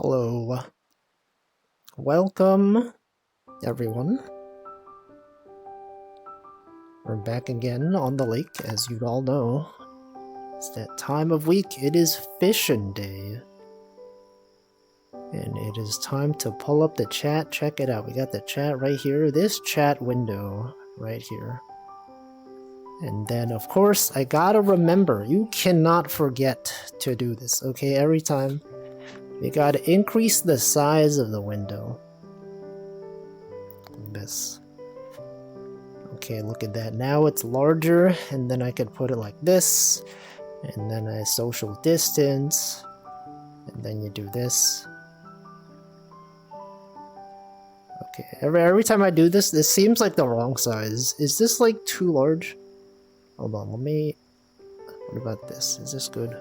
Hello. Welcome, everyone. We're back again on the lake, as you all know. It's that time of week. It is fishing day. And it is time to pull up the chat. Check it out. We got the chat right here. This chat window right here. And then, of course, I gotta remember, you cannot forget to do this, okay? Every time. You gotta increase the size of the window. This. Okay, look at that. Now it's larger, and then I could put it like this, and then I social distance, and then you do this. Okay, every time I do this, this seems like the wrong size. Is this like too large? Hold on, let me... What about this? Is this good?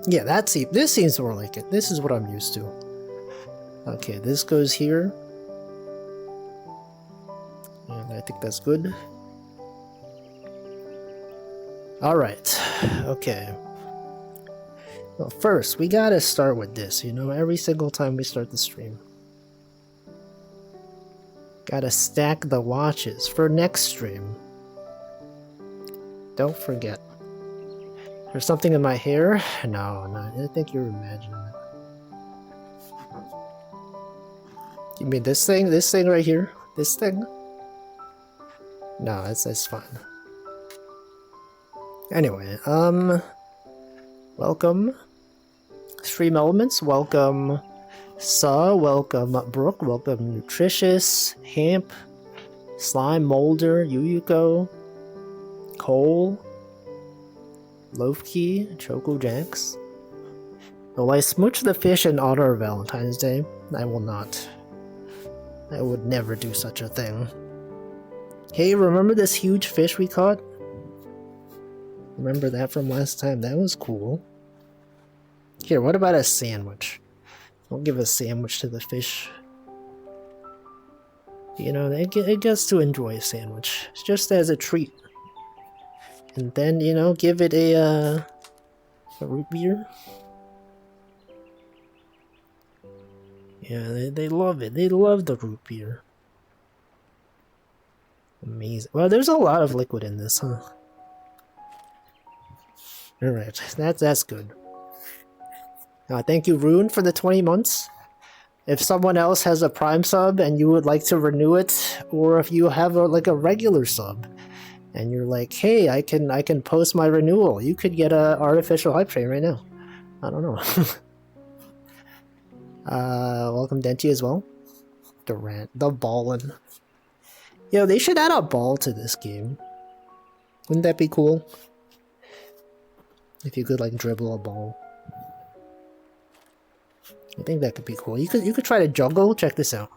Yeah, this seems more like it. This is what I'm used to. Okay, this goes here. And I think that's good. Alright, okay. Well, first, we gotta start with this, you know, every single time we start the stream. Gotta stack the watches for next stream. Don't forget. There's something in my hair? No, I think you're imagining it. You mean this thing? This thing right here? This thing? No, that's fine. Anyway, welcome Stream Elements, welcome Saw, welcome Brooke, welcome Nutritious, Hamp, Slime Molder, Yuyuko, Cole, Loafkey, Choco Jacks. Will I smooch the fish in honor of Valentine's Day? I will not. I would never do such a thing. Hey, remember this huge fish we caught? Remember that from last time? That was cool. Here, what about a sandwich? I'll give a sandwich to the fish. You know, it gets to enjoy a sandwich, just as a treat. And then, you know, give it a root beer. Yeah, they love it. They love the root beer. Amazing. Well, there's a lot of liquid in this, huh? Alright, that's good. Thank you, Rune, for the 20 months. If someone else has a Prime sub and you would like to renew it, or if you have like a regular sub, and you're like, hey, I can post my renewal, you could get a artificial hype train right now. I don't know. Welcome Denty as well. Durant, the ballin'. Yo, they should add a ball to this game. Wouldn't that be cool? If you could like dribble a ball. I think that could be cool. You could try to juggle. Check this out.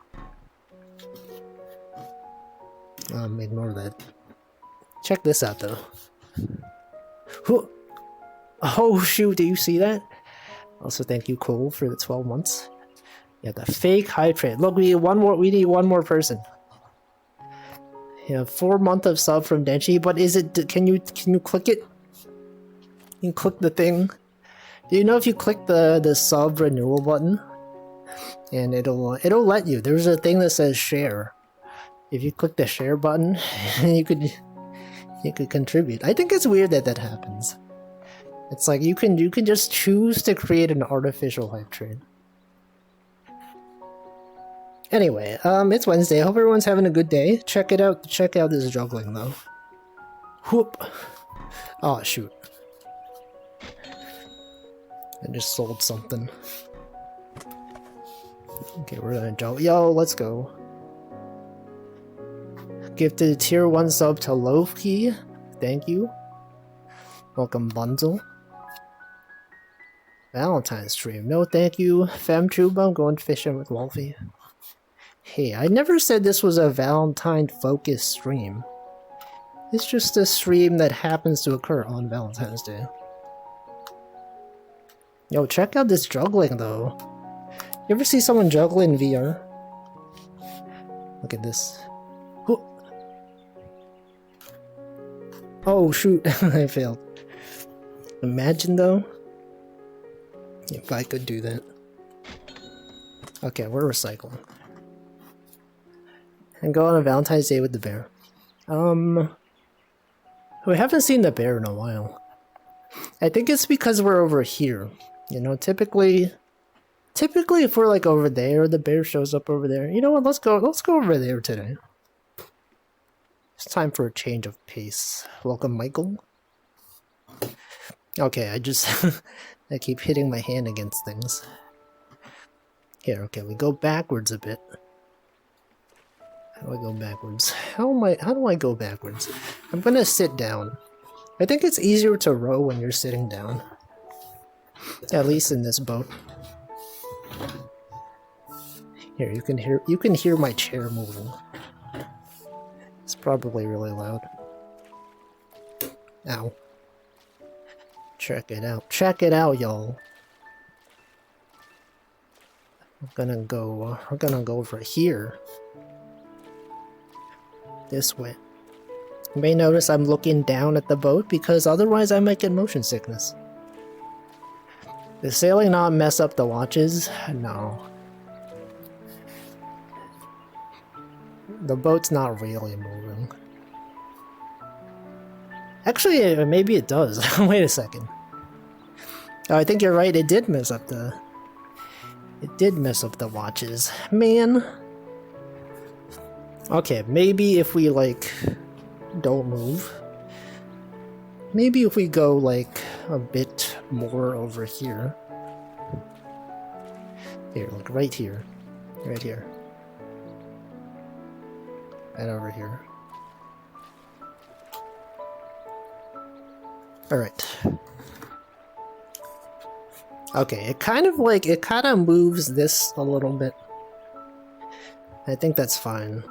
Ignore that. Check this out though. Oh shoot, do you see that? Also thank you, Cole, for the 12 months. Yeah, the fake hype train. Look, we need one more person. Yeah, 4 month of sub from Denchi, but is it can you click it? You click the thing. Do you know if you click the sub renewal button and it'll let you. There's a thing that says share. If you click the share button, you could contribute. I think it's weird that that happens. It's like you can just choose to create an artificial hype train. Anyway, it's Wednesday. I hope everyone's having a good day. Check it out. Check out this juggling though. Whoop. Oh shoot. I just sold something. Okay, we're gonna juggle. Yo, let's go. Gifted tier 1 sub to Loafkey. Thank you. Welcome Bundle. Valentine's stream. No thank you. FemTube, I'm going fishing with Wolfie. Hey, I never said this was a Valentine focused stream. It's just a stream that happens to occur on Valentine's Day. Yo, check out this juggling though. You ever see someone juggle in VR? Look at this. Oh shoot, I failed. Imagine though. If I could do that. Okay, we're recycling. And go on a Valentine's Day with the bear. We haven't seen the bear in a while. I think it's because we're over here. You know, typically if we're like over there, the bear shows up over there. You know what, let's go over there today. It's time for a change of pace. Welcome, Michael. Okay, I just I keep hitting my hand against things. Here, okay, we go backwards a bit. How do I go backwards? How do I go backwards? I'm gonna sit down. I think it's easier to row when you're sitting down. At least in this boat. Here, you can hear my chair moving. It's probably really loud. Ow. Check it out. Check it out, y'all. We're gonna go over here. This way. You may notice I'm looking down at the boat because otherwise I might get motion sickness. Does sailing not mess up the watches? No. The boat's not really moving. Actually, maybe it does. Wait a second. Oh, I think you're right. It did mess up the watches. Man. Okay, maybe if we, like, don't move. Maybe if we go, like, a bit more over here. Here, like, right here. Right here. And over here. Alright. Okay, it kind of moves this a little bit. I think that's fine.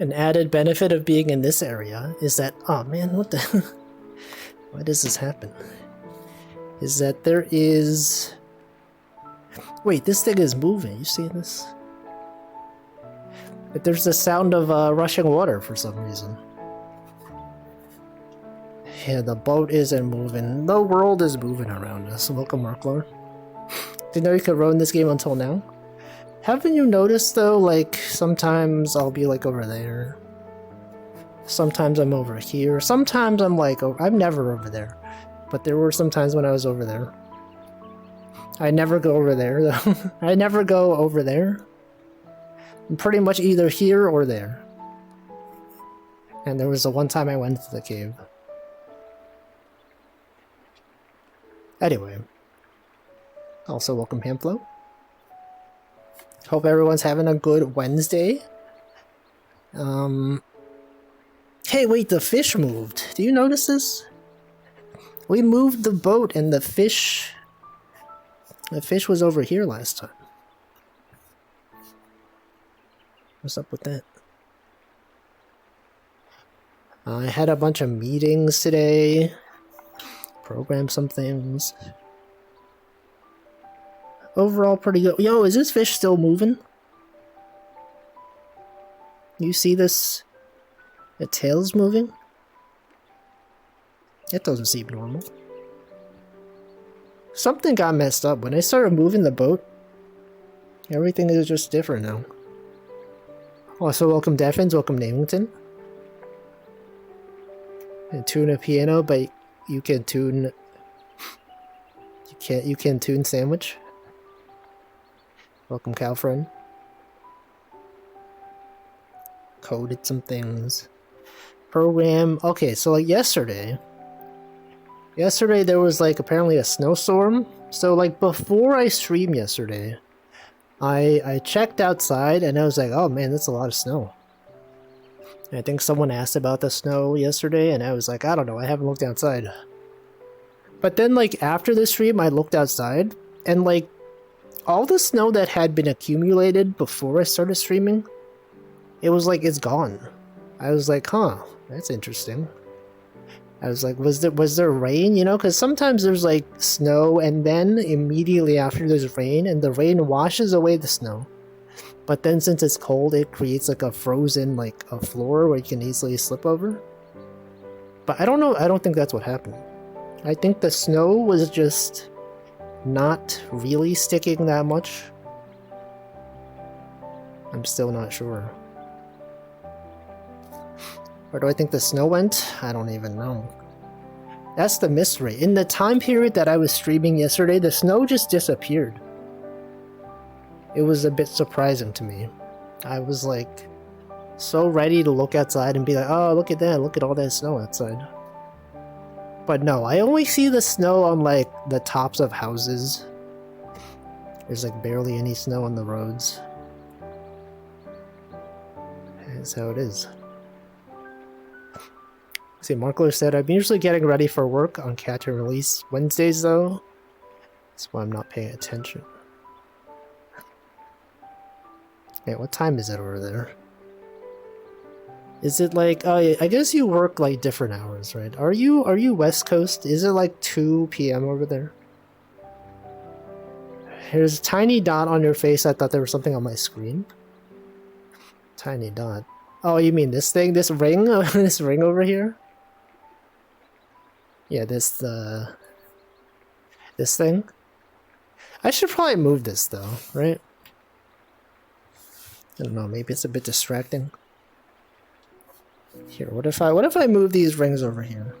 An added benefit of being in this area is that, oh man, what the, why does this happen? Is that there is, wait, this thing is moving, you see this? But there's the sound of rushing water for some reason. Yeah, the boat isn't moving. The world is moving around us. Welcome, Marklor. Didn't know you could row in this game until now. Haven't you noticed though, like, sometimes I'll be like over there. Sometimes I'm over here. Sometimes I'm like, I'm never over there. But there were some times when I was over there. I never go over there though. I never go over there. I'm pretty much either here or there. And there was the one time I went to the cave. Anyway. Also, welcome, Hamflo. Hope everyone's having a good Wednesday. Hey, wait, the fish moved. Do you notice this? We moved the boat and the fish was over here last time. What's up with that? I had a bunch of meetings today. Programmed some things. Overall pretty good. Yo, is this fish still moving? You see this? The tail's moving? That doesn't seem normal. Something got messed up. When I started moving the boat, everything is just different now. Also, welcome Deffins, welcome Namington. And tune a piano, but you can tune... You can tune sandwich. Welcome, Calfriend. Coded some things. Program. Okay, so like yesterday there was like apparently a snowstorm. So like before I streamed yesterday, I checked outside and I was like, oh man, that's a lot of snow. And I think someone asked about the snow yesterday and I was like, I don't know, I haven't looked outside. But then like after the stream, I looked outside and like all the snow that had been accumulated before I started streaming, it was like, it's gone. I was like, huh, that's interesting. I was like, was there rain? You know, because sometimes there's like snow and then immediately after there's rain and the rain washes away the snow. But then since it's cold, it creates like a frozen, like a floor where you can easily slip over. But I don't know, I don't think that's what happened. I think the snow was just not really sticking that much. I'm still not sure. Where do I think the snow went? I don't even know. That's the mystery. In the time period that I was streaming yesterday, the snow just disappeared. It was a bit surprising to me. I was like so ready to look outside and be like, oh, look at that, look at all that snow outside. But no, I only see the snow on like the tops of houses. There's like barely any snow on the roads. That's how it is. See, Markler said, I'm usually getting ready for work on Catch and Release Wednesdays though. That's why I'm not paying attention. Yeah, what time is it over there? Is it like, oh yeah, I guess you work like different hours, right? Are you West Coast? Is it like 2 p.m. over there? There's a tiny dot on your face. I thought there was something on my screen. Tiny dot. Oh, you mean this thing? This ring? This ring over here? Yeah, this thing? I should probably move this though, right? I don't know, maybe it's a bit distracting. Here, what if I move these rings over here?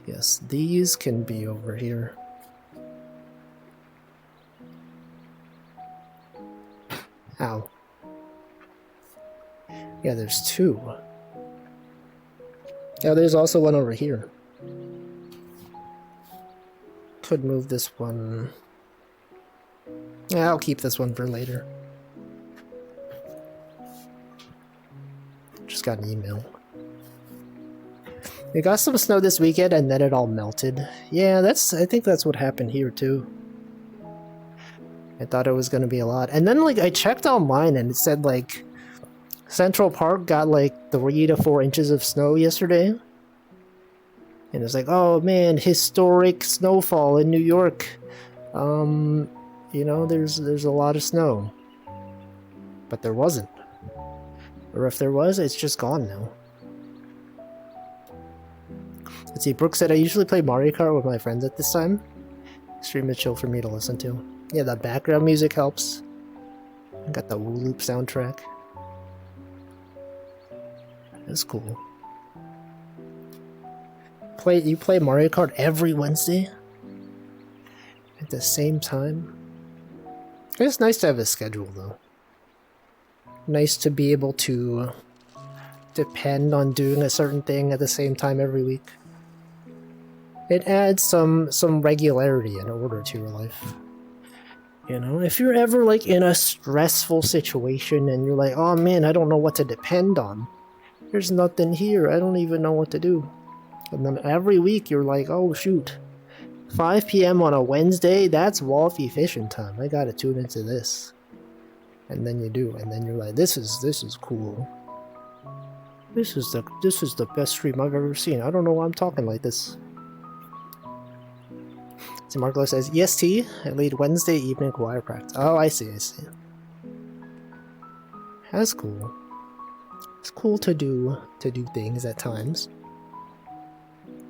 Yes, these can be over here. Ow. Yeah, there's two. Yeah, there's also one over here. Could move this one. Yeah, I'll keep this one for later. Just got an email. We got some snow this weekend and then it all melted. Yeah, I think that's what happened here too. I thought it was gonna be a lot. And then like I checked online and it said like Central Park got like 3 to 4 inches of snow yesterday. And it's like, oh man, historic snowfall in New York. You know, there's a lot of snow. But there wasn't. Or if there was, it's just gone now. Let's see, Brooke said, I usually play Mario Kart with my friends at this time. Extremely chill for me to listen to. Yeah, the background music helps. I got the Woo Loop soundtrack. That's cool. You play Mario Kart every Wednesday? At the same time? It's nice to have a schedule though. Nice to be able to depend on doing a certain thing at the same time every week. It adds some regularity and order to your life. You know, if you're ever like in a stressful situation and you're like, oh man, I don't know what to depend on. There's nothing here, I don't even know what to do. And then every week you're like, oh shoot, 5 p.m. on a Wednesday, that's Wolfie fishing time. I gotta tune into this. And then you do, and then you're like, this is cool. This is the best stream I've ever seen. I don't know why I'm talking like this. So Marco says, yes, T. I lead Wednesday evening choir practice. Oh, I see. That's cool. It's cool to do things at times.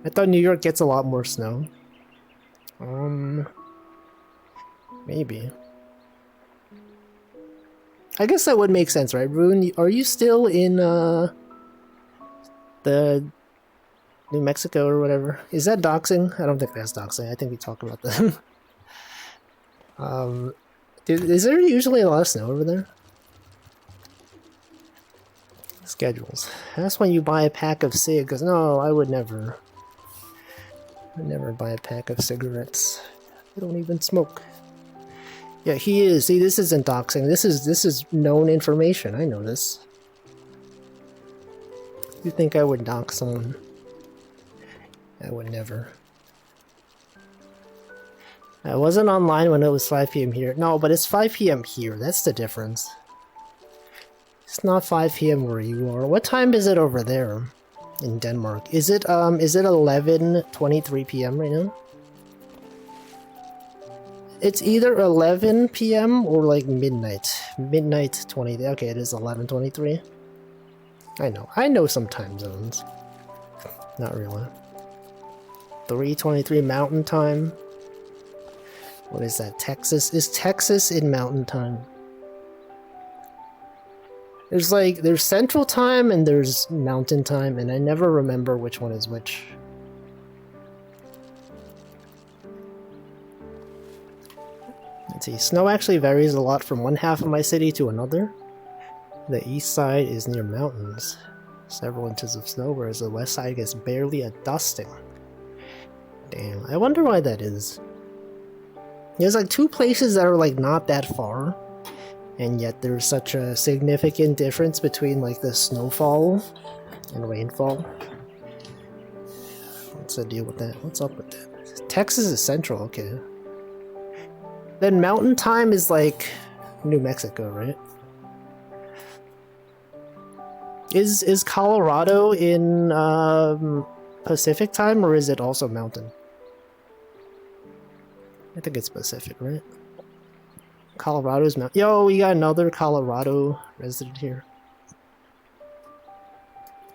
I thought New York gets a lot more snow. Maybe. I guess that would make sense, right? Rune, are you still in the New Mexico or whatever? Is that doxing? I don't think that's doxing. I think we talked about that. Is there usually a lot of snow over there? Schedules. That's when you buy a pack of cigs. No, I would never. I'd never buy a pack of cigarettes. I don't even smoke. Yeah, he is. See, this isn't doxing. This is known information. I know this. You think I would dox someone? I would never. I wasn't online when it was 5 p.m. here. No, but it's 5 p.m. here. That's the difference. It's not 5 p.m. where you are. What time is it over there in Denmark? Is it 11:23 p.m. right now? It's either 11 p.m. or like midnight. Midnight 20. Okay, it is 11:23. I know some time zones. Not really. 3:23 Mountain Time. What is that? Texas? Is Texas in Mountain Time? There's Central Time and there's Mountain Time, and I never remember which one is which. Let's see. Snow actually varies a lot from one half of my city to another. The east side is near mountains. Several inches of snow, whereas the west side gets barely a dusting. Damn, I wonder why that is. There's like two places that are like not that far, and yet there's such a significant difference between like the snowfall and rainfall. What's the deal with that? What's up with that? Texas is central, okay. Then Mountain Time is like New Mexico, right? Is Colorado in Pacific Time, or is it also Mountain? I think it's Pacific, right? Colorado's Mountain. Yo, we got another Colorado resident here.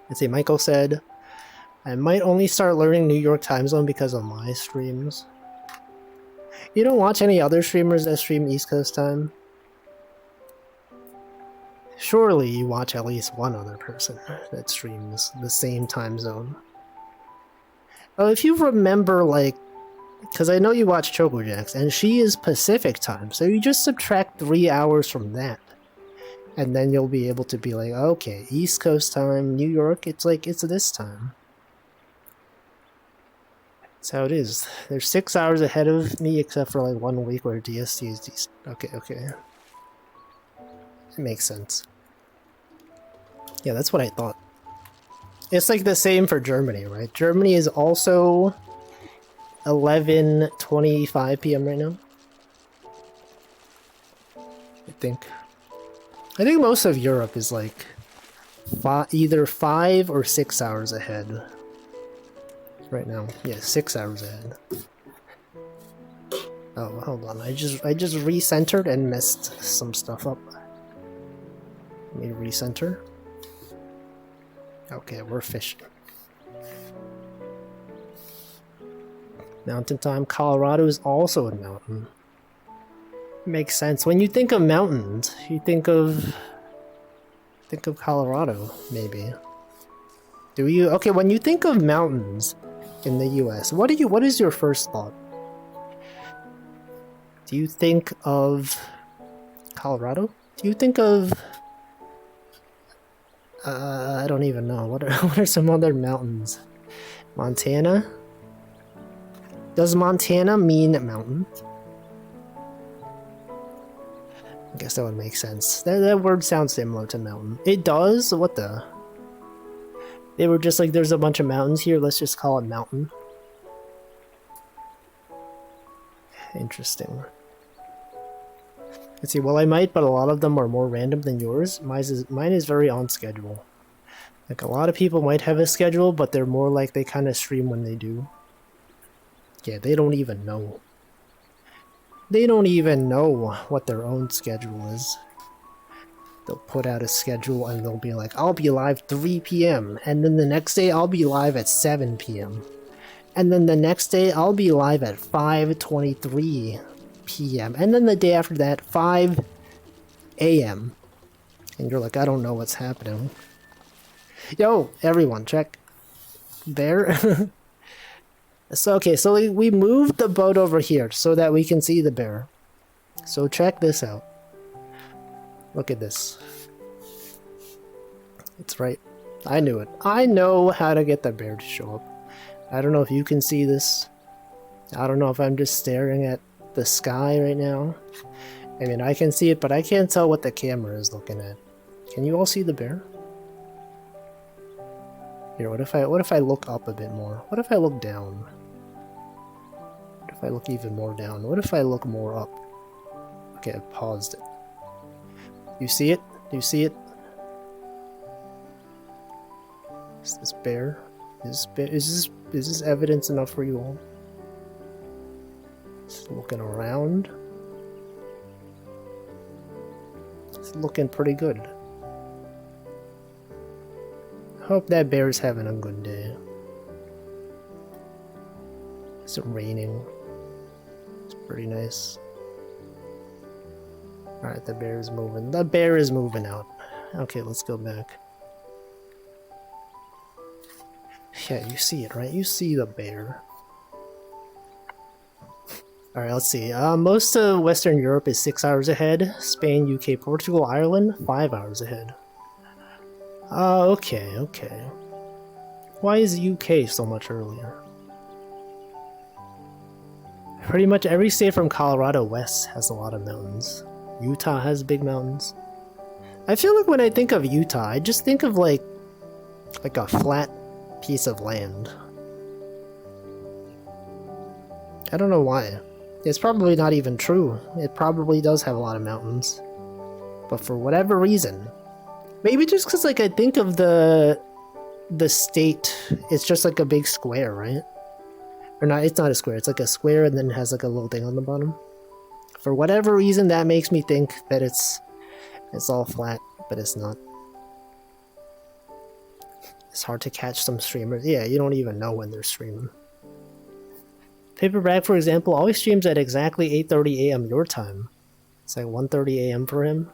Let's see, Michael said, I might only start learning New York time zone because of my streams. You don't watch any other streamers that stream East Coast time? Surely you watch at least one other person that streams the same time zone. Oh, if you remember, like, because I know you watch ChocoJax, and she is Pacific time, so you just subtract 3 hours from that. And then you'll be able to be like, okay, East Coast time, New York, it's like, it's this time. That's how it is. They're 6 hours ahead of me, except for like 1 week where DST is decent. Okay. It makes sense. Yeah, that's what I thought. It's like the same for Germany, right? Germany is also 11:25 p.m. right now. I think most of Europe is like either 5 or 6 hours ahead right now. Yeah, 6 hours ahead. Oh, hold on. I just recentered and messed some stuff up. Let me recenter. Okay, we're fishing. Mountain time. Colorado is also a mountain. Makes sense. When you think of mountains, you think of Colorado, maybe. Do you? Okay, when you think of mountains in the US, what is your first thought? Do you think of Colorado? Do you think of I don't even know. What are some other mountains? Montana? Does Montana mean mountain? I guess that would make sense. That word sounds similar to mountain. It does? What the? They were just like, there's a bunch of mountains here, let's just call it mountain. Interesting. Let's see, well I might, but a lot of them are more random than yours. Mine is very on schedule. Like a lot of people might have a schedule, but they're more like they kind of stream when they do. Yeah, they don't even know. They don't even know what their own schedule is. They'll put out a schedule and they'll be like, I'll be live 3 p.m. And then the next day I'll be live at 7 p.m. And then the next day I'll be live at 5:23 p.m. And then the day after that, 5 a.m. And you're like, I don't know what's happening. Yo, everyone, check. Bear. So, okay, so we moved the boat over here so that we can see the bear. So check this out. Look at this. It's right. I knew it. I know how to get the bear to show up. I don't know if you can see this. I don't know if I'm just staring at the sky right now. I mean, I can see it, but I can't tell what the camera is looking at. Can you all see the bear? Here, what if I look up a bit more? What if I look down? What if I look even more down? What if I look more up? Okay, I paused it. You see it? Do you see it? Is this bear? Is this evidence enough for you all? Just looking around. It's looking pretty good. Hope that bear's having a good day. It's raining. It's pretty nice. Alright, the bear is moving. The bear is moving out. Okay, let's go back. Yeah, you see it, right? You see the bear. Alright, let's see. Most of Western Europe is 6 hours ahead. Spain, UK, Portugal, Ireland, 5 hours ahead. Okay, okay. Why is UK so much earlier? Pretty much every state from Colorado west has a lot of mountains. Utah has big mountains. I feel like when I think of Utah, I just think of like a flat piece of land. I don't know why. It's probably not even true. It probably does have a lot of mountains. But for whatever reason, maybe just because like I think of the state, it's just like a big square, right? Or not, it's not a square, it's like a square and then it has like a little thing on the bottom. For whatever reason, that makes me think that it's all flat, but it's not. It's hard to catch some streamers. Yeah, you don't even know when they're streaming. Paperback, for example, always streams at exactly 8:30 a.m. your time. It's like 1:30 a.m. for him.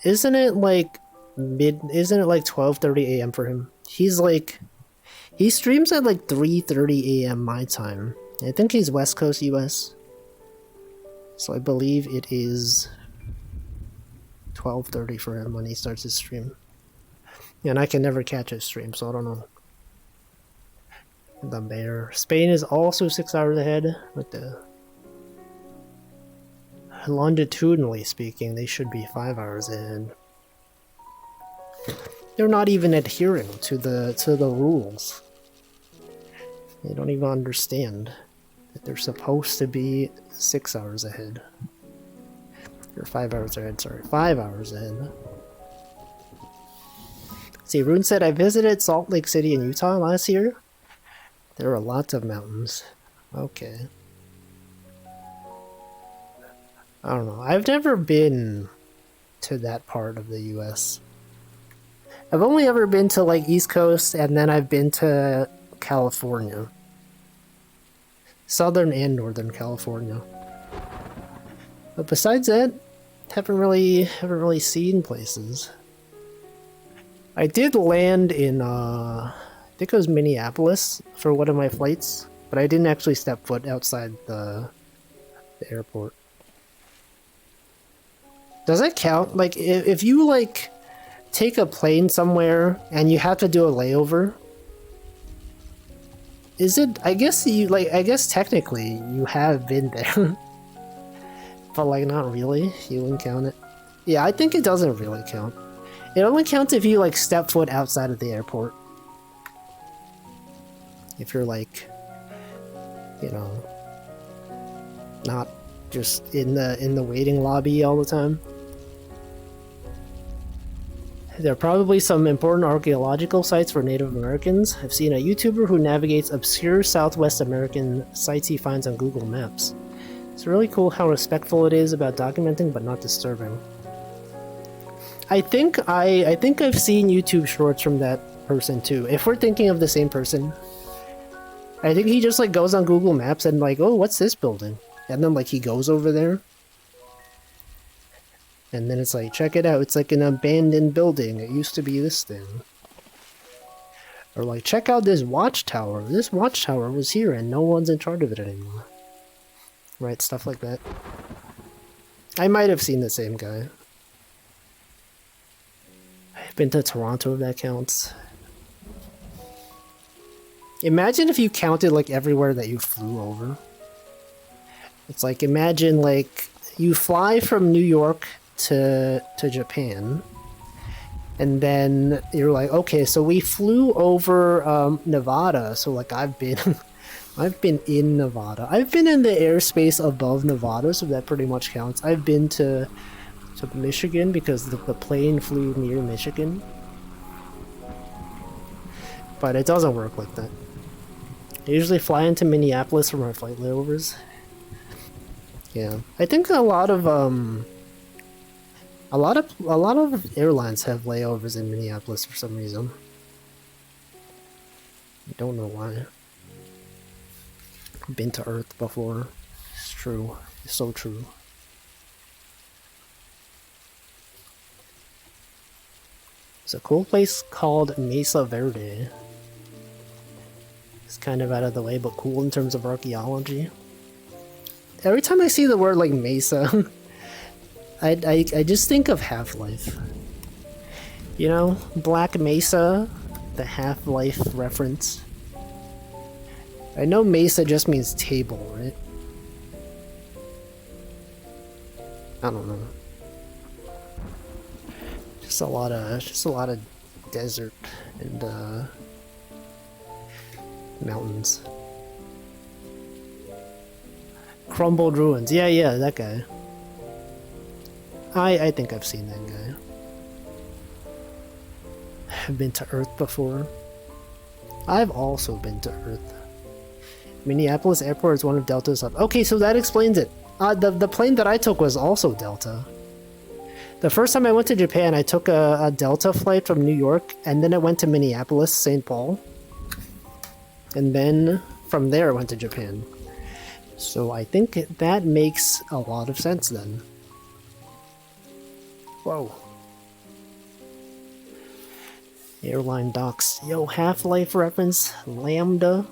Isn't it like 12:30 a.m. for him? He streams at like 3:30 a.m. my time. I think he's West Coast US. So I believe it is 12:30 for him when he starts his stream. And I can never catch his stream, so I don't know. The bear. Spain is also 6 hours ahead. With the longitudinally speaking, they should be 5 hours ahead. They're not even adhering to the rules. They don't even understand that they're supposed to be 6 hours ahead. Or 5 hours ahead, sorry. 5 hours ahead. See, Rune said, I visited Salt Lake City in Utah last year. There are lots of mountains. Okay. I don't know. I've never been to that part of the US. I've only ever been to like East Coast, and then I've been to California. Southern and Northern California. But besides that, haven't really seen places. I did land in I think it was Minneapolis for one of my flights, but I didn't actually step foot outside the airport. Does that count? Like if you like take a plane somewhere and you have to do a layover, is it, I guess technically you have been there. But like not really. You wouldn't count it. Yeah, I think it doesn't really count. It only counts if you like step foot outside of the airport. If you're like, you know, not just in the waiting lobby all the time. There are probably some important archaeological sites for Native Americans. I've seen a YouTuber who navigates obscure Southwest American sites he finds on Google Maps. It's really cool how respectful it is about documenting but not disturbing. I think I've seen YouTube shorts from that person too. If we're thinking of the same person, I think he just like goes on Google Maps and like, oh, what's this building? And then like he goes over there. And then it's like, check it out, it's like an abandoned building. It used to be this thing. Or like, check out this watchtower. This watchtower was here and no one's in charge of it anymore. Right, stuff like that. I might have seen the same guy. I've been to Toronto, if that counts. Imagine if you counted like everywhere that you flew over. It's like, imagine like you fly from New York to Japan, and then you're like, okay, so we flew over Nevada, so like I've been in Nevada. I've been in the airspace above Nevada, so that pretty much counts. I've been to Michigan because the plane flew near Michigan. But it doesn't work like that. I usually fly into Minneapolis for my flight layovers. Yeah. I think a lot of A lot of airlines have layovers in Minneapolis for some reason. I don't know why. Been to Earth before. It's true. It's so true. It's a cool place called Mesa Verde. It's kind of out of the way, but cool in terms of archaeology. Every time I see the word like Mesa, I just think of Half-Life. You know, Black Mesa, the Half-Life reference. I know Mesa just means table, right? I don't know. Just a lot of desert and mountains. Crumbled ruins. Yeah, that guy. I think I've seen that guy. I've been to Earth before. I've also been to Earth. Minneapolis Airport is one of Delta's hubs. Okay, so that explains it. The plane that I took was also Delta. The first time I went to Japan, I took a Delta flight from New York, and then I went to Minneapolis, St. Paul. And then from there I went to Japan. So I think that makes a lot of sense then. Whoa. Airline docks. Yo, Half-Life reference. Lambda.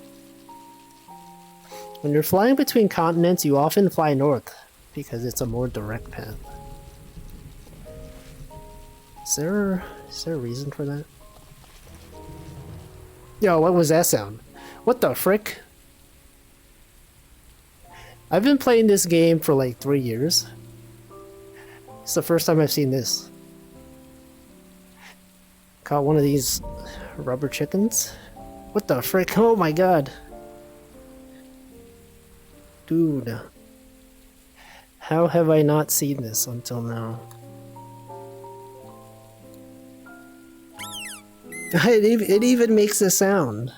When you're flying between continents, you often fly north because it's a more direct path. Is there a reason for that? Yo, what was that sound? What the frick? I've been playing this game for like 3 years. It's the first time I've seen this. Caught one of these rubber chickens. What the frick? Oh my god. Dude. How have I not seen this until now? It even makes a sound.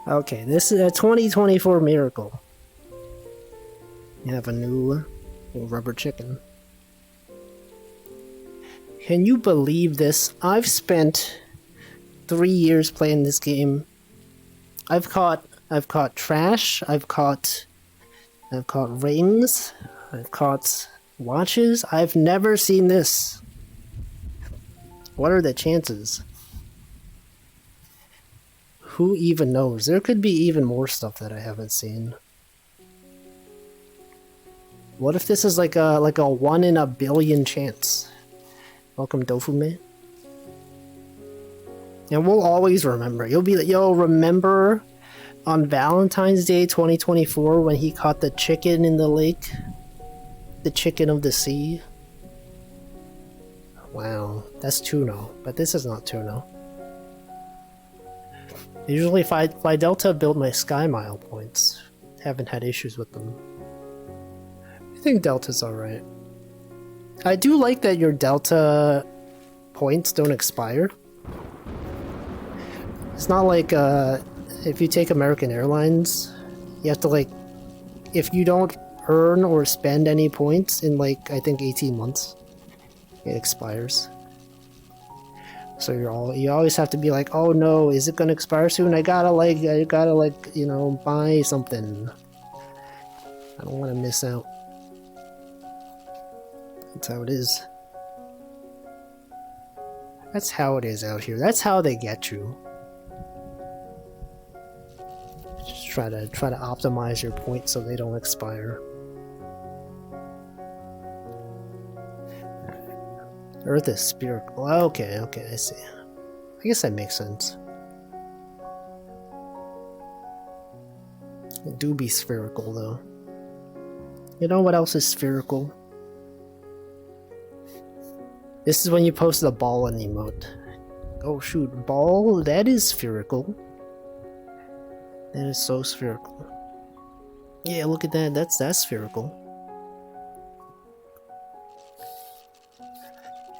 Okay, this is a 2024 miracle. You have a new rubber chicken. Can you believe this? I've spent 3 years playing this game. I've caught trash, I've caught rings, I've caught watches. I've never seen this. What are the chances? Who even knows? There could be even more stuff that I haven't seen. What if this is like a 1 in a billion chance? Welcome, Dofume. And we'll always remember. You'll be like, yo, remember on Valentine's Day 2024 when he caught the chicken in the lake? The chicken of the sea? Wow, that's tuna, but this is not tuna. Usually Fly Delta build my Sky Mile points. Haven't had issues with them. I think Delta's alright. I do like that your Delta points don't expire. It's not like if you take American Airlines, you have to like, if you don't earn or spend any points in like, I think 18 months, it expires. So you always have to be like, oh no, is it gonna expire soon? I gotta you know, buy something. I don't want to miss out. That's how it is. That's how it is out here. That's how they get you. Just try to optimize your points so they don't expire. Earth is spherical. Okay, I see. I guess that makes sense. It do be spherical though. You know what else is spherical? This is when you post the ball in emote. Oh shoot, ball? That is spherical. That is so spherical. Yeah, look at that. That's spherical.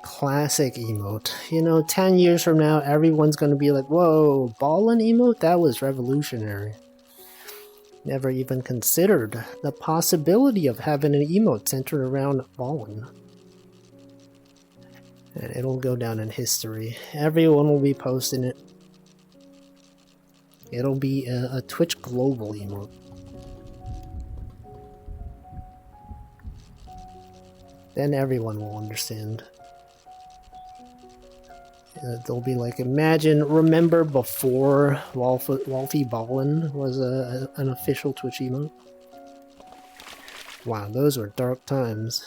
Classic emote. You know, 10 years from now, everyone's gonna be like, whoa, ballin' emote? That was revolutionary. Never even considered the possibility of having an emote centered around ballin'. And it'll go down in history. Everyone will be posting it. It'll be a Twitch Global emote. Then everyone will understand. They'll be like, remember before Wolfie Ballin was an official Twitch emote? Wow, those were dark times.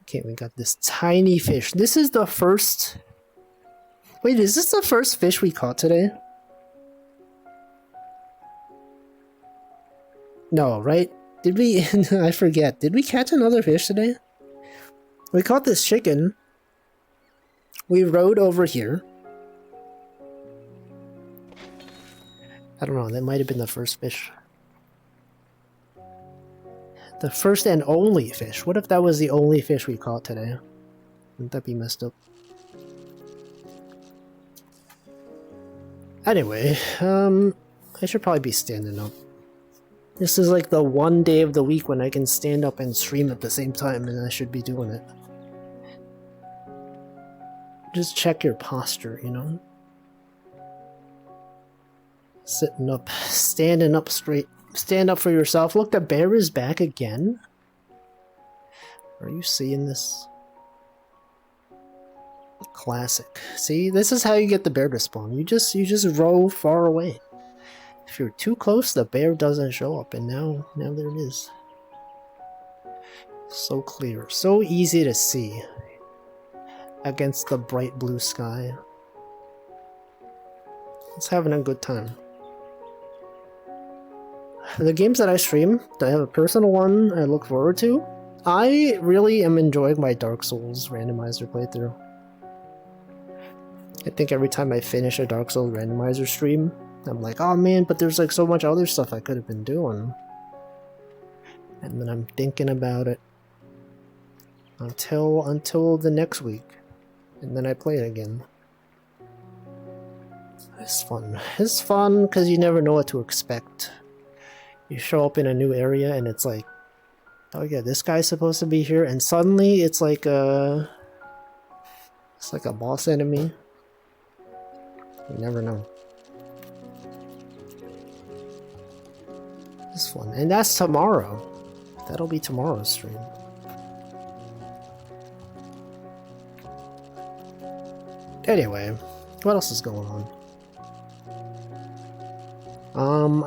Okay, we got this tiny fish. This is the first... Wait, is this the first fish we caught today? No, right? Did we... I forget. Did we catch another fish today? We caught this chicken. We rode over here. I don't know, that might have been the first fish. The first and only fish. What if that was the only fish we caught today? Wouldn't that be messed up? Anyway, I should probably be standing up. This is like the one day of the week when I can stand up and stream at the same time, and I should be doing it. Just check your posture, you know? Sitting up, standing up straight. Stand up for yourself. Look, the bear is back again. Are you seeing this? Classic. See, this is how you get the bear to spawn. You just row far away. If you're too close, the bear doesn't show up, and now there it is. So clear, so easy to see against the bright blue sky. It's having a good time. The games that I stream, I have a personal one I look forward to. I really am enjoying my Dark Souls randomizer playthrough. I think every time I finish a Dark Souls randomizer stream, I'm like, oh man, but there's like so much other stuff I could have been doing. And then I'm thinking about it until the next week. And then I play it again. It's fun. It's fun because you never know what to expect. You show up in a new area and it's like, oh yeah, this guy's supposed to be here, and suddenly it's like a boss enemy. You never know. It's fun. And that's tomorrow. That'll be tomorrow's stream. Anyway, what else is going on?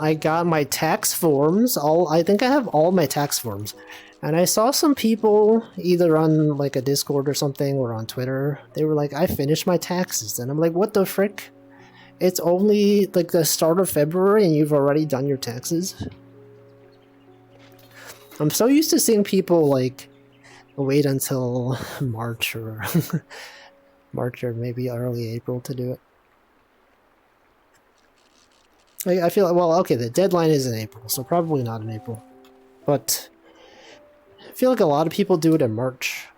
I got my tax forms. I think I have all my tax forms. And I saw some people, either on like a Discord or something, or on Twitter, they were like, I finished my taxes. And I'm like, what the frick? It's only like the start of February and you've already done your taxes? I'm so used to seeing people like wait until March or maybe early April to do it. I feel like, well, okay, the deadline is in April, so probably not in April. But I feel like a lot of people do it in March.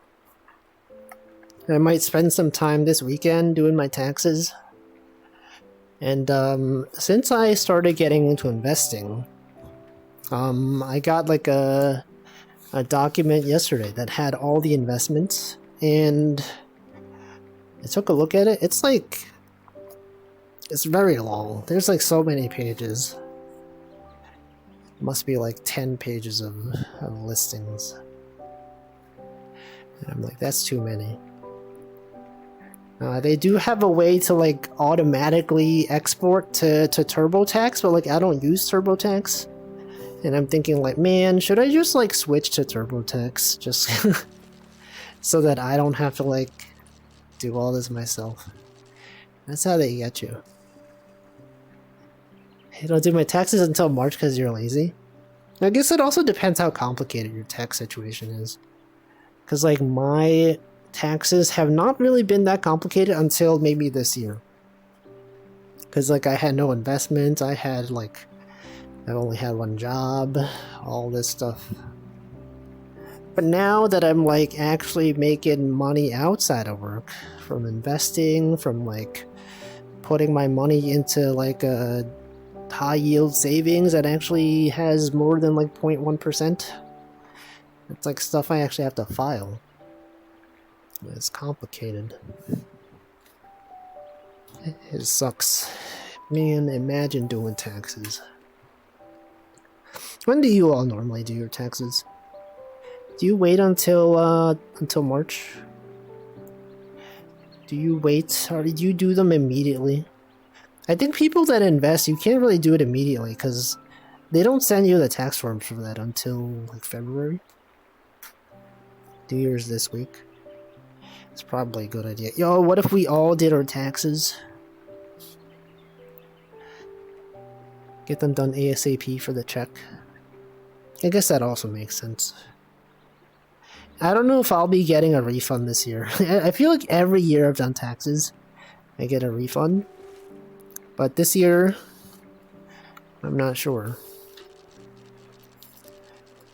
I might spend some time this weekend doing my taxes. And since I started getting into investing, I got like a document yesterday that had all the investments, and I took a look at it. It's like, it's very long. There's like so many pages. Must be like 10 pages of listings. And I'm like, that's too many. They do have a way to like automatically export to TurboTax, but like I don't use TurboTax. And I'm thinking like, man, should I just like switch to TurboTax just so that I don't have to like do all this myself? That's how they get you. You don't do my taxes until March because you're lazy? I guess it also depends how complicated your tax situation is. Because like my taxes have not really been that complicated until maybe this year. Because like I had no investment, I only had one job, all this stuff. But now that I'm like actually making money outside of work, from investing, from like putting my money into like a high yield savings that actually has more than like 0.1%, It's like stuff I actually have to file. It's complicated. It sucks. Man, imagine doing taxes. When do you all normally do your taxes? Do you wait until March? Do you wait, or do you do them immediately? I think people that invest, you can't really do it immediately because they don't send you the tax forms for that until like February. New Year's this week. It's probably a good idea. Yo, what if we all did our taxes? Get them done ASAP for the check. I guess that also makes sense. I don't know if I'll be getting a refund this year. I feel like every year I've done taxes, I get a refund. But this year, I'm not sure.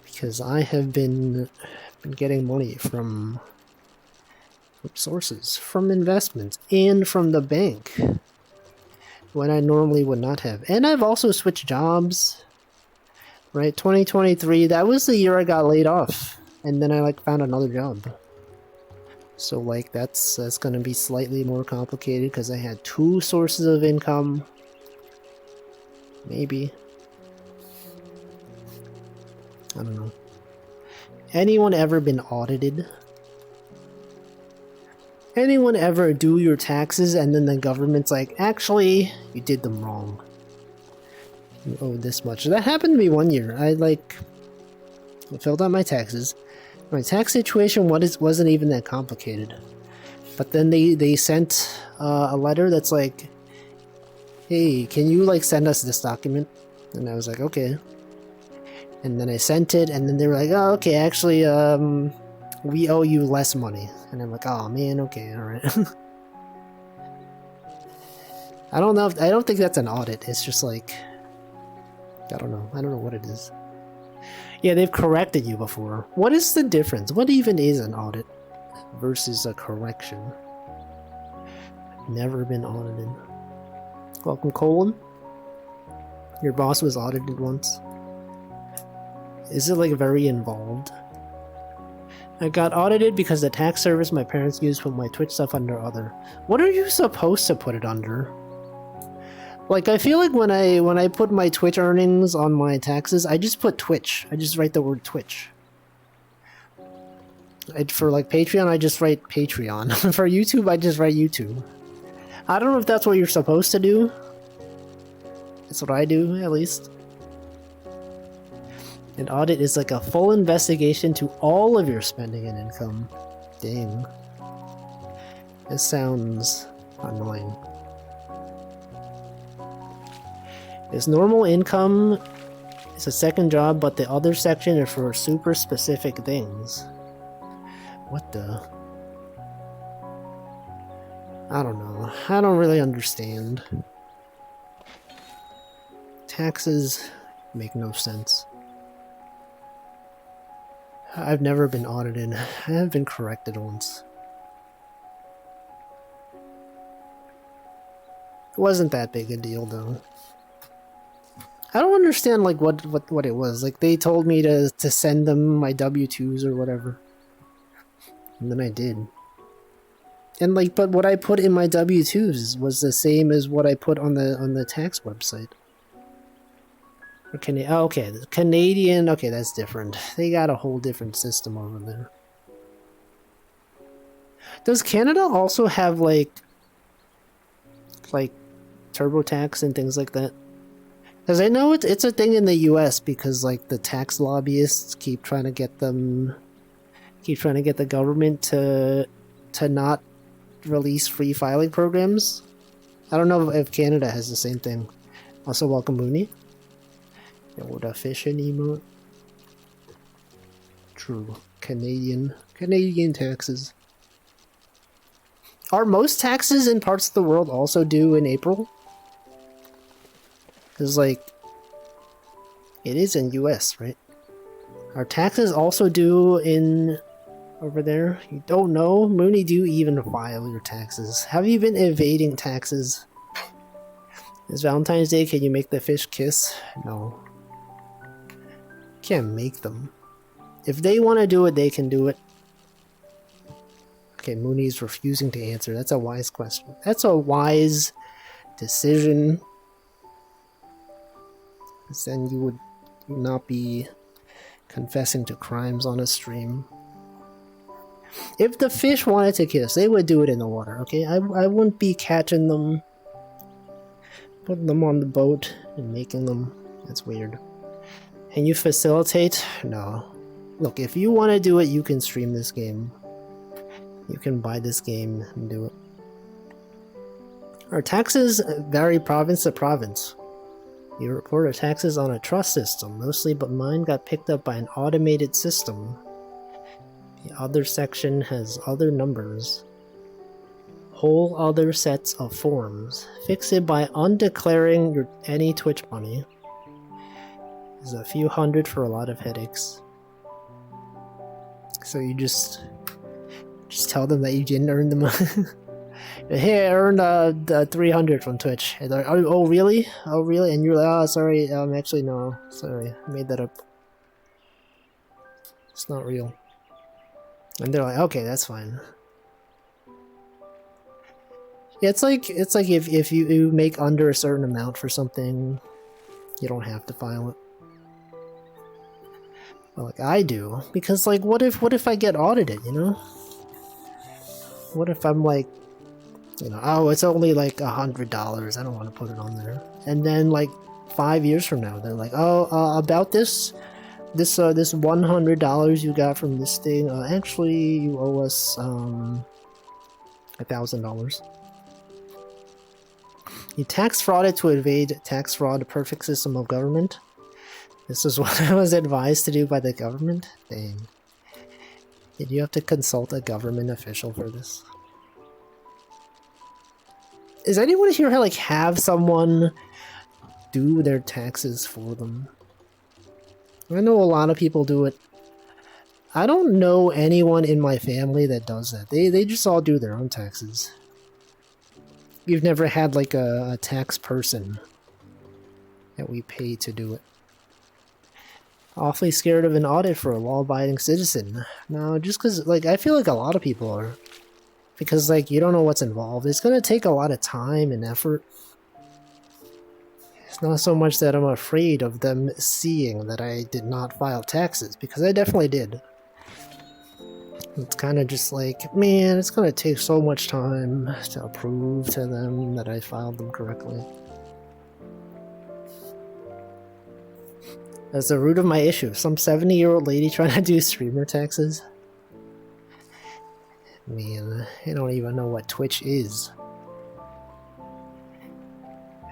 Because I have been getting money from sources, from investments, and from the bank. When I normally would not have. And I've also switched jobs. Right, 2023, that was the year I got laid off. And then I like found another job. So like that's gonna be slightly more complicated because I had 2 sources of income. Maybe. I don't know. Anyone ever been audited? Anyone ever do your taxes and then the government's like, actually, you did them wrong. You owe this much. That happened to me one year. I filled out my taxes. My tax situation wasn't even that complicated. But then they sent a letter that's like, hey, can you like send us this document? And I was like, okay. And then I sent it, and then they were like, oh, okay, actually, we owe you less money. And I'm like, oh man, okay, alright. I don't think that's an audit. It's just like, I don't know what it is. Yeah, they've corrected you before. What is the difference? What even is an audit versus a correction? Never been audited. Welcome, Colin. Your boss was audited once. Is it like very involved? I got audited because the tax service my parents used put my Twitch stuff under other. What are you supposed to put it under? Like, I feel like when I put my Twitch earnings on my taxes, I just put Twitch. I just write the word Twitch. For like Patreon, I just write Patreon. For YouTube, I just write YouTube. I don't know if that's what you're supposed to do. That's what I do, at least. An audit is like a full investigation to all of your spending and income. Dang. This sounds annoying. This normal income is a second job, but the other section are for super specific things. What the? I don't know. I don't really understand. Taxes make no sense. I've never been audited. I have been corrected once. It wasn't that big a deal though. I don't understand like what it was. Like they told me to send them my W-2s or whatever. And then I did. And like, but what I put in my W-2s was the same as what I put on the tax website. Or oh, okay, the Canadian, okay, that's different. They got a whole different system over there. Does Canada also have like TurboTax and things like that? Because I know it's a thing in the US because like the tax lobbyists keep trying to get the government to not release free filing programs. I don't know if Canada has the same thing. Also, welcome Mooney. Yoda fish emote. True. Canadian taxes. Are most taxes in parts of the world also due in April? Because, like, it is in US, right? Are taxes also due in over there? You don't know? Mooney, do you even file your taxes? Have you been evading taxes? It's Valentine's Day, can you make the fish kiss? No. Can't make them. If they want to do it, they can do it. Okay, Mooney's refusing to answer. That's a wise question. That's a wise decision. Because then you would not be confessing to crimes on a stream. If the fish wanted to kiss, they would do it in the water, okay? I wouldn't be catching them, putting them on the boat, and making them. That's weird. Can you facilitate? No. Look, if you want to do it, you can stream this game. You can buy this game and do it. Our taxes vary province to province. You report our taxes on a trust system, mostly, but mine got picked up by an automated system. The other section has other numbers. Whole other sets of forms. Fix it by undeclaring any Twitch money. There's a few hundred for a lot of headaches. So you just tell them that you didn't earn the money. Hey, I earned 300 from Twitch. And like, oh really? Oh really? And you're like, oh sorry, actually no, sorry, I made that up. It's not real. And they're like, okay, that's fine. Yeah, it's like if you make under a certain amount for something, you don't have to file it. Well, like I do, because like what if I get audited, you know? What if I'm like, you know, oh, it's only like $100. I don't want to put it on there. And then like 5 years from now, they're like, oh, about this $100 you got from this thing. Actually, you owe us $1,000. You tax frauded to evade tax fraud. Perfect system of government. This is what I was advised to do by the government. Dang. Did you have to consult a government official for this? Is anyone here like have someone do their taxes for them? I know a lot of people do it. I don't know anyone in my family that does that. They just all do their own taxes. You've never had like a tax person that we pay to do it. Awfully scared of an audit for a law-abiding citizen. No, just because like I feel like a lot of people are. Because, like, you don't know what's involved. It's going to take a lot of time and effort. It's not so much that I'm afraid of them seeing that I did not file taxes, because I definitely did. It's kind of just like, man, it's going to take so much time to prove to them that I filed them correctly. That's the root of my issue. Some 70-year-old lady trying to do streamer taxes. Man, I don't even know what Twitch is.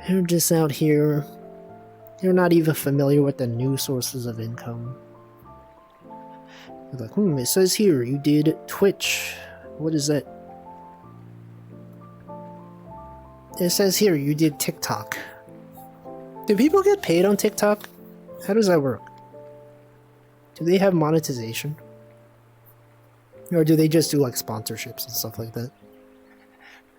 They're just out here. They're not even familiar with the new sources of income. They're like, it says here you did Twitch. What is that? It says here you did TikTok. Do people get paid on TikTok? How does that work? Do they have monetization? Or do they just do like sponsorships and stuff like that?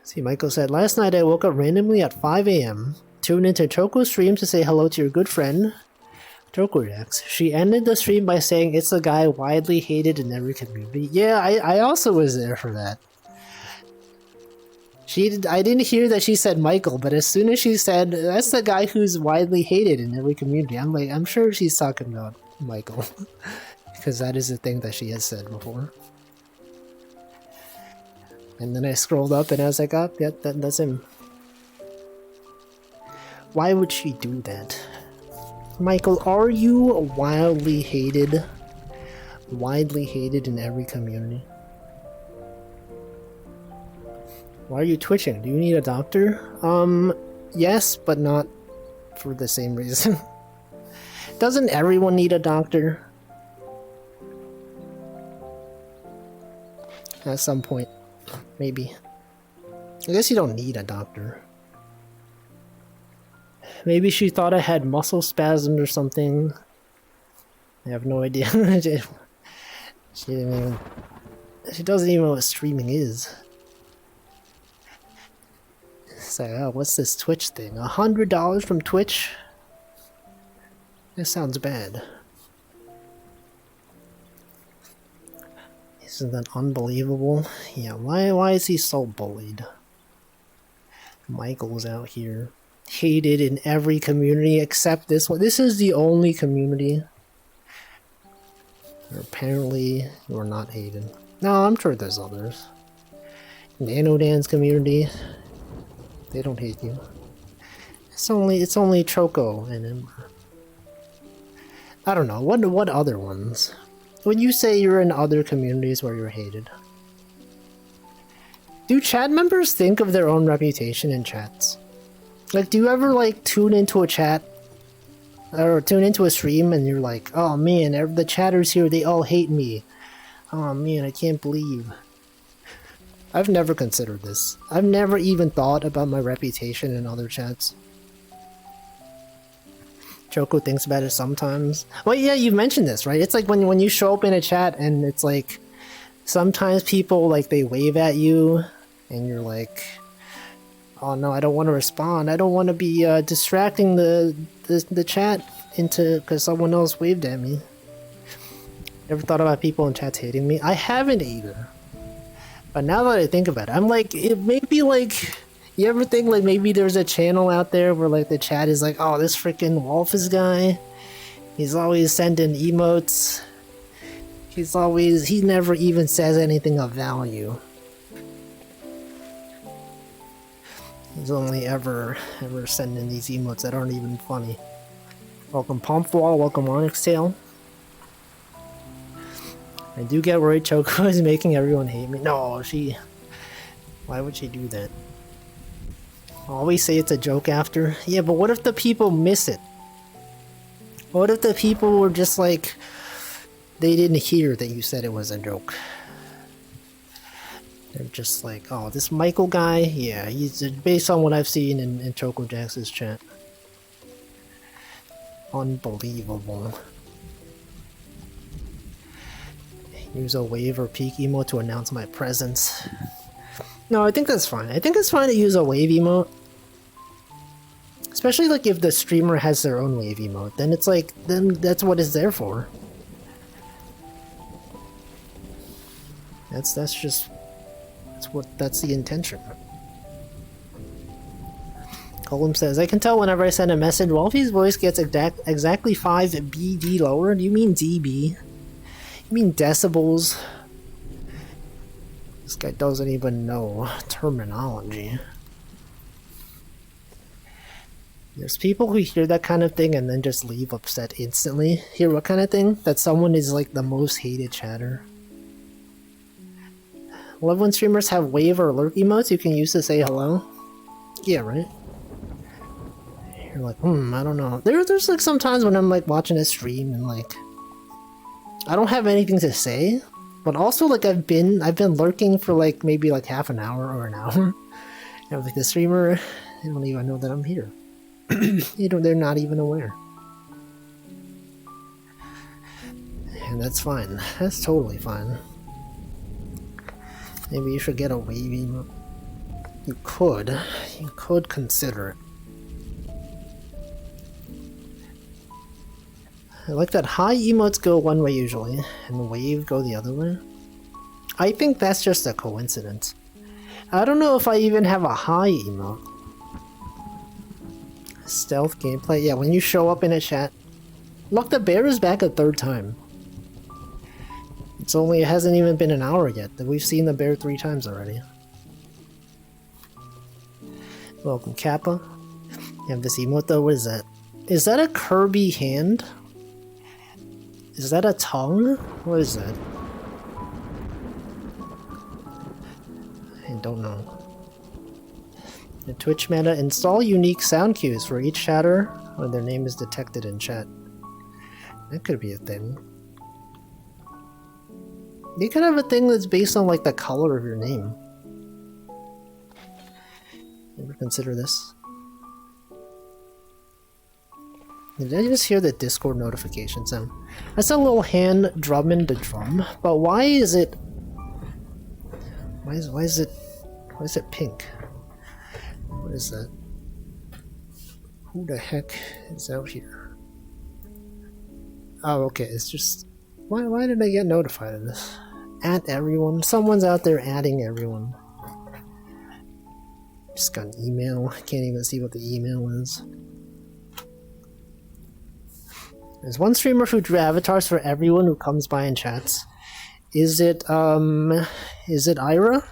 See, Michael said, last night I woke up randomly at 5 a.m. Tuned into Choco's stream to say hello to your good friend, Choco Reacts. She ended the stream by saying it's a guy widely hated in every community. Yeah, I also was there for that. I didn't hear that she said Michael, but as soon as she said, that's the guy who's widely hated in every community, I'm like, I'm sure she's talking about Michael. Because that is a thing that she has said before. And then I scrolled up and I was like, oh, yeah, that's him. Why would she do that? Michael, are you wildly hated? Widely hated in every community? Why are you twitching? Do you need a doctor? Yes, but not for the same reason. Doesn't everyone need a doctor? At some point. Maybe. I guess you don't need a doctor. Maybe she thought I had muscle spasms or something. I have no idea. She doesn't even know what streaming is. It's like, oh, what's this Twitch thing? $100 from Twitch? That sounds bad. Isn't that unbelievable? Yeah, why is he so bullied? Michael's out here. Hated in every community except this one. This is the only community where apparently you're not hated. No, I'm sure there's others. Nanodan's community, they don't hate you. It's only Choco and Ember. I don't know, what other ones? When you say you're in other communities where you're hated, do chat members think of their own reputation in chats? Like, do you ever like tune into a chat or tune into a stream and you're like, oh man, the chatters here, they all hate me. Oh man, I can't believe. I've never considered this. I've never even thought about my reputation in other chats. Choco thinks about it sometimes. Well, yeah, you mentioned this, right? It's like when you show up in a chat and it's like sometimes people like they wave at you and you're like, oh no, I don't want to respond. I don't want to be distracting the chat into because someone else waved at me. Ever thought about people in chats hating me? I haven't either. But now that I think about it, I'm like, it may be like, you ever think like maybe there's a channel out there where like the chat is like, oh, this freaking Wolfus guy, he's always sending emotes. He never even says anything of value. He's only ever sending these emotes that aren't even funny. Welcome Pumpwall, welcome Onyx Tail. I do get worried Choco is making everyone hate me. No, why would she do that? Always say it's a joke after. Yeah, but what if the people miss it? What if the people were just like, they didn't hear that you said it was a joke? They're just like, oh, this Michael guy? Yeah, he's based on what I've seen in Choco Jax's chat. Unbelievable. Use a wave or peek emote to announce my presence. No, I think that's fine. I think it's fine to use a wave emote. Especially like if the streamer has their own wave emote, then it's like, then that's what it's there for. That's the intention. Colum says, I can tell whenever I send a message, Wolfie's voice gets exactly 5 BD lower. Do you mean dB? You mean decibels? This guy doesn't even know terminology. There's people who hear that kind of thing and then just leave upset instantly. Hear what kind of thing? That someone is like the most hated chatter. Love when streamers have wave or lurk emotes you can use to say hello. Yeah, right? You're like, I don't know. There's like some times when I'm like watching a stream and like I don't have anything to say, but also like I've been lurking for like maybe like half an hour or an hour. And like the streamer, they don't even know that I'm here. They're not even aware. And that's fine. That's totally fine. Maybe you should get a wavy. You could consider it. I like that high emotes go one way usually, and wave go the other way. I think that's just a coincidence. I don't know if I even have a high emote. Stealth gameplay, yeah, when you show up in a chat. Look, the bear is back a third time. It hasn't even been an hour yet, that we've seen the bear 3 times already. Welcome Kappa. You have this emote though, what is that? Is that a Kirby hand? Is that a tongue? What is that? I don't know. The Twitch meta, install unique sound cues for each chatter when their name is detected in chat. That could be a thing. You could have a thing that's based on like the color of your name. Ever consider this? Did I just hear the Discord notification sound? That's a little hand drumming the drum, but why is it pink? What is that? Who the heck is out here? Oh, okay, it's just why did I get notified of this? at everyone. Someone's out there adding everyone. Just got an email. I can't even see what the email is. There's one streamer who drew avatars for everyone who comes by and chats. Is it Ira?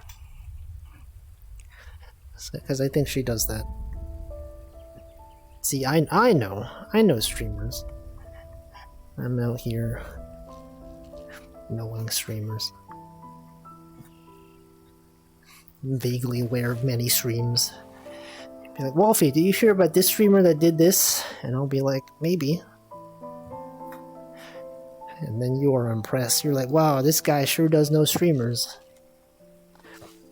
Because I think she does that. See, I know streamers. I'm out here knowing streamers. I'm vaguely aware of many streams. Be like, Wolfie, do you hear about this streamer that did this? And I'll be like, maybe. And then you are impressed. You're like, wow, this guy sure does know streamers.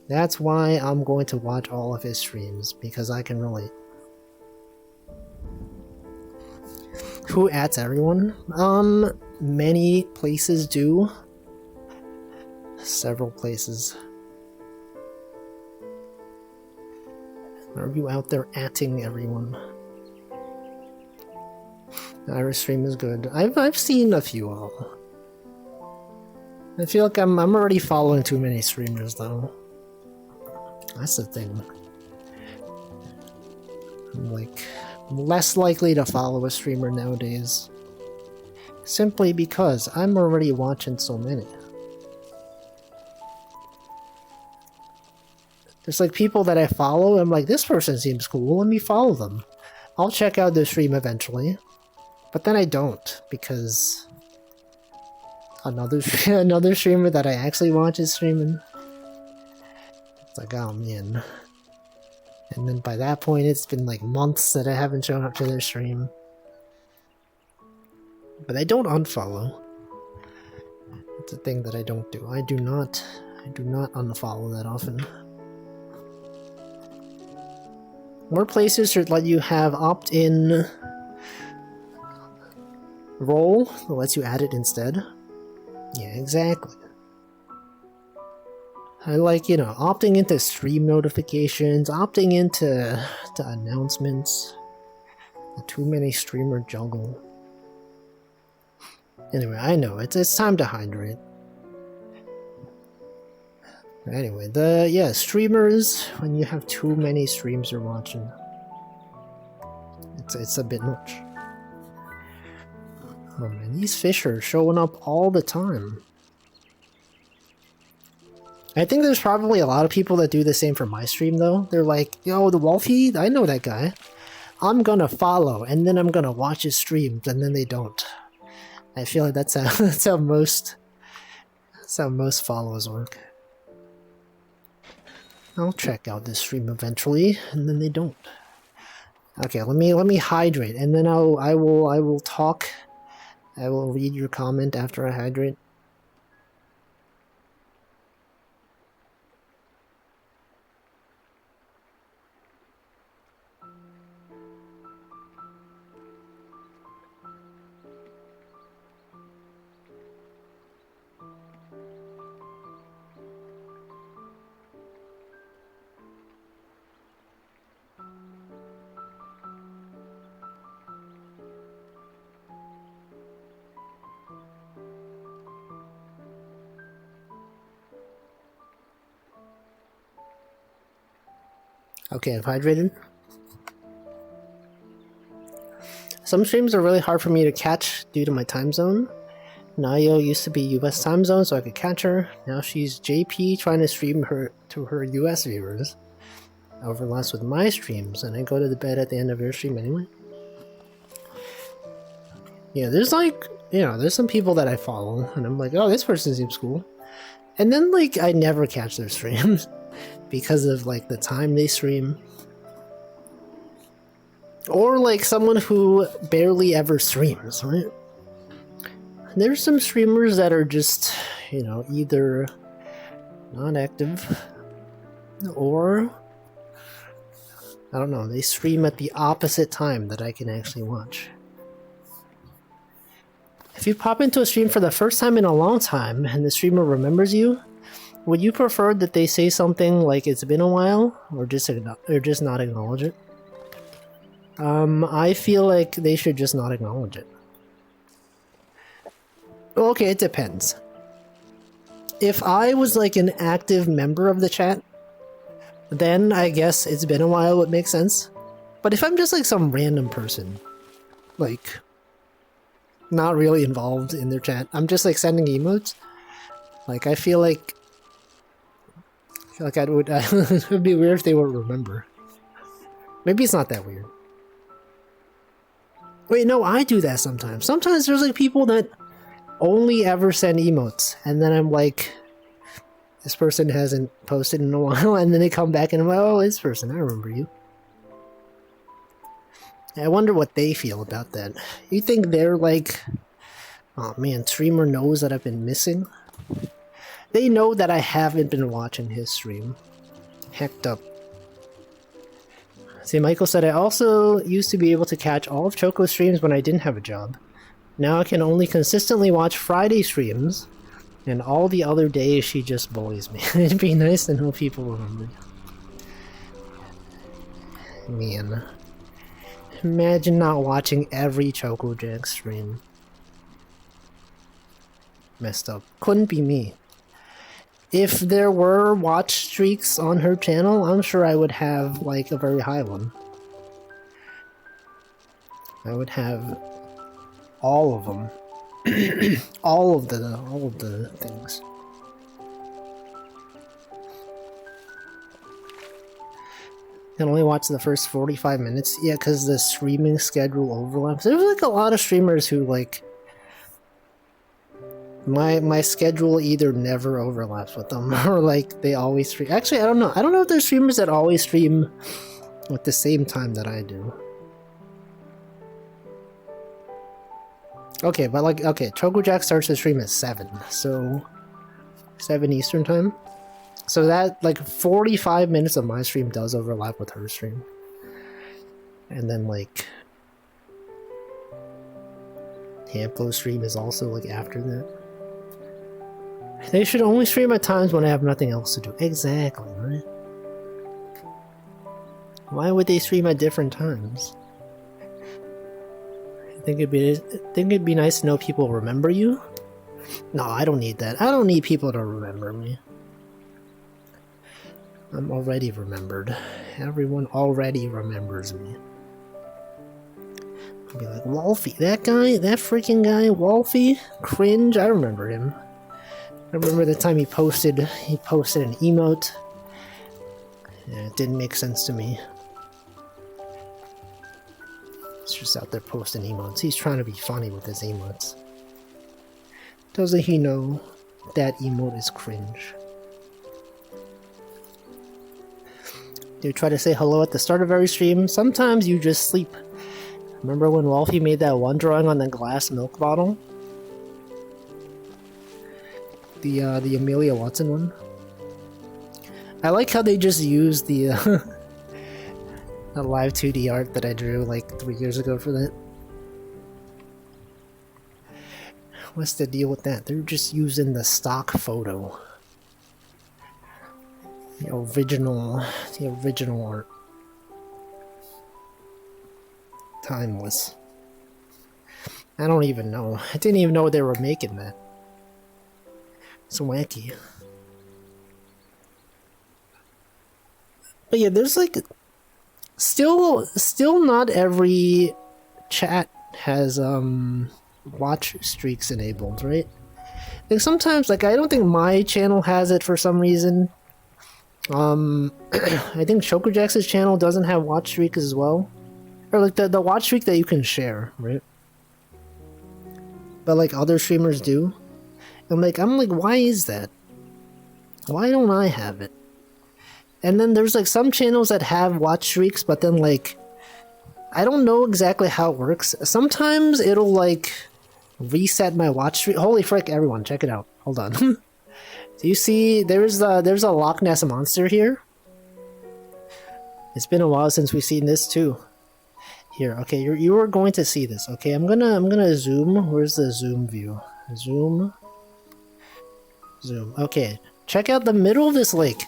That's why I'm going to watch all of his streams, because I can relate. Who adds everyone? Many places do. Several places. Are you out there atting everyone? Irish stream is good. I've seen a few of them. I feel like I'm already following too many streamers though. That's the thing. I'm like less likely to follow a streamer nowadays. Simply because I'm already watching so many. There's like people that I follow, I'm like, this person seems cool, let me follow them. I'll check out their stream eventually. But then I don't, because another streamer that I actually watch is streaming. It's like, oh man. And then by that point, it's been like months that I haven't shown up to their stream. But I don't unfollow. It's a thing that I don't do. I do not unfollow that often. More places should let you have opt-in role that lets you add it instead. Yeah, exactly. I like, you know, opting into stream notifications, opting into announcements. Too many streamer juggle. Anyway, I know, it's time to hydrate. Anyway, streamers, when you have too many streams you're watching, it's a bit much. Oh man, these fish are showing up all the time. I think there's probably a lot of people that do the same for my stream though. They're like, yo, the Wolfie, I know that guy. I'm gonna follow, and then I'm gonna watch his streams, and then they don't. I feel like that's how most followers work. I'll check out this stream eventually, and then they don't. Okay, let me hydrate, and then I will talk. I will read your comment after I hydrate. Okay, I've hydrated. Some streams are really hard for me to catch due to my time zone. Nayo used to be US time zone, so I could catch her. Now she's JP trying to stream her to her US viewers. Overlaps with my streams, and I go to the bed at the end of your stream anyway. Yeah, there's like, you know, there's some people that I follow, and I'm like, oh, this person seems cool. And then, like, I never catch their streams. Because of like the time they stream, or like someone who barely ever streams, right? There's some streamers that are just, you know, either not active or I don't know, they stream at the opposite time that I can actually watch. If you pop into a stream for the first time in a long time and the streamer remembers you, would you prefer that they say something like it's been a while, or just not acknowledge it? I feel like they should just not acknowledge it. Okay, it depends. if I was like an active member of the chat, then I guess it's been a while, it makes sense. But if I'm just like some random person, like not really involved in their chat, I'm just like sending emotes, like I feel like I would it would be weird if they would remember. Maybe it's not that weird. Wait, no, I do that sometimes. Sometimes there's like people that only ever send emotes, and then I'm like, this person hasn't posted in a while, and then they come back and I'm like, oh, this person, I remember you. I wonder what they feel about that. You think they're like, oh man, streamer knows that I've been missing? They know that I haven't been watching his stream. Hecked up. See, Michael said, I also used to be able to catch all of Choco's streams when I didn't have a job. Now I can only consistently watch Friday streams, and all the other days she just bullies me. It'd be nice to know people remember. Man. Imagine not watching every ChocoJack stream. Messed up. Couldn't be me. If there were watch streaks on her channel, I'm sure I would have like a very high one. I would have all of them. all of the things. Can only watch the first 45 minutes. Yeah, because the streaming schedule overlaps. There's like a lot of streamers who like my schedule either never overlaps with them or like they always stream. Actually, I don't know. I don't know if there's streamers that always stream at the same time that I do. Okay, but like, okay, ChocoJack starts to stream at 7, so 7 Eastern time. So that, like, 45 minutes of my stream does overlap with her stream. And then, like, Hamplo's stream is also, like, after that. They should only stream at times when I have nothing else to do. Exactly, right? Why would they stream at different times? I think it'd be nice to know people remember you. No, I don't need that. I don't need people to remember me. I'm already remembered. Everyone already remembers me. I'll be like, Wolfie, that guy, that freaking guy, Wolfie, cringe. I remember him. I remember the time he posted an emote. Yeah, it didn't make sense to me. He's just out there posting emotes. He's trying to be funny with his emotes. Doesn't he know that emote is cringe? Do you try to say hello at the start of every stream? Sometimes you just sleep. Remember when Wolfie made that one drawing on the glass milk bottle? The Amelia Watson one? I like how they just used the the live 2D art that I drew like 3 years ago for that. What's the deal with that? They're just using the stock photo. The original art. Timeless. I don't even know. I didn't even know they were making that. It's wacky. But yeah, there's like still not every chat has watch streaks enabled, right? Like sometimes, like I don't think my channel has it for some reason. I think ChocoJack's channel doesn't have watch streaks as well. Or like the watch streak that you can share, right? But like other streamers do. I'm like, why is that? Why don't I have it? And then there's like some channels that have watch streaks, but then like, I don't know exactly how it works. Sometimes it'll like reset my watch streak. Holy frick, everyone, check it out. Hold on. Do you see, there's a Loch Ness Monster here? It's been a while since we've seen this too. Here, okay, you are going to see this. Okay, I'm gonna zoom. Where's the zoom view? Zoom. Okay, check out the middle of this lake.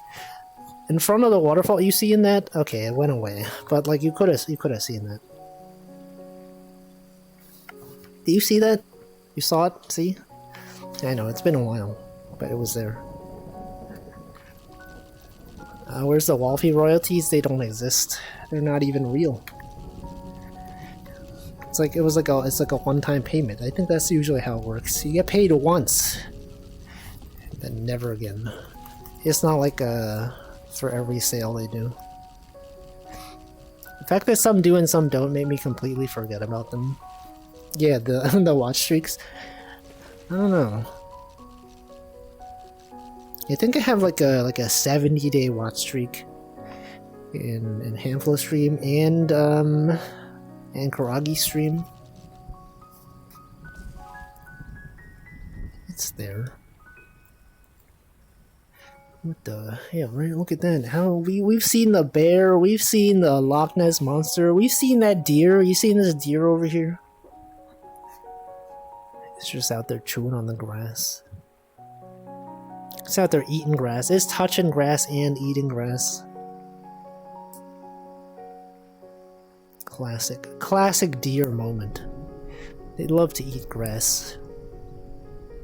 In front of the waterfall, you seeing that? Okay, it went away. But like you could have seen that. Do you see that? You saw it? See? I know, it's been a while. but it was there. Where's the Wolfie royalties? They don't exist. They're not even real. It's like it's like a one-time payment. I think that's usually how it works. You get paid once, then never again. It's not like for every sale they do. The fact that some do and some don't made me completely forget about them. Yeah, the the watch streaks. I don't know. I think I have like a 70-day watch streak in Handful stream and Karagi stream. It's there. What the? Yeah, right. Look at that. How we've seen the bear, we've seen the Loch Ness monster, we've seen that deer. You seen this deer over here? It's just out there chewing on the grass. It's out there eating grass. It's touching grass and eating grass. Classic deer moment. They love to eat grass.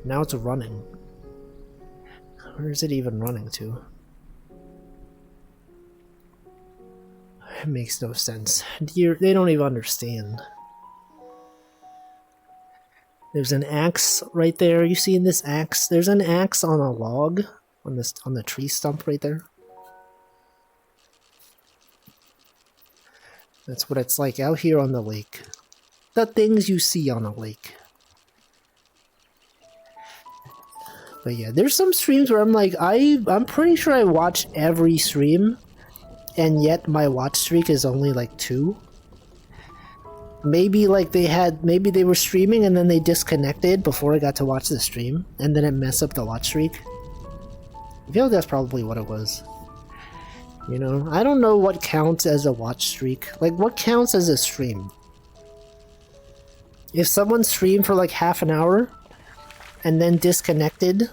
Now it's running. Where is it even running to? It makes no sense. Deer, they don't even understand. There's an axe right there. You seeing this axe? There's an axe on a log on the tree stump right there. That's what it's like out here on the lake. The things you see on a lake. But yeah, there's some streams where I'm like, I'm pretty sure I watch every stream, and yet my watch streak is only like 2. Maybe like maybe they were streaming and then they disconnected before I got to watch the stream, and then it messed up the watch streak. I feel like that's probably what it was. You know, I don't know what counts as a watch streak. Like, what counts as a stream? If someone streamed for like half an hour, and then disconnected,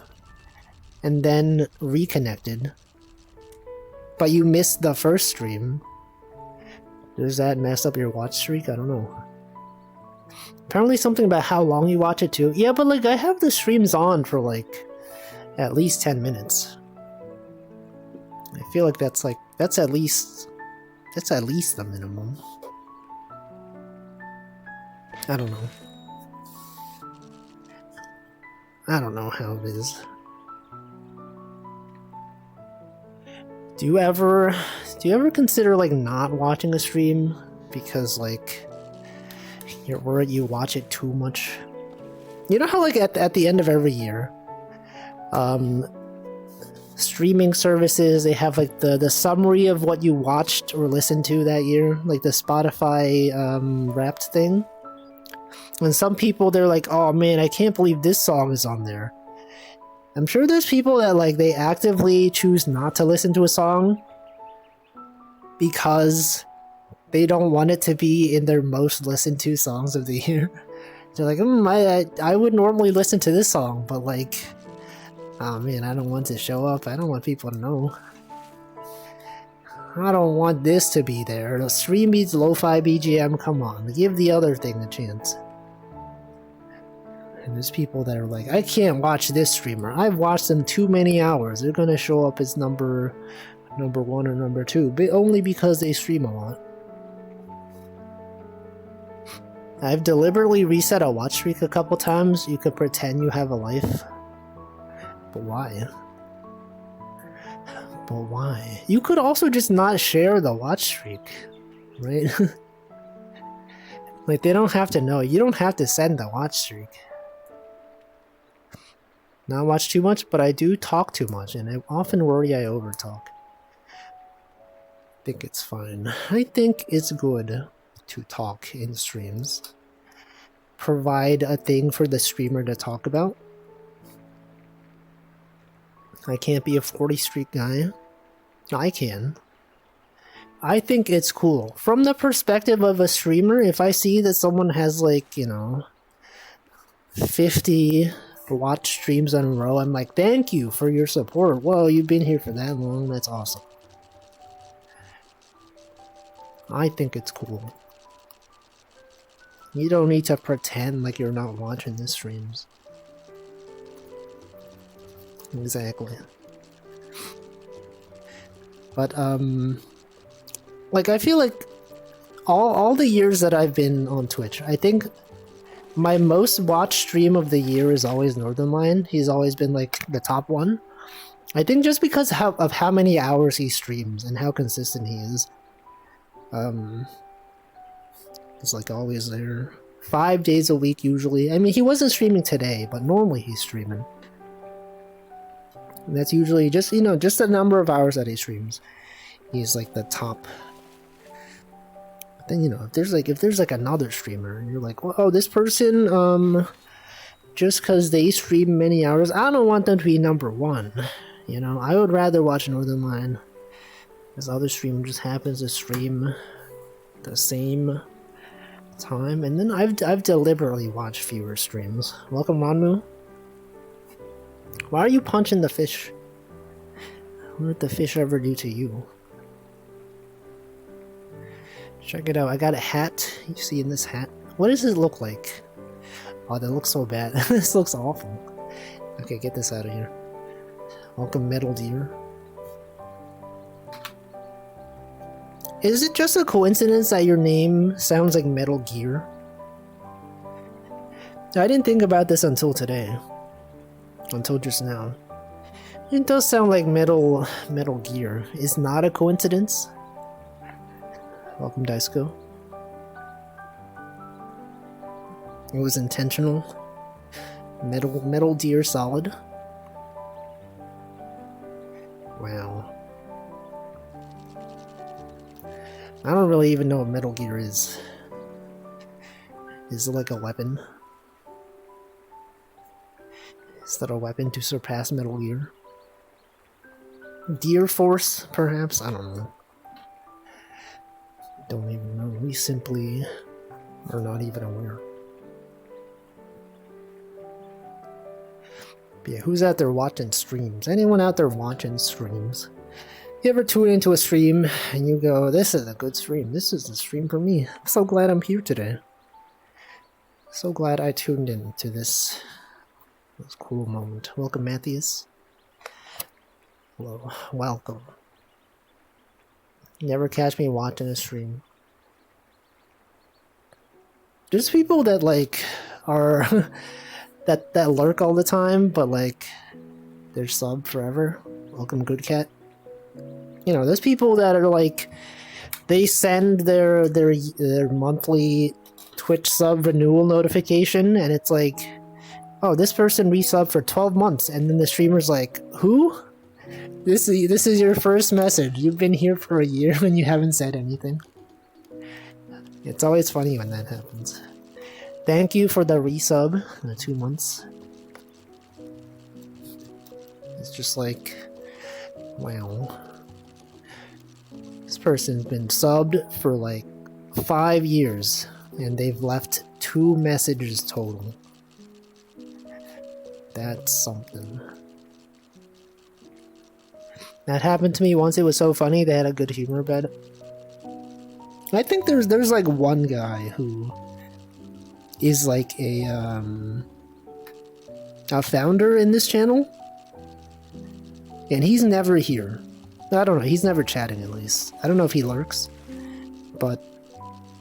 and then reconnected, but you missed the first stream, does that mess up your watch streak? I don't know. Apparently something about how long you watch it too. Yeah, but like I have the streams on for like at least 10 minutes. I feel like that's at least the minimum. I don't know. I don't know how it is. Do you ever consider like not watching a stream because like you're worried you watch it too much? You know how like at the end of every year, streaming services, they have like the summary of what you watched or listened to that year, like the Spotify Wrapped thing. And some people, they're like, oh man, I can't believe this song is on there. I'm sure there's people that like they actively choose not to listen to a song because they don't want it to be in their most listened to songs of the year. They're like, I would normally listen to this song, but like, oh man, I don't want to show up. I don't want people to know. I don't want this to be there. The stream beats lo-fi BGM, come on, give the other thing a chance. And there's people that are like, I can't watch this streamer. I've watched them too many hours. They're gonna show up as number 1 or number 2, but only because they stream a lot. I've deliberately reset a watch streak a couple times. You could pretend you have a life. But why? But why? You could also just not share the watch streak, right? Like, they don't have to know. You don't have to send the watch streak. Not watch too much, but I do talk too much, and I often worry I overtalk. I think it's fine. I think it's good to talk in streams. Provide a thing for the streamer to talk about. I can't be a 40 streak guy. I can. I think it's cool. From the perspective of a streamer, if I see that someone has like, you know, 50 watch streams in a row, I'm like, thank you for your support. Whoa, you've been here for that long. That's awesome. I think it's cool. You don't need to pretend like you're not watching the streams. Exactly. But like I feel like all the years that I've been on Twitch, I think my most watched stream of the year is always Northernlion. He's always been like the top one. I think just because of how many hours he streams and how consistent he is. He's like always there. 5 days a week usually. I mean, he wasn't streaming today, but normally he's streaming. And that's usually just, you know, just the number of hours that he streams. He's like the top. But then, you know, if there's like another streamer and you're like, well, oh, this person, just because they stream many hours, I don't want them to be number one. You know, I would rather watch Northernlion. This other streamer just happens to stream the same time, and then I've deliberately watched fewer streams. Welcome, Ranmu. Why are you punching the fish? What did the fish ever do to you? Check it out. I got a hat. You see in this hat? What does it look like? Oh, that looks so bad. This looks awful. Okay, get this out of here. Welcome, Metal Deer. Is it just a coincidence that your name sounds like Metal Gear? I didn't think about this until today. Until just now. It does sound like Metal Gear. Is not a coincidence? Welcome, Daisuke. It was intentional. Metal Gear Solid. Wow. I don't really even know what Metal Gear is. Is it like a weapon? Is that a weapon to surpass Metal Gear? Gear Force, perhaps? I don't know. Don't even know. We simply are not even aware. But yeah, who's out there watching streams? Anyone out there watching streams? You ever tune into a stream and you go, this is a good stream. This is the stream for me. I'm so glad I'm here today. So glad I tuned in to this cool moment. Welcome, Matthias. Hello. Welcome. Never catch me watching a stream. There's people that like are that lurk all the time, but like they're subbed forever. Welcome, Good Cat. You know, there's people that are like, they send their monthly Twitch sub renewal notification, and it's like, oh, this person resubbed for 12 months, and then the streamer's like, who? This is your first message. You've been here for a year and you haven't said anything. It's always funny when that happens. Thank you for the resub, the 2 months. It's just like, wow. This person's been subbed for like 5 years, and they've left 2 messages total. That's something. That happened to me once. It was so funny. They had a good humor about it. I think there's like one guy who is like a founder in this channel, and he's never here. I don't know, he's never chatting at least. I don't know if he lurks, but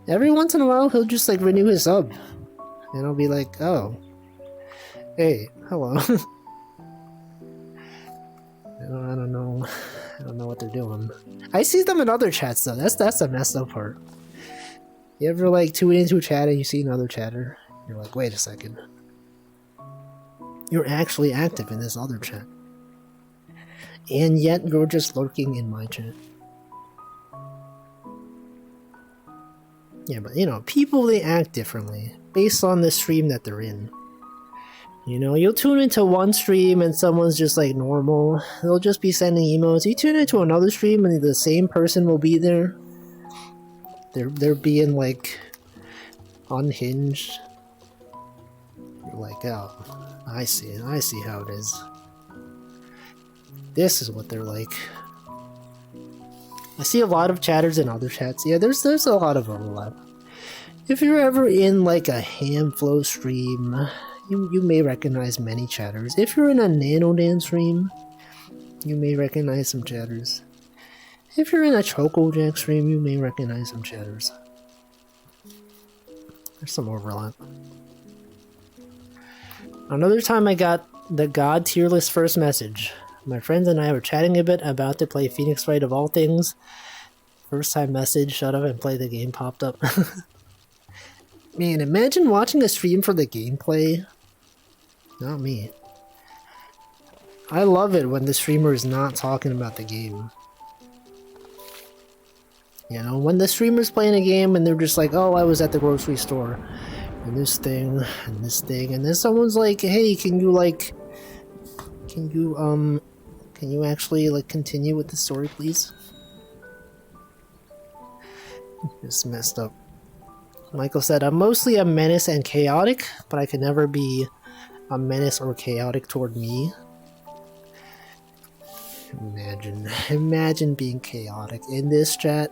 every once in a while he'll just like renew his sub, and I'll be like, oh, hey, hello. I don't know what they're doing. I see them in other chats though. That's the messed up part. You ever like tune into a chat and you see another chatter? You're like, wait a second. You're actually active in this other chat. And yet you're just lurking in my chat. Yeah, but you know, people, they act differently based on the stream that they're in. You know, you'll tune into one stream and someone's just like normal. They'll just be sending emotes. You tune into another stream and the same person will be there. They're being like unhinged. You're like, oh, I see how it is. This is what they're like. I see a lot of chatters in other chats. Yeah, there's a lot of overlap. If you're ever in like a Hamflow stream, you may recognize many chatters. If you're in a NanoDan stream, you may recognize some chatters. If you're in a ChocoJack stream, you may recognize some chatters. There's some overlap. Another time I got the God tier list first message. My friends and I were chatting a bit about to play Phoenix Wright of all things. First time message, shut up and play the game popped up. Man, imagine watching a stream for the gameplay. Not me. I love it when the streamer is not talking about the game. You know, when the streamer's playing a game and they're just like, oh, I was at the grocery store. And this thing, and this thing. And then someone's like, hey, can you actually, like, continue with the story, please? It's messed up. Michael said, I'm mostly a menace and chaotic, but I can never be a menace or chaotic toward me. Imagine being chaotic in this chat.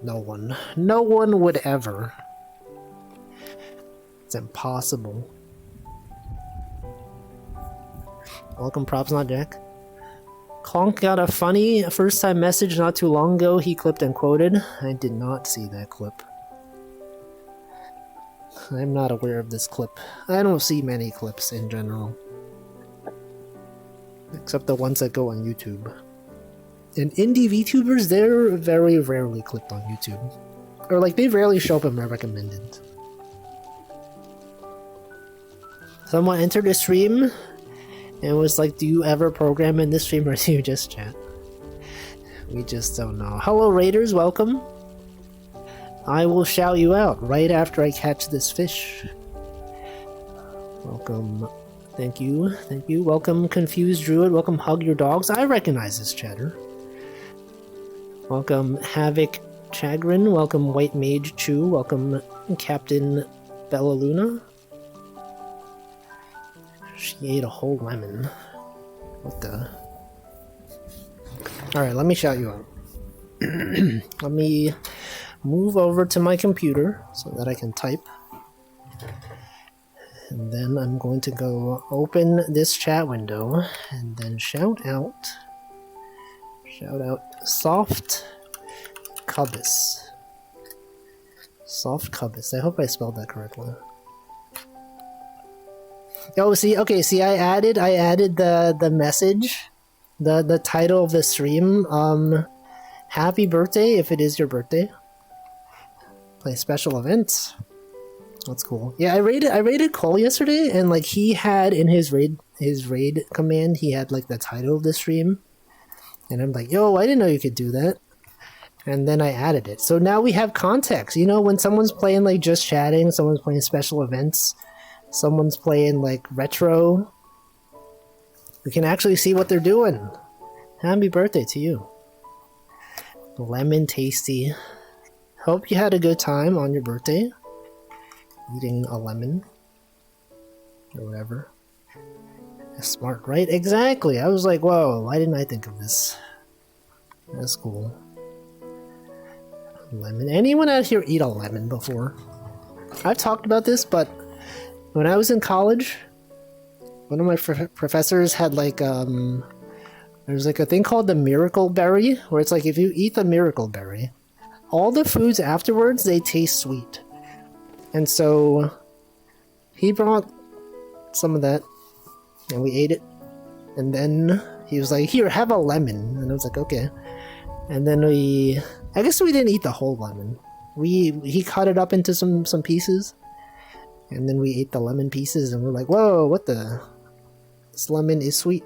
No one would ever. It's impossible. Welcome, Props Not Jack. Clonk got a funny first time message not too long ago he clipped and quoted. I did not see that clip. I'm not aware of this clip. I don't see many clips in general. Except the ones that go on YouTube. And indie VTubers, they're very rarely clipped on YouTube. Or like, they rarely show up in my recommended. Someone entered a stream and was like, do you ever program in this stream or do you just chat? We just don't know. Hello Raiders, welcome. I will shout you out right after I catch this fish. Welcome. Thank you. Thank you. Welcome Confused Druid. Welcome Hug Your Dogs. I recognize this chatter. Welcome Havoc Chagrin. Welcome White Mage Chu. Welcome Captain Bella Luna. She ate a whole lemon. What the? Alright, let me shout you out. Let me move over to my computer so that I can type. And then I'm going to go open this chat window and then shout out Soft Cubis. Soft Cubis. I hope I spelled that correctly. Oh, see, okay, see, I added the message, the title of the stream. Happy birthday if it is your birthday. Play special events. That's cool. Yeah, I raided Cole yesterday, and like he had in his raid command, he had like the title of the stream, and I'm like, yo, I didn't know you could do that, and then I added it. So now we have context. You know, when someone's playing like just chatting, someone's playing special events, someone's playing like retro, we can actually see what they're doing. Happy birthday to you. Lemon tasty. Hope you had a good time on your birthday. Eating a lemon. Or whatever. Smart, right? Exactly! I was like, whoa, why didn't I think of this? That's cool. Lemon. Anyone out here eat a lemon before? I've talked about this, but when I was in college, one of my professors had like, there's like a thing called the miracle berry, where it's like if you eat the miracle berry, all the foods afterwards, they taste sweet. And so he brought some of that and we ate it. And then he was like, here, have a lemon. And I was like, okay. And then I guess we didn't eat the whole lemon. He cut it up into some pieces. And then we ate the lemon pieces and we're like, whoa, what the? This lemon is sweet.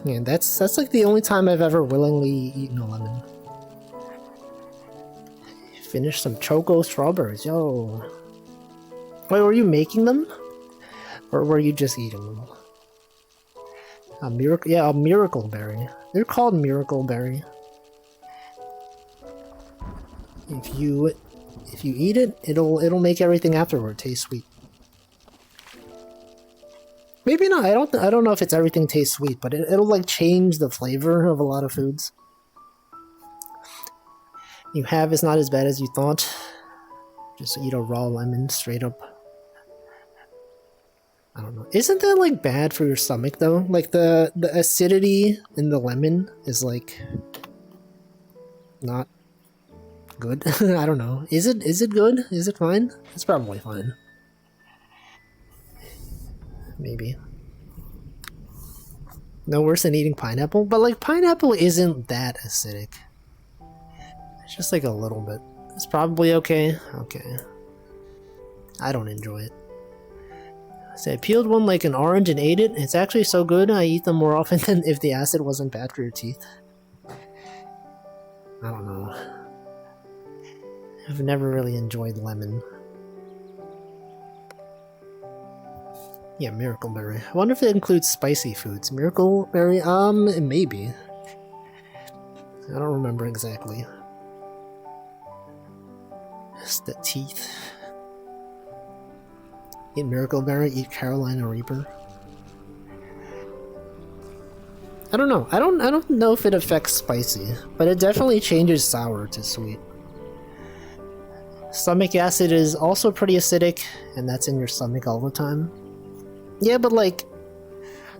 And that's like the only time I've ever willingly eaten a lemon. Finish some Choco strawberries, yo. Wait, were you making them? Or were you just eating them? A miracle berry. They're called miracle berry. If you eat it, it'll make everything afterward taste sweet. Maybe not. I don't know if it's everything tastes sweet, but it'll like change the flavor of a lot of foods. You have is not as bad as you thought. Just eat a raw lemon straight up. I don't know. Isn't that like bad for your stomach though? Like the acidity in the lemon is like not good. I don't know. Is it good? Is it fine? It's probably fine. Maybe. No worse than eating pineapple, but like pineapple isn't that acidic. It's just like a little bit. It's probably okay. Okay. I don't enjoy it. So I peeled one like an orange and ate it. It's actually so good I eat them more often than if the acid wasn't bad for your teeth. I don't know. I've never really enjoyed lemon. Yeah, Miracle Berry. I wonder if it includes spicy foods. Miracle Berry? Maybe. I don't remember exactly. It's the teeth. Eat Miracle Berry, eat Carolina Reaper. I don't know. I don't know if it affects spicy, but it definitely changes sour to sweet. Stomach acid is also pretty acidic, and that's in your stomach all the time. Yeah, but like,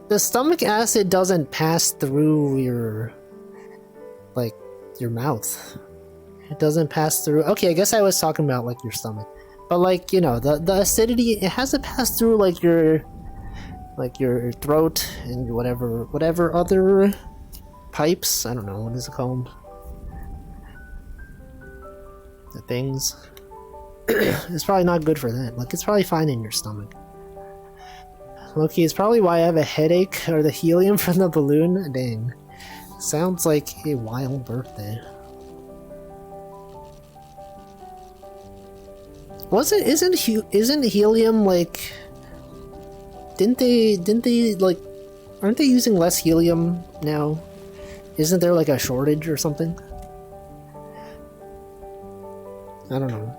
the stomach acid doesn't pass through your, like, your mouth. It doesn't pass through. Okay, I guess I was talking about like your stomach. But like, you know, the acidity, it has to pass through like your throat and whatever other pipes. I don't know, what is it called? The things. It's probably not good for that. Like, it's probably fine in your stomach. Loki, it's probably why I have a headache or the helium from the balloon. Dang. Sounds like a wild birthday. Isn't helium like, didn't they like, aren't they using less helium now? Isn't there like a shortage or something? I don't know.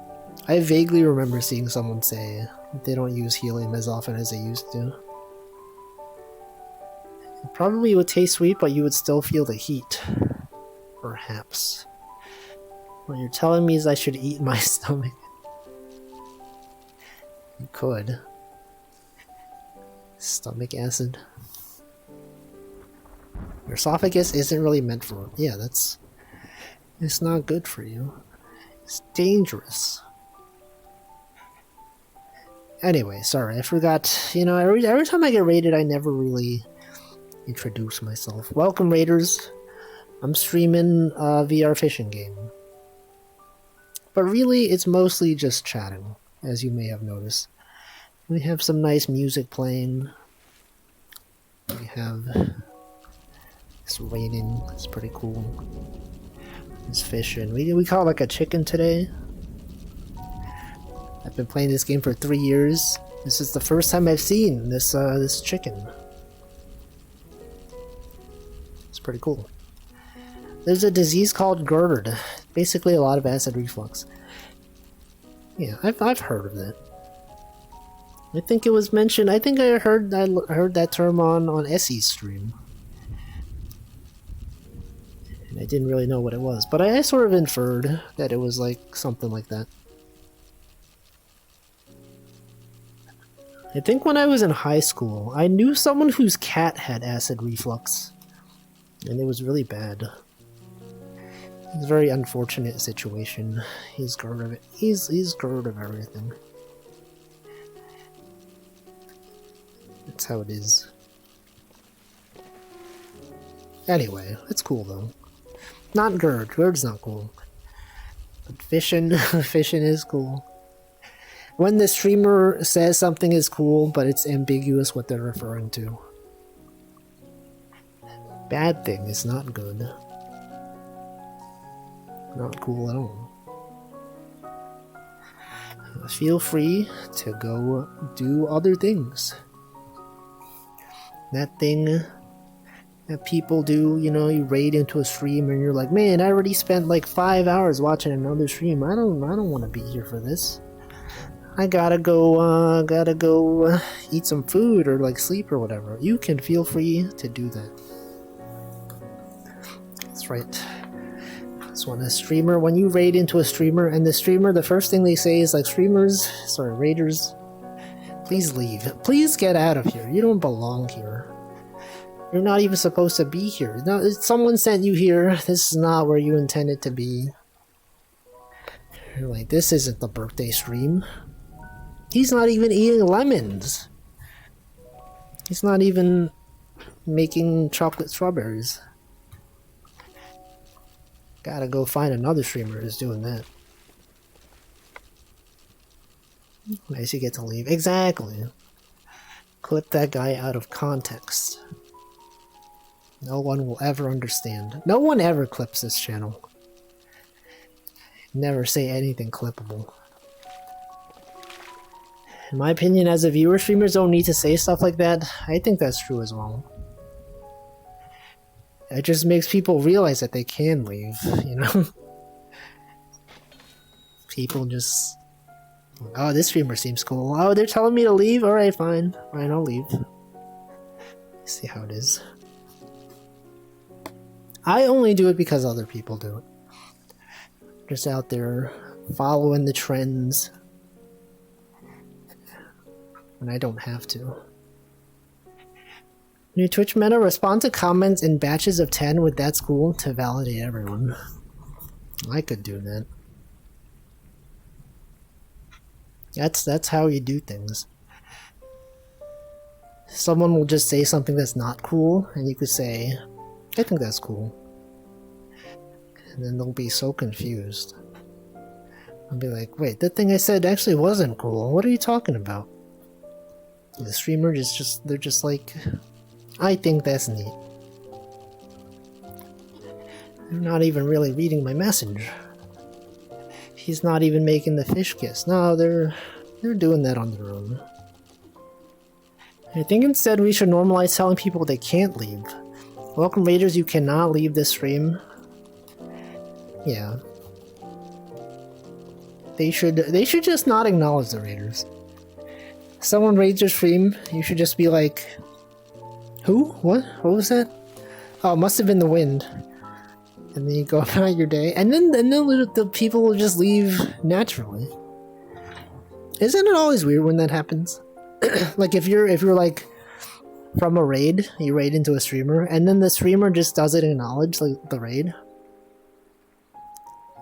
I vaguely remember seeing someone say they don't use helium as often as they used to. It probably would taste sweet, but you would still feel the heat. Perhaps. What you're telling me is I should eat my stomach. You could. Stomach acid. Your esophagus isn't really meant for... Yeah, that's... It's not good for you. It's dangerous. Anyway, sorry, I forgot. You know, every time I get raided, I never really introduce myself. Welcome, raiders. I'm streaming a VR fishing game. But really, it's mostly just chatting, as you may have noticed. We have some nice music playing. We have... It's raining. It's pretty cool. It's fishing. We caught like a chicken today. I've been playing this game for 3 years. This is the first time I've seen this this chicken. It's pretty cool. There's a disease called GERD. Basically a lot of acid reflux. Yeah, I've heard of that. I think it was mentioned. I think I heard that term on Essie's stream. And I didn't really know what it was, but I sort of inferred that it was like something like that. I think when I was in high school, I knew someone whose cat had acid reflux. And it was really bad. It's a very unfortunate situation. He's GERD of it. He's GERD of everything. That's how it is. Anyway, it's cool though. Not GERD. GERD's not cool. But fishing is cool. When the streamer says something is cool, but it's ambiguous what they're referring to. Bad thing is not good. Not cool at all. Feel free to go do other things. That thing that people do, you know, you raid into a stream and you're like, man, I already spent like 5 hours watching another stream. I don't want to be here for this. I gotta go eat some food or like sleep or whatever. You can feel free to do that. That's right. So when a streamer, when you raid into a streamer, and the streamer, the first thing they say is like, raiders, please leave. Please get out of here. You don't belong here. You're not even supposed to be here. No, someone sent you here. This is not where you intended to be. You're like, this isn't the birthday stream. He's not even eating lemons. He's not even making chocolate strawberries. Gotta go find another streamer who's doing that. Nice, you get to leave. Exactly. Clip that guy out of context. No one will ever understand. No one ever clips this channel. Never say anything clippable. In my opinion, as a viewer, streamers don't need to say stuff like that. I think that's true as well. It just makes people realize that they can leave, you know? People just... Oh, this streamer seems cool. Oh, they're telling me to leave? Alright, fine. Fine, I'll leave. See how it is. I only do it because other people do it. Just out there following the trends. When I don't have to. New Twitch meta, respond to comments in batches of 10 with "that's cool" to validate everyone. I could do that. That's how you do things. Someone will just say something that's not cool, and you could say, I think that's cool. And then they'll be so confused. I'll be like, wait, that thing I said actually wasn't cool. What are you talking about? The streamer is just, they're just like, I think that's neat. They're not even really reading my message. He's not even making the fish kiss. No, they're doing that on their own. I think instead we should normalize telling people they can't leave. Welcome Raiders, you cannot leave this stream. Yeah. They should just not acknowledge the Raiders. Someone raids your stream, you should just be like, who? What? What was that? Oh, it must have been the wind. And then you go about your day, and then the people will just leave naturally. Isn't it always weird when that happens? Like if you're like from a raid, you raid into a streamer, and then the streamer just doesn't acknowledge like the raid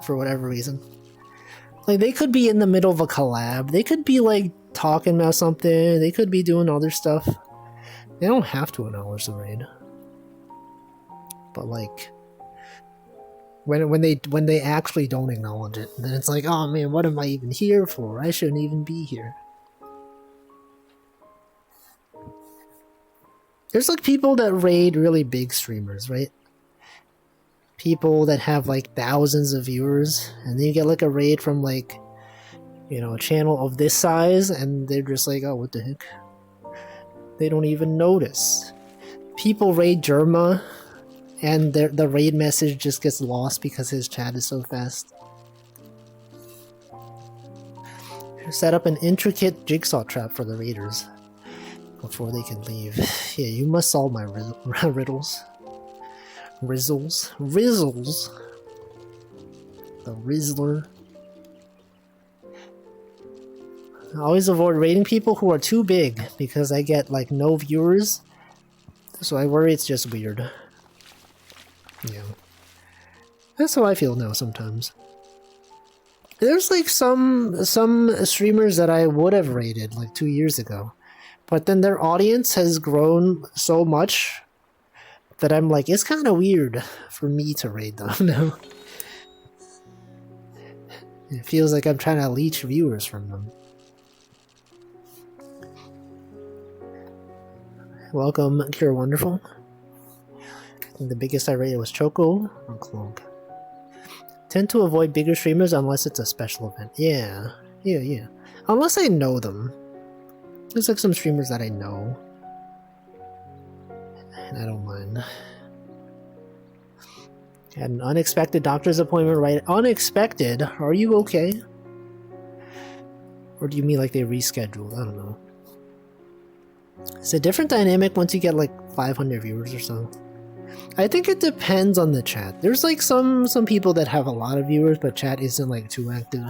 for whatever reason. Like they could be in the middle of a collab, they could be like talking about something, they could be doing other stuff. They don't have to acknowledge the raid. But like when they actually don't acknowledge it, then it's like, oh man, what am I even here for? I shouldn't even be here. There's like people that raid really big streamers, right? People that have like thousands of viewers, and then you get like a raid from like, you know, a channel of this size, and they're just like, oh, what the heck? They don't even notice. People raid Jerma, and the raid message just gets lost because his chat is so fast. Set up an intricate jigsaw trap for the raiders before they can leave. Yeah, you must solve my riddles. Rizzles. The Rizzler. I always avoid raiding people who are too big because I get like no viewers. So I worry it's just weird. Yeah. That's how I feel now sometimes. There's like some streamers that I would have raided like 2 years ago. But then their audience has grown so much that I'm like, it's kind of weird for me to raid them now. It feels like I'm trying to leech viewers from them. Welcome, Cure Wonderful. I think the biggest I rated was Choco or Clonk. Tend to avoid bigger streamers unless it's a special event. Yeah. Unless I know them. There's like some streamers that I know. And I don't mind. Had an unexpected doctor's appointment, right? Unexpected? Are you okay? Or do you mean like they rescheduled? I don't know. It's a different dynamic once you get like 500 viewers or so. I think it depends on the chat. There's like some people that have a lot of viewers, but chat isn't like too active.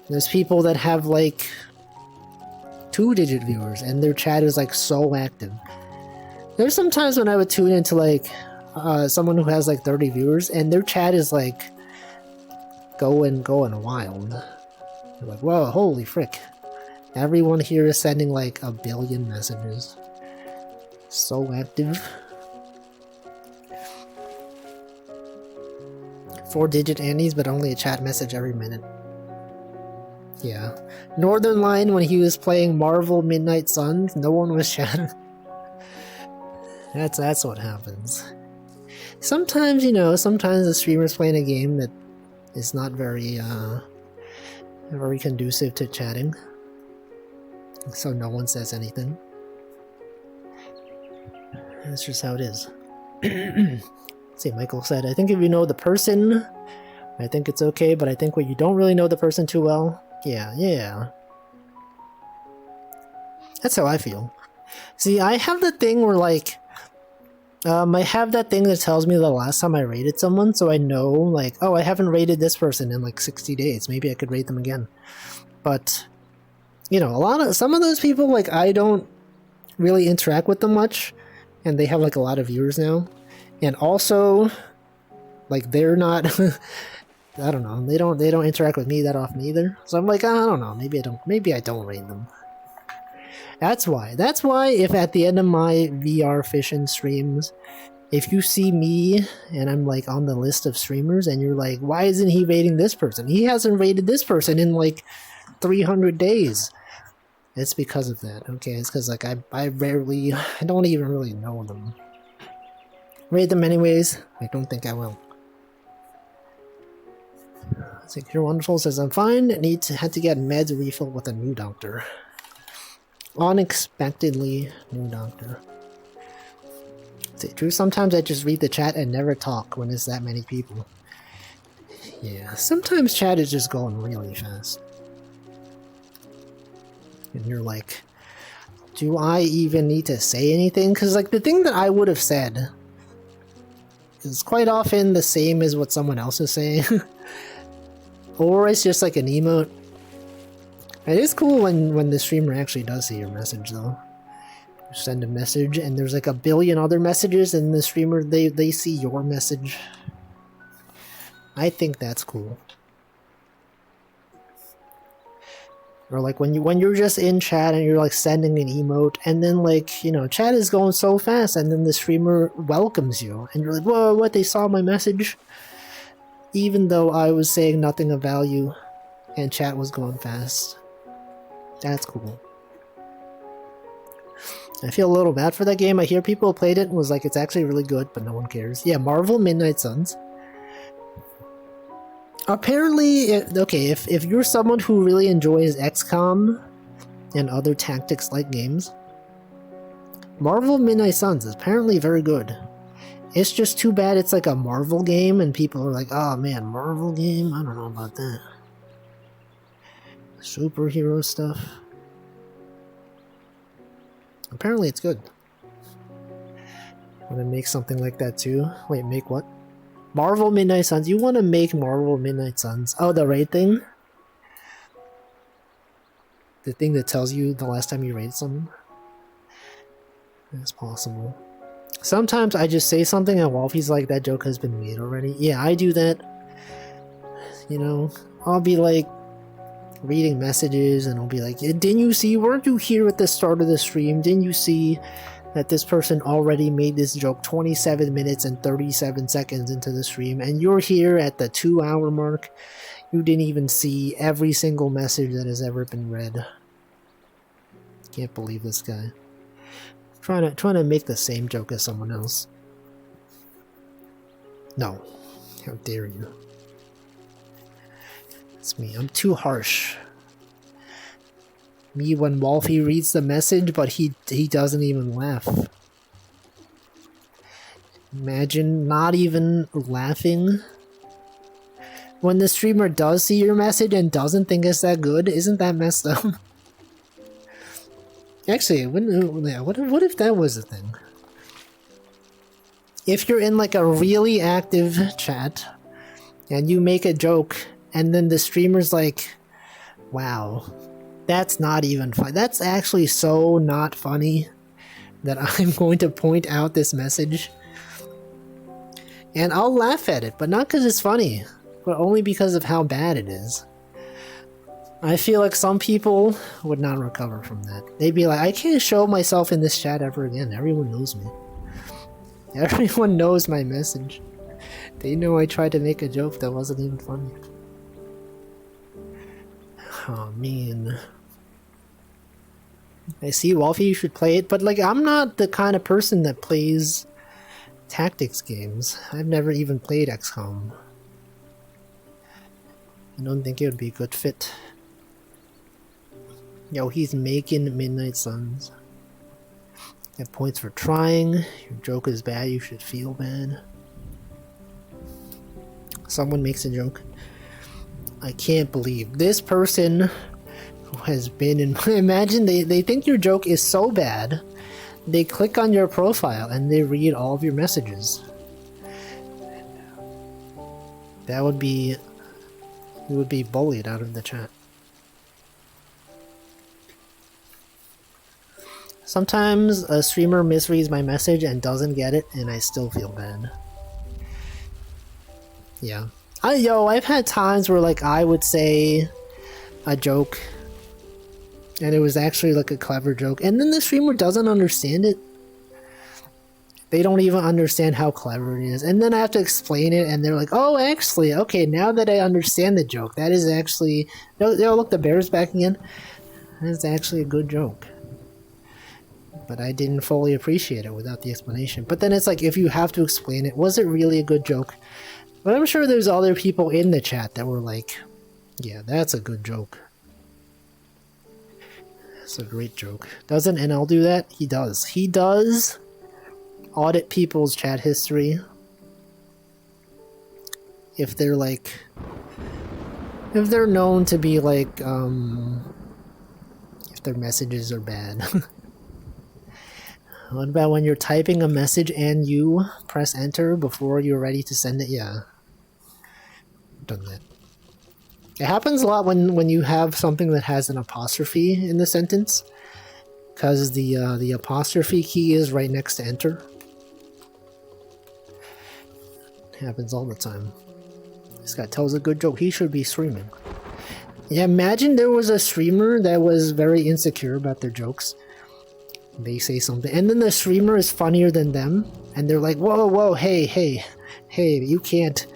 There's people that have like 2-digit viewers and their chat is like so active. There's some times when I would tune into like someone who has like 30 viewers and their chat is like going wild. You're like, whoa, holy frick. Everyone here is sending like 1 billion messages. So active. 4-digit Andes, but only a chat message every minute. Yeah. Northern Line, when he was playing Marvel Midnight Suns, no one was chatting. That's what happens. Sometimes, you know, sometimes the streamer's playing a game that is not very conducive to chatting. So no one says anything. That's just how it is. See, Michael said, I think if you know the person, I think it's okay, but I think when you don't really know the person too well, yeah. That's how I feel. See, I have the thing where, like, I have that thing that tells me the last time I rated someone, so I know, like, oh, I haven't rated this person in, like, 60 days. Maybe I could rate them again. But, you know, some of those people, like, I don't really interact with them much, and they have, like, a lot of viewers now. And also, like, they're not, I don't know, they don't interact with me that often either. So I'm like, I don't know, maybe I don't rate them. That's why if at the end of my VR fishing streams, if you see me and I'm like on the list of streamers and you're like, why isn't he rating this person? He hasn't rated this person in like 300 days. It's because of that, okay? It's because like I don't even really know them. Rate them anyways. I don't think I will. I think You're Wonderful says, I'm fine. Had to get meds refilled with a new doctor. Unexpectedly new doctor. See, true, sometimes I just read the chat and never talk when there's that many people. Yeah, sometimes chat is just going really fast. And you're like, do I even need to say anything? Because like the thing that I would have said is quite often the same as what someone else is saying. Or it's just like an emote. It is cool when the streamer actually does see your message though. You send a message and there's like 1 billion other messages and the streamer, they see your message. I think that's cool. Or like when you're just in chat and you're like sending an emote and then like, you know, chat is going so fast and then the streamer welcomes you and you're like, whoa, what, they saw my message? Even though I was saying nothing of value and chat was going fast. That's cool. I feel a little bad for that game. I hear people played it and was like, it's actually really good, but no one cares. Yeah, Marvel Midnight Suns. Apparently, okay, if you're someone who really enjoys XCOM and other tactics-like games, Marvel Midnight Suns is apparently very good. It's just too bad it's like a Marvel game and people are like, oh man, Marvel game? I don't know about that. Superhero stuff. Apparently it's good. Want to make something like that too? Wait, make what? Marvel Midnight Suns. You want to make Marvel Midnight Suns? Oh, the raid thing? The thing that tells you the last time you raided something? It's possible. Sometimes I just say something and Wolfie's like, that joke has been made already. Yeah, I do that. You know, I'll be like reading messages and I'll be like, didn't you see, weren't you here at the start of the stream? Didn't you see that this person already made this joke 27 minutes and 37 seconds into the stream and you're here at the 2-hour mark? You didn't even see every single message that has ever been read. Can't believe this guy. Trying to make the same joke as someone else. No. How dare you. It's me. I'm too harsh. Me when Wolfie reads the message, but he doesn't even laugh. Imagine not even laughing. When the streamer does see your message and doesn't think it's that good, isn't that messed up? Actually, what if that was a thing? if you're in like a really active chat and you make a joke and then the streamer's like, wow, that's not even fun. That's actually so not funny that I'm going to point out this message. And I'll laugh at it, but not because it's funny, but only because of how bad it is. I feel like some people would not recover from that. They'd be like, I can't show myself in this chat ever again. Everyone knows me. Everyone knows my message. They know I tried to make a joke that wasn't even funny. Oh, man. I see, Wolfie, you should play it, but like, I'm not the kind of person that plays tactics games. I've never even played XCOM. I don't think it would be a good fit. Yo, he's making Midnight Suns. Get points for trying. Your joke is bad, you should feel bad. Someone makes a joke. I can't believe this person who has been in... Imagine they think your joke is so bad, they click on your profile and they read all of your messages. That would be... You would be bullied out of the chat. Sometimes a streamer misreads my message and doesn't get it, and I still feel bad. Yeah. I've had times where like I would say a joke and it was actually like a clever joke, and then the streamer doesn't understand it. They don't even understand how clever it is, and then I have to explain it and they're like, oh, actually, okay, now that I understand the joke, that is actually... No, look, the bear's back again. That's actually a good joke. But I didn't fully appreciate it without the explanation. But then it's like, if you have to explain it, was it really a good joke? But I'm sure there's other people in the chat that were like, yeah, that's a good joke. That's a great joke. Doesn't NL do that? He does. He does audit people's chat history. If they're like... If they're known to be like, if their messages are bad. What about when you're typing a message and you press enter before you're ready to send it? Yeah. Done that. It happens a lot when you have something that has an apostrophe in the sentence, because the apostrophe key is right next to enter. It happens all the time. This guy tells a good joke. He should be streaming. Yeah, imagine there was a streamer that was very insecure about their jokes. They say something, and then the streamer is funnier than them, and they're like, whoa, hey, you can't...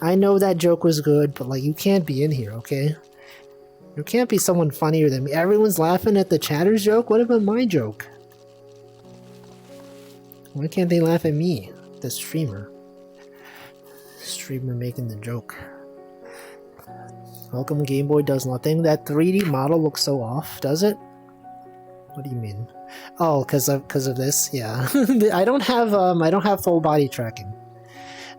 I know that joke was good, but like, you can't be in here, okay? There can't be someone funnier than me. Everyone's laughing at the chatter's joke? What about my joke? Why can't they laugh at me, the streamer? Streamer making the joke. Welcome Game Boy does nothing. That 3D model looks so off, does it? What do you mean? Oh, because of this, yeah. I don't have full body tracking,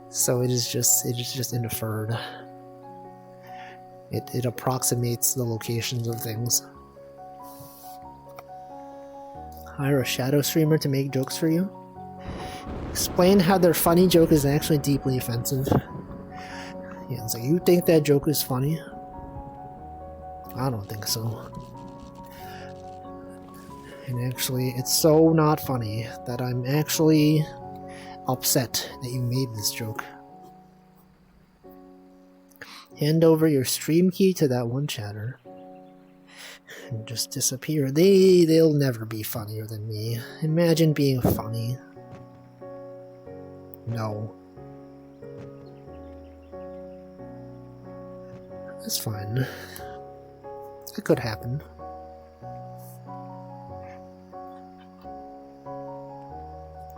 so it is just inferred. It approximates the locations of things. Hire a shadow streamer to make jokes for you. Explain how their funny joke is actually deeply offensive. Yeah, it's like, you think that joke is funny? I don't think so. And actually, it's so not funny that I'm actually upset that you made this joke. Hand over your stream key to that one chatter. And just disappear. They'll never be funnier than me. Imagine being funny. No. That's fine. It could happen.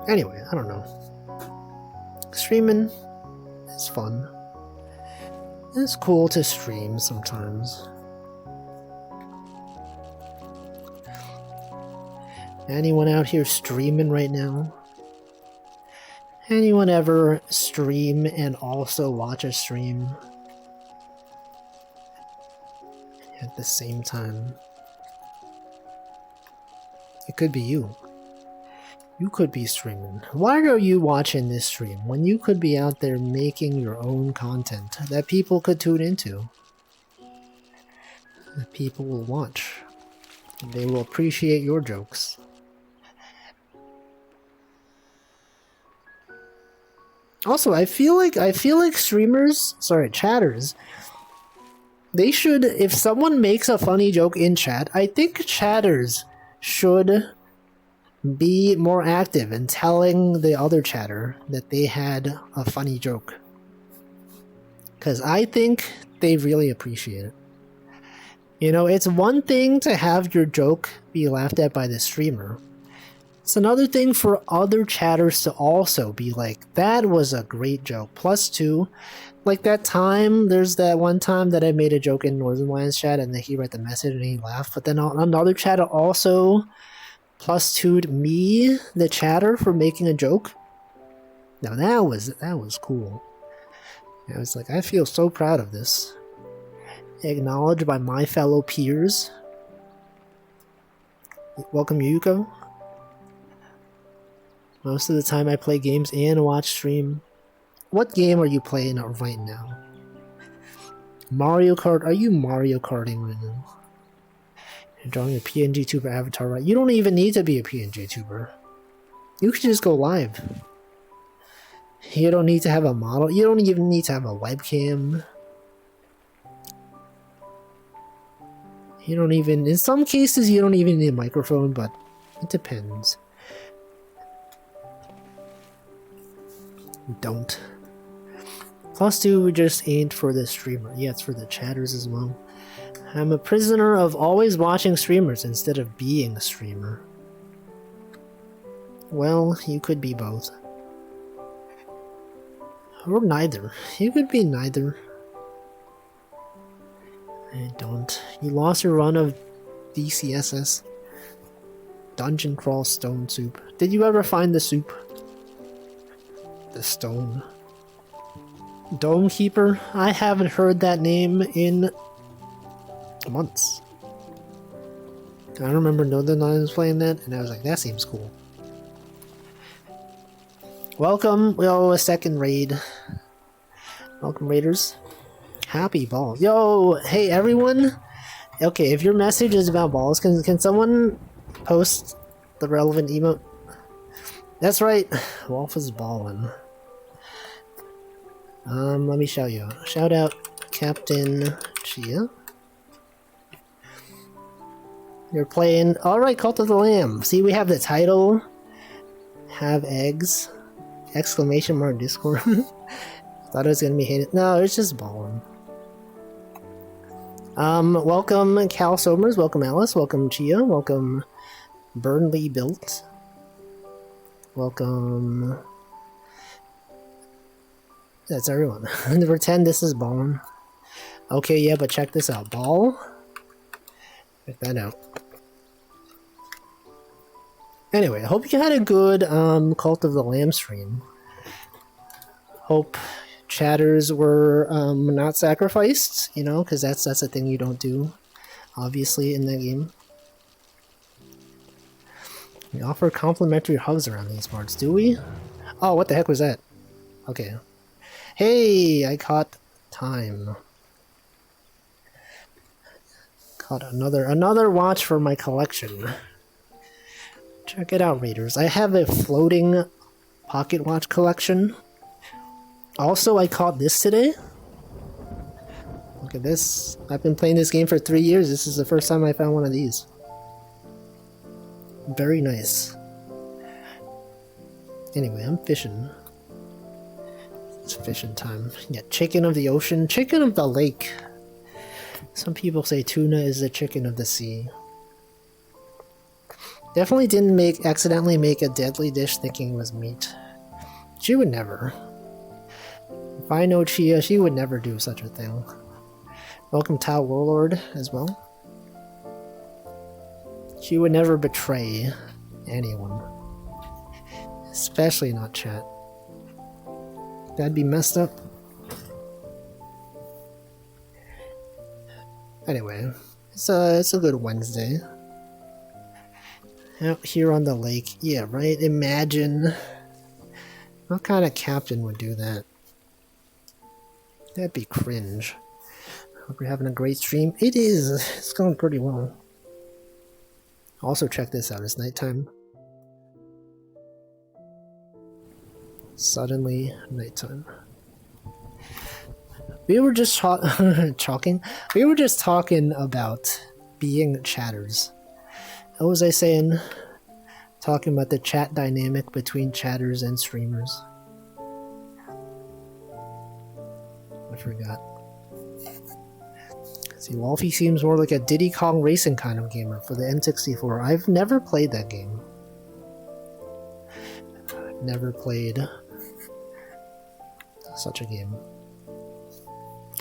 Anyway, I don't know. Streaming is fun. It's cool to stream sometimes. Anyone out here streaming right now? Anyone ever stream and also watch a stream at the same time? It could be you. You could be streaming. Why are you watching this stream when you could be out there making your own content that people could tune into? That people will watch. They will appreciate your jokes. Also, I feel like streamers, sorry, chatters, they should, if someone makes a funny joke in chat, I think chatters should be more active in telling the other chatter that they had a funny joke. Because I think they really appreciate it. You know, it's one thing to have your joke be laughed at by the streamer. It's another thing for other chatters to also be like, that was a great joke. Plus two, like that time, there's that one time that I made a joke in Northern Lions chat and then he read the message and he laughed. But then another chatter also plus two'd me, the chatter, for making a joke. Now that was cool. I was like, I feel so proud of this. Acknowledged by my fellow peers. Welcome, Yuko. Most of the time I play games and watch stream. What game are you playing right now? Mario Kart? Are you Mario Karting right now? You're drawing a PNG tuber avatar, right? You don't even need to be a PNG tuber. You can just go live. You don't need to have a model. You don't even need to have a webcam. You don't even, in some cases, you don't even need a microphone, but it depends. Don't. Plus two just ain't for the streamer. Yeah, it's for the chatters as well. I'm a prisoner of always watching streamers instead of being a streamer. Well, you could be both. Or neither. You could be neither. I don't. You lost your run of DCSS. Dungeon Crawl Stone Soup. Did you ever find the soup? The stone. Dome Keeper? I haven't heard that name in months. I remember Northern Lions playing that, and I was like, that seems cool. Welcome, a second raid. Welcome, raiders. Happy ball. Yo, hey everyone. Okay, if your message is about balls, can someone post the relevant emote? That's right, Wolf is ballin'. Let me shout you out. Shout out Captain Chia. You're playing, alright, Cult of the Lamb. See, we have the title. Have eggs. Exclamation mark Discord. Thought it was gonna be hated. No, it's just ballin'. Welcome Cal Somers, welcome Alice, welcome Chia, welcome Burnley Built. Welcome. That's everyone. Number 10, this is Ballin'. Okay, yeah, but check this out. Ball. Check that out. Anyway, I hope you had a good Cult of the Lamb stream. Hope chatters were not sacrificed, you know, because that's a thing you don't do, obviously, in that game. We offer complimentary hugs around these parts, do we? Oh, what the heck was that? Okay. Hey, I caught time. Caught another watch for my collection. Check it out, readers. I have a floating pocket watch collection. Also, I caught this today. Look at this. I've been playing this game for 3 years. This is the first time I found one of these. Very nice. Anyway, I'm fishing. It's fishing time. Yeah, chicken of the ocean, chicken of the lake. Some people say tuna is the chicken of the sea. Definitely didn't accidentally make a deadly dish thinking it was meat. She would never. If I know Chia, she would never do such a thing. Welcome Tao Warlord as well. She would never betray anyone. Especially not chat. That'd be messed up. Anyway, it's a good Wednesday. Out here on the lake. Yeah, right? Imagine. What kind of captain would do that? That'd be cringe. Hope you're having a great stream. It is. It's going pretty well. Also, check this out. It's nighttime. Suddenly, nighttime. We were just talking. We were just talking about being chatters. What was I saying? Talking about the chat dynamic between chatters and streamers. I forgot. See, Wolfie seems more like a Diddy Kong racing kind of gamer for the N64. I've never played that game. I've never played such a game.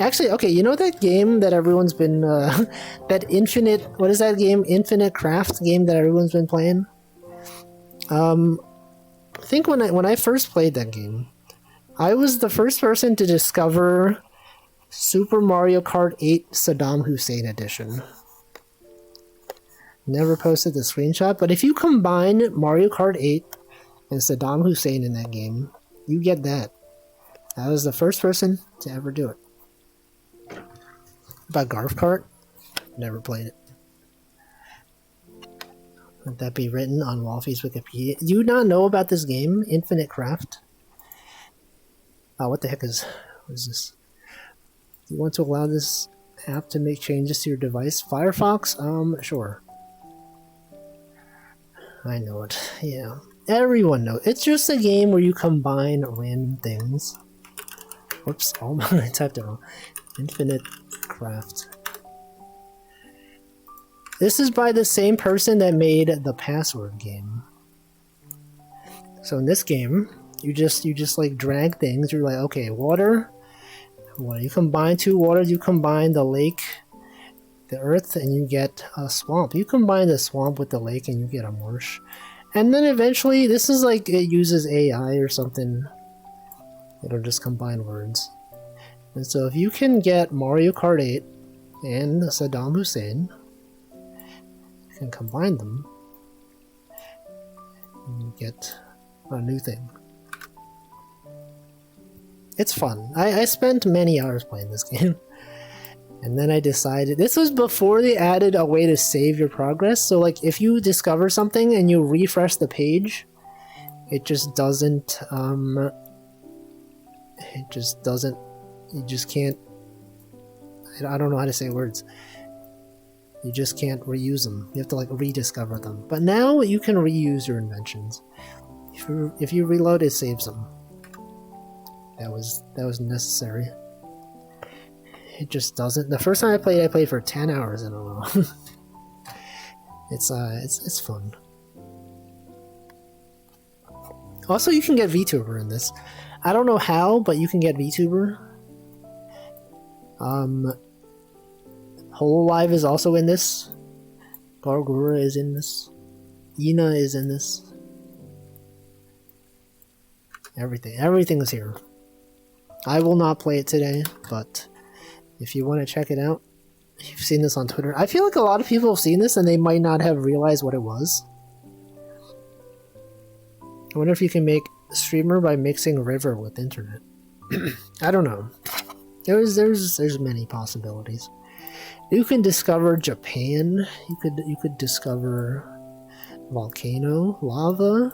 Actually, okay, you know that game that everyone's been, that Infinite, what is that game? Infinite Craft game that everyone's been playing? I think when I first played that game, I was the first person to discover Super Mario Kart 8 Saddam Hussein Edition. Never posted the screenshot, but if you combine Mario Kart 8 and Saddam Hussein in that game, you get that. I was the first person to ever do it. About Garf Kart? Never played it. Would that be written on Wolfie's Wikipedia? Do you not know about this game, Infinite Craft? Oh, what the heck is this? Do you want to allow this app to make changes to your device? Firefox? Sure. I know it. Yeah. Everyone knows. It's just a game where you combine random things. Whoops, I typed it wrong. Infinite Craft. This is by the same person that made the Password game. So in this game, you just like drag things. You're like, okay, water. You combine two waters. You combine the lake, the earth, and you get a swamp. You combine the swamp with the lake, and you get a marsh. And then eventually, this is like it uses AI or something. It'll just combine words. And so if you can get Mario Kart 8 and Saddam Hussein, you can combine them, and you get a new thing. It's fun. I spent many hours playing this game. And then I decided, this was before they added a way to save your progress. So like if you discover something and you refresh the page, it just doesn't, you just can't, I don't know how to say words. You just can't reuse them. You have to like rediscover them. But now you can reuse your inventions. If you reload, it saves them. That was necessary. It just doesn't. The first time I played for 10 hours in a row. It's fun. Also, you can get VTuber in this. I don't know how, but you can get VTuber. Hololive is also in this. Gargura is in this. Ina is in this. Everything is here. I will not play it today, but if you want to check it out, you've seen this on Twitter. I feel like a lot of people have seen this and they might not have realized what it was. I wonder if you can make a streamer by mixing river with internet. I don't know. There's many possibilities. You can discover Japan. You could discover volcano, lava,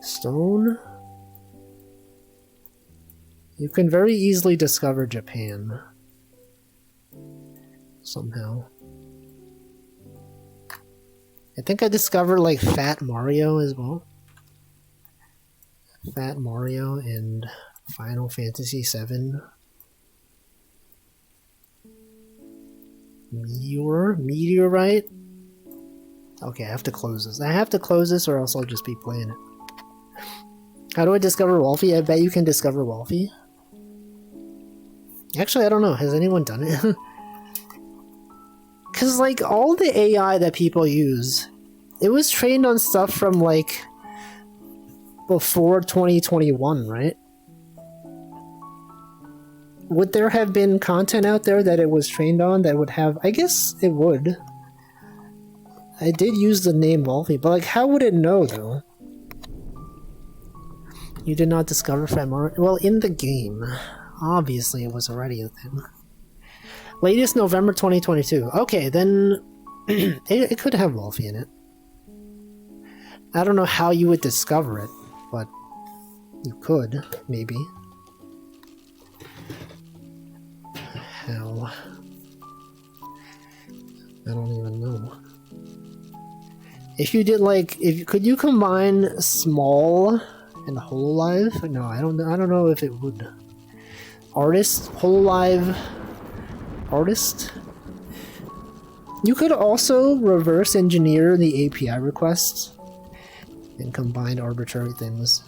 stone. You can very easily discover Japan. Somehow. I think I discovered like Fat Mario as well. Fat Mario and Final Fantasy VII. Meteorite? Okay, I have to close this. I have to close this or else I'll just be playing it. How do I discover Wolfie? I bet you can discover Wolfie. Actually, I don't know. Has anyone done it? Because, like, all the AI that people use, it was trained on stuff from, like, before 2021, right? Would there have been content out there that it was trained on that would have... I guess it would. I did use the name Wolfie, but like, how would it know though? You did not discover Fred well, in the game. Obviously, it was already a thing. Latest November 2022. Okay, then it could have Wolfie in it. I don't know how you would discover it, but you could, maybe. How? I don't even know. If you did like, could you combine small and Hololive? No, I don't know if it would. Artist, Hololive, artist. You could also reverse engineer the API requests and combine arbitrary things.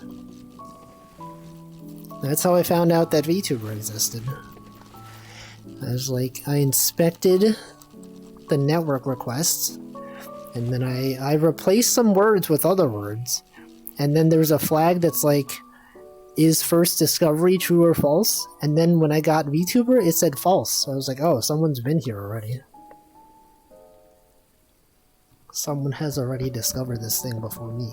That's how I found out that VTuber existed. I inspected the network requests, and then I replaced some words with other words, and then there's a flag that's like, is first discovery true or false? And then when I got VTuber, it said false. So I was like, oh, someone's been here already. Someone has already discovered this thing before me.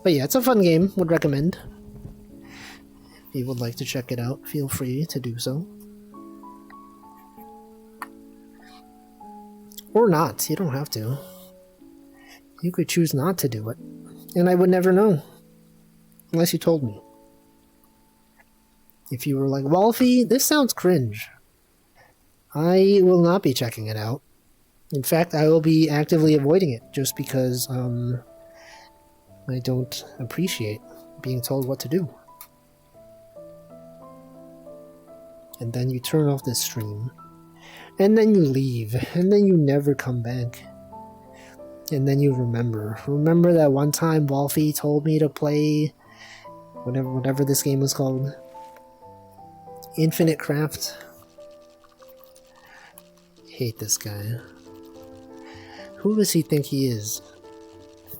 But yeah, it's a fun game. Would recommend. If you would like to check it out, feel free to do so. Or not. You don't have to. You could choose not to do it. And I would never know. Unless you told me. If you were like, Wolfie, this sounds cringe. I will not be checking it out. In fact, I will be actively avoiding it just because I don't appreciate being told what to do. And then you turn off the stream. And then you leave. And then you never come back. And then you remember. Remember that one time Wolfie told me to play whatever this game was called? Infinite Craft. Hate this guy. Who does he think he is?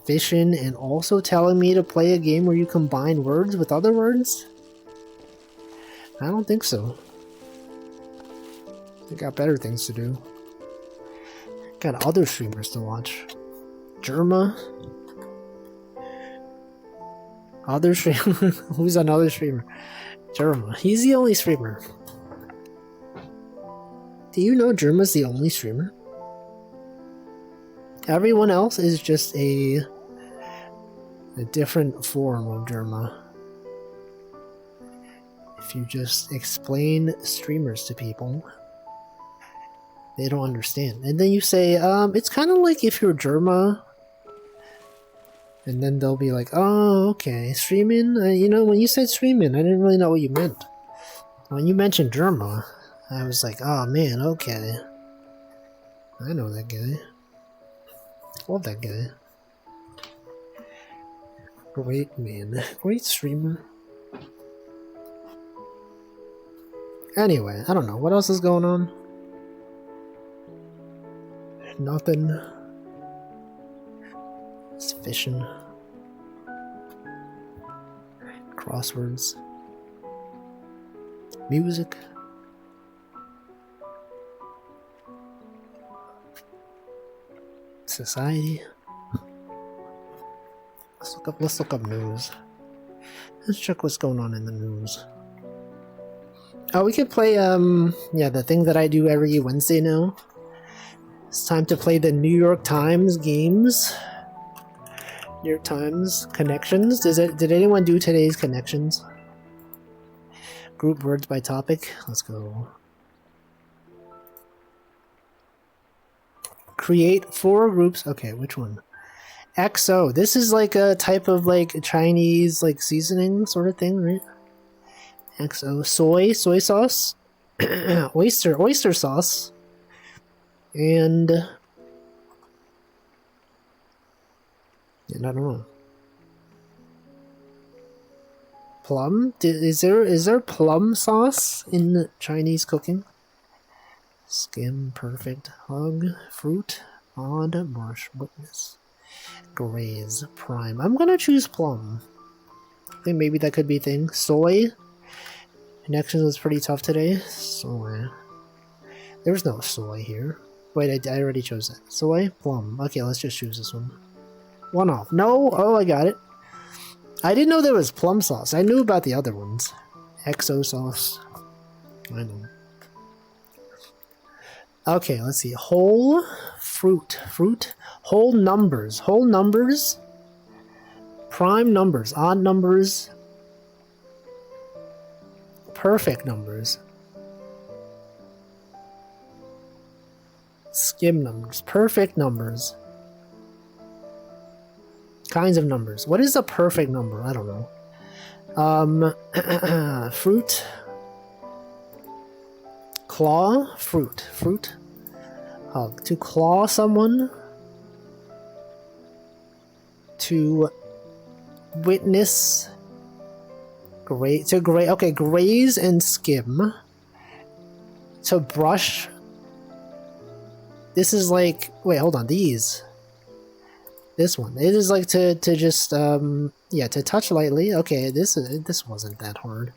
Fishing and also telling me to play a game where you combine words with other words? I don't think so. I got better things to do. Got other streamers to watch. Germa. Other streamer? Who's another streamer? Germa. He's the only streamer. Do you know Germa's the only streamer? Everyone else is just a different form of Germa. If you just explain streamers to people, they don't understand. And then you say, it's kind of like if you're Germa. And then they'll be like, oh, okay, streaming? You know, when you said streaming, I didn't really know what you meant. When you mentioned Germa, I was like, oh man, okay. I know that guy. Love that guy. Great man. Great streamer. Anyway, I don't know. What else is going on? Nothing. It's fishing. Crosswords. Music. Society. Let's look up news. Let's check what's going on in the news. Oh, we could play yeah, the thing that I do every Wednesday now. It's time to play the New York Times games. New York Times connections. Did anyone do today's connections? Group words by topic. Let's go. Create 4 groups. Okay, which one? XO. This is like a type of like Chinese like seasoning sort of thing, right? XO. Soy sauce. oyster sauce. And I don't know. Plum? Is there plum sauce in Chinese cooking? Skim, perfect, hug, fruit, odd, brush, witness, graze, prime. I'm gonna choose plum. I think maybe that could be a thing. Soy. Connections was pretty tough today. Soy. There's no soy here. Wait, I already chose that. Soy, plum. Okay, let's just choose this one. One off. No! Oh, I got it. I didn't know there was plum sauce. I knew about the other ones. XO sauce. I know. Okay, let's see. Whole fruit. Fruit. Whole numbers. Whole numbers. Prime numbers. Odd numbers. Perfect numbers. Skim numbers. Perfect numbers. Kinds of numbers. What is a perfect number? I don't know. Fruit. Claw. Fruit. Fruit. Hug. To claw someone. To witness. Okay, graze and skim. To brush. This is like, wait, hold on, these. This one. It is like to just yeah, to touch lightly. Okay, this wasn't that hard.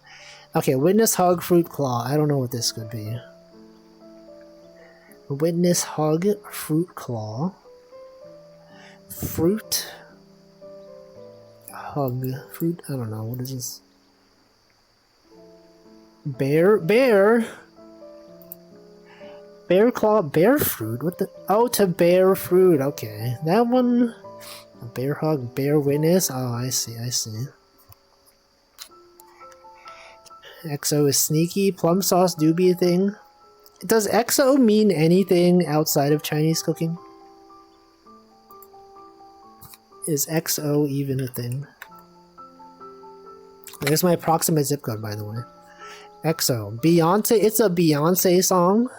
Okay, witness, hug, fruit, claw. I don't know what this could be. Witness, hug, fruit, claw. Fruit. Hug. Fruit. I don't know. What is this? Bear. Bear claw, bear fruit? What the? Oh, to bear fruit. Okay. That one. A bear hug, bear witness. Oh, I see. XO is sneaky. Plum sauce do be a thing. Does XO mean anything outside of Chinese cooking? Is XO even a thing? There's my approximate zip code, by the way. XO. Beyonce. It's a Beyonce song.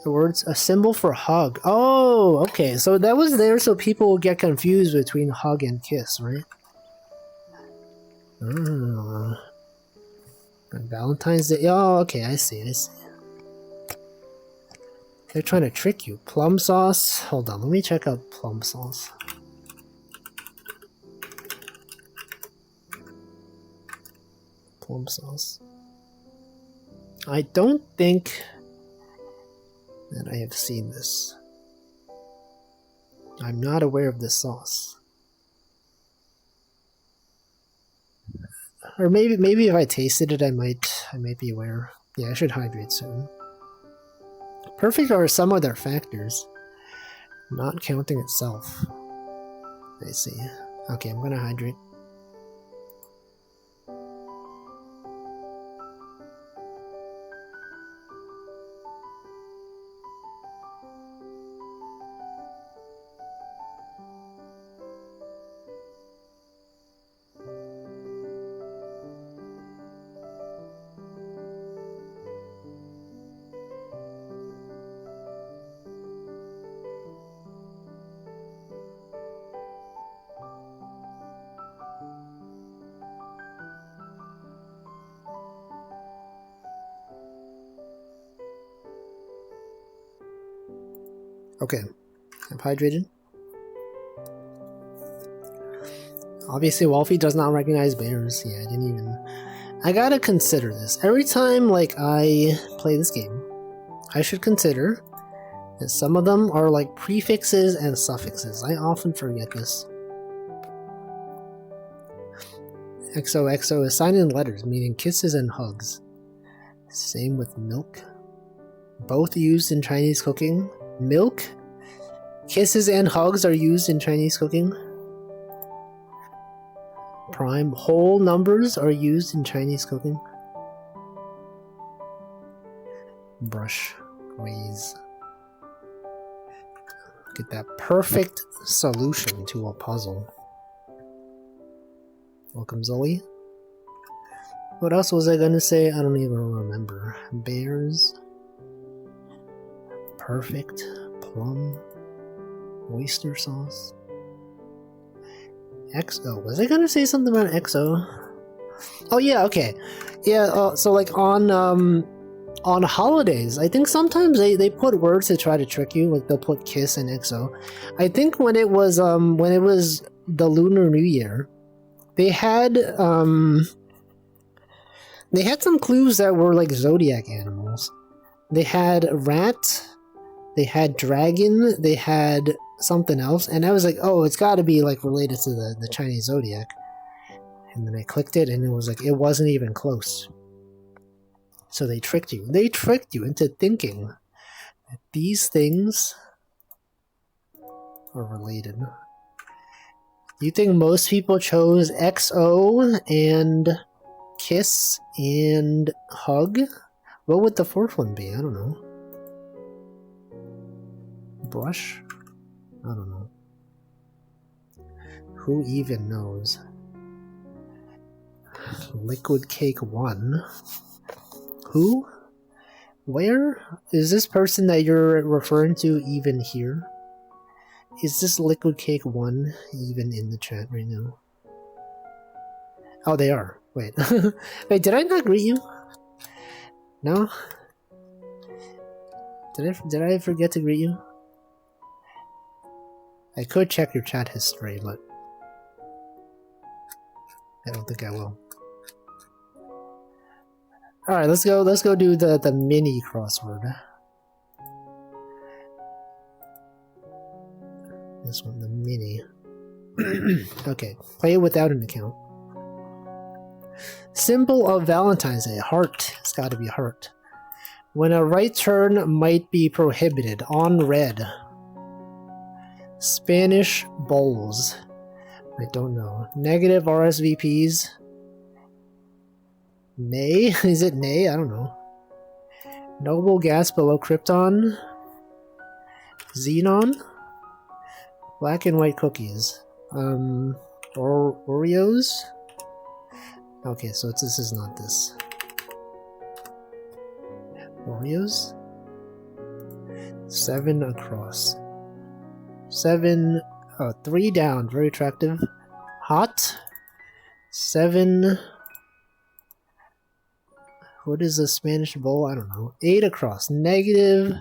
The words, a symbol for hug. Oh, okay. So that was there so people will get confused between hug and kiss, right? And Valentine's Day. Oh, okay. I see. They're trying to trick you. Plum sauce. Hold on. Let me check out plum sauce. Plum sauce. I don't think that I have seen this. I'm not aware of this sauce. Or maybe if I tasted it, I might be aware. Yeah, I should hydrate soon. Perfect are some other factors, not counting itself. I see. Okay, I'm gonna hydrate. Okay, I've hydrated. Obviously, Wolfie does not recognize bears. Yeah, I didn't even... I gotta consider this. Every time, like, I play this game, I should consider that some of them are, like, prefixes and suffixes. I often forget this. XOXO is signed in letters, meaning kisses and hugs. Same with milk. Both used in Chinese cooking. Milk, kisses, and hugs are used in Chinese cooking. Prime whole numbers are used in Chinese cooking. Brush, graze. Get that perfect solution to a puzzle. Welcome, Zoe. What else was I gonna say? I don't even remember. Bears. Perfect. Plum. Oyster sauce. XO. Was I gonna say something about XO? Oh yeah, okay. Yeah, so like on holidays, I think sometimes they put words to try to trick you, like they'll put kiss and XO. I think when it was the Lunar New Year, they had They had some clues that were like zodiac animals. They had rat, they had dragon, they had something else, and I was like, oh, it's got to be like related to the Chinese zodiac. And then I clicked it, and it was like, it wasn't even close. So they tricked you. They tricked you into thinking that these things are related. Do you think most people chose XO and kiss and hug? What would the fourth one be? I don't know. Brush? I don't know. Who even knows? Liquid Cake 1. Who? Where? Is this person that you're referring to even here? Is this Liquid Cake 1 even in the chat right now? Oh, they are. Wait. Wait, did I not greet you? No? Did I forget to greet you? I could check your chat history, but I don't think I will. Alright, let's go do the mini crossword. This one, the mini. Okay, play it without an account. Symbol of Valentine's Day, heart. It's gotta be heart. When a right turn might be prohibited, on red. Spanish bowls. I don't know. Negative RSVPs. Nay? Is it nay? I don't know. Noble gas below Krypton. Xenon. Black and white cookies. Oreos? Okay, so this is not this. Oreos? 7 across. 7, 3 down, very attractive. Hot. 7. What is a Spanish bowl? I don't know. 8 across. Negative.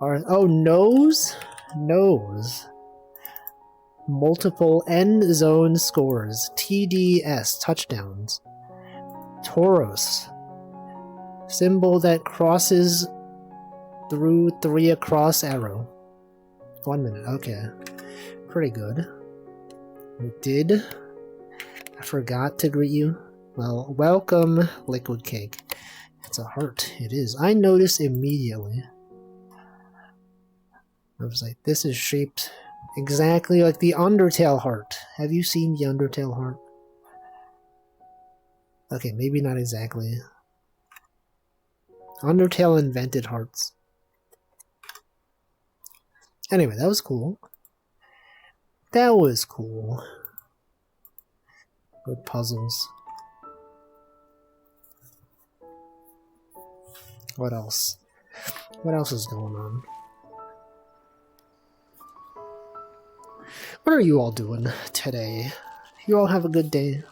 Oh, nose? Nose. Multiple end zone scores. TDS. Touchdowns. Tauros. Symbol that crosses through 3 across arrow. 1 minute. Okay. Pretty good. We did. I forgot to greet you. Well, welcome, Liquid Cake. It's a heart. It is. I noticed immediately. I was like, this is shaped exactly like the Undertale heart. Have you seen the Undertale heart? Okay, maybe not exactly. Undertale invented hearts. Anyway, that was cool. That was cool. Good puzzles. What else? What else is going on? What are you all doing today? You all have a good day.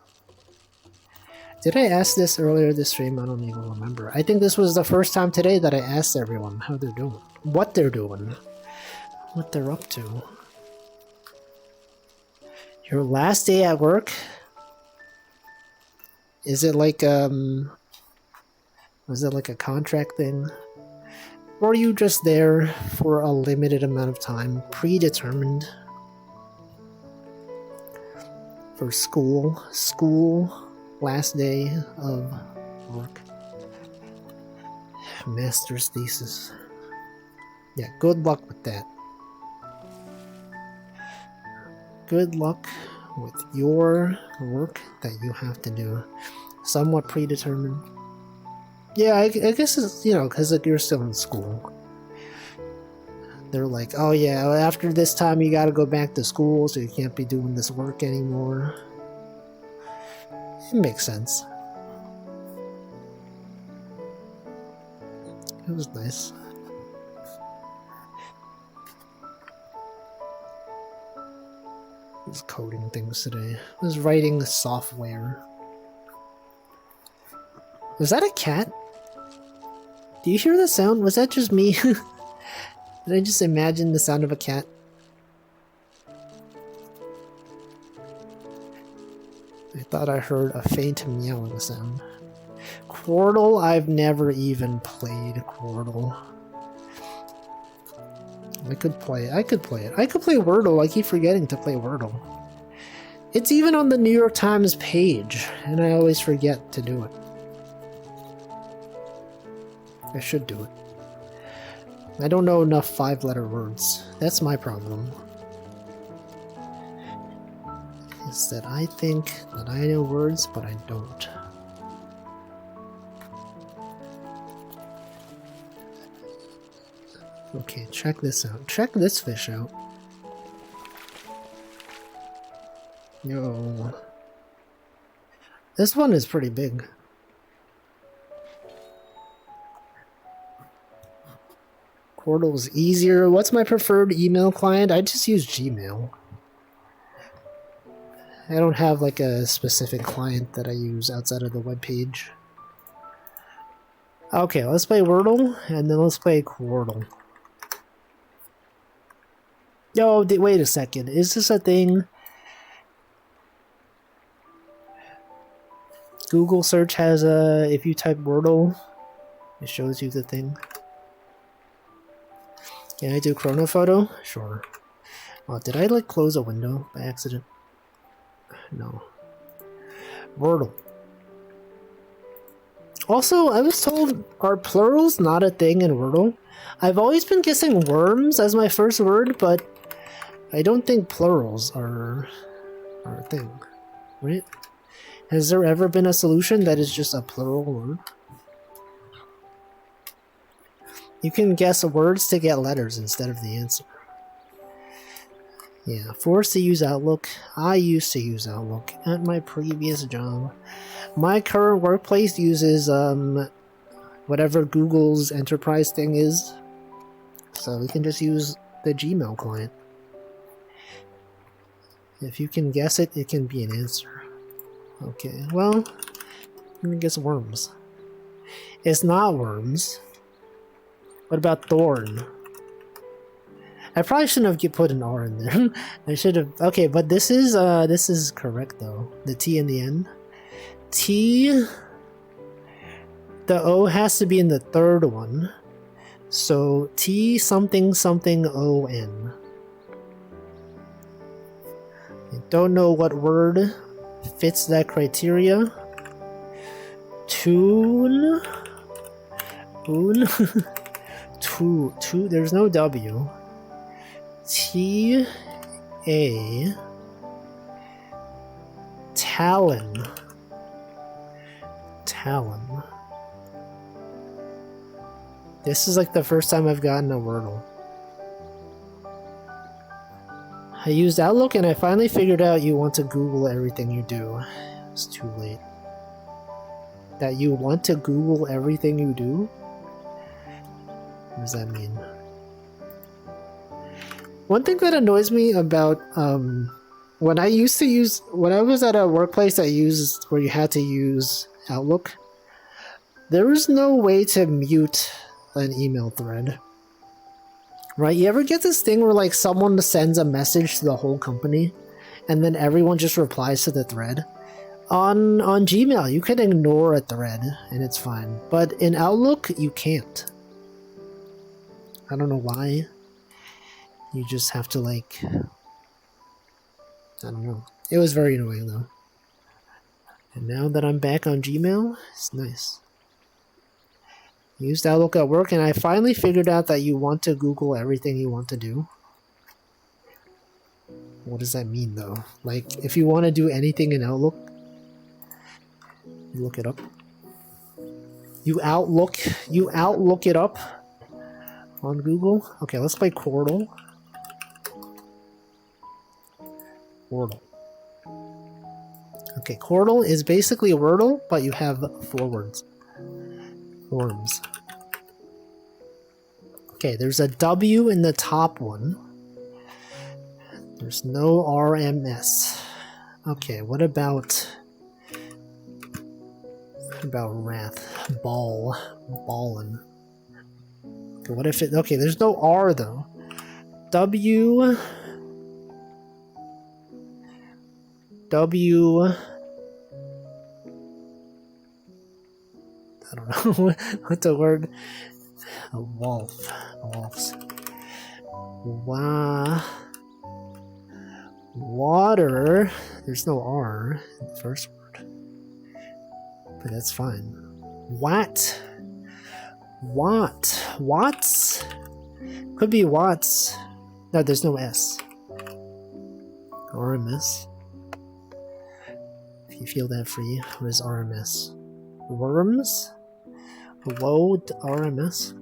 Did I ask this earlier this stream? I don't even remember. I think this was the first time today that I asked everyone how they're doing. What they're doing. What they're up to. Your last day at work? Is it like, was it like a contract thing? Or are you just there for a limited amount of time, predetermined? For school? School, last day of work. Master's thesis. Yeah, good luck with that. Good luck with your work that you have to do. Somewhat predetermined. Yeah, I guess it's, you know, because like, you're still in school. They're like, oh yeah, after this time you gotta go back to school, so you can't be doing this work anymore. It makes sense. It was nice. I was coding things today. I was writing software. Was that a cat? Do you hear the sound? Was that just me? Did I just imagine the sound of a cat? I thought I heard a faint meowing sound. Quordle, I've never even played Quordle. I could play it. I could play Wordle. I keep forgetting to play Wordle. It's even on the New York Times page, and I always forget to do it. I should do it. I don't know enough 5-letter words. That's my problem. Is that I think that I know words, but I don't. Okay, check this out. Check this fish out. Yo. This one is pretty big. Quordle's easier. What's my preferred email client? I just use Gmail. I don't have like a specific client that I use outside of the web page. Okay, let's play Wordle, and then let's play Quordle. Yo, wait a second. Is this a thing? Google search has a... If you type Wordle, it shows you the thing. Can I do Chronophoto? Sure. Oh, did I like close a window by accident? No. Wordle. Also, I was told, are plurals not a thing in Wordle? I've always been guessing worms as my first word, but I don't think plurals are a thing, right? Has there ever been a solution that is just a plural word? You can guess words to get letters instead of the answer. Yeah, forced to use Outlook. I used to use Outlook at my previous job. My current workplace uses whatever Google's enterprise thing is. So we can just use the Gmail client. If you can guess it, it can be an answer. Okay, well, I'm gonna guess worms. It's not worms. What about thorn? I probably shouldn't have put an R in there. I should have. Okay, but this is correct though. The T in the end. T. The O has to be in the third one. So T something something O-N. I don't know what word fits that criteria. Tune. Boon. Two. There's no W. T. A. Talon. Talon. This is like the first time I've gotten a Wordle. I used Outlook and I finally figured out you want to Google everything you do. It's too late. That you want to Google everything you do? What does that mean? One thing that annoys me about when I was at a workplace that used where you had to use Outlook, there was no way to mute an email thread. Right? You ever get this thing where like someone sends a message to the whole company and then everyone just replies to the thread? On Gmail, you can ignore a thread and it's fine. But in Outlook, you can't. I don't know why. You just have to like... I don't know. It was very annoying though. And now that I'm back on Gmail, it's nice. Used Outlook at work and I finally figured out that you want to Google everything you want to do. What does that mean though? Like, if you want to do anything in Outlook, you look it up. You Outlook it up on Google. Okay, let's play Quordle. Quordle. Okay, Quordle is basically a Wordle, but you have 4 words. Worms. Okay, there's a W in the top one. There's no RMS. Okay, what about wrath? Ballin. Okay, what if it... Okay, there's no R though. W... don't know what the word. A wolf. Wolves. Water. There's no R in the first word, but that's fine. What? Watts? Could be Watts. No, there's no S. RMS. If you feel that free, what is RMS? Worms? Hello, RMS?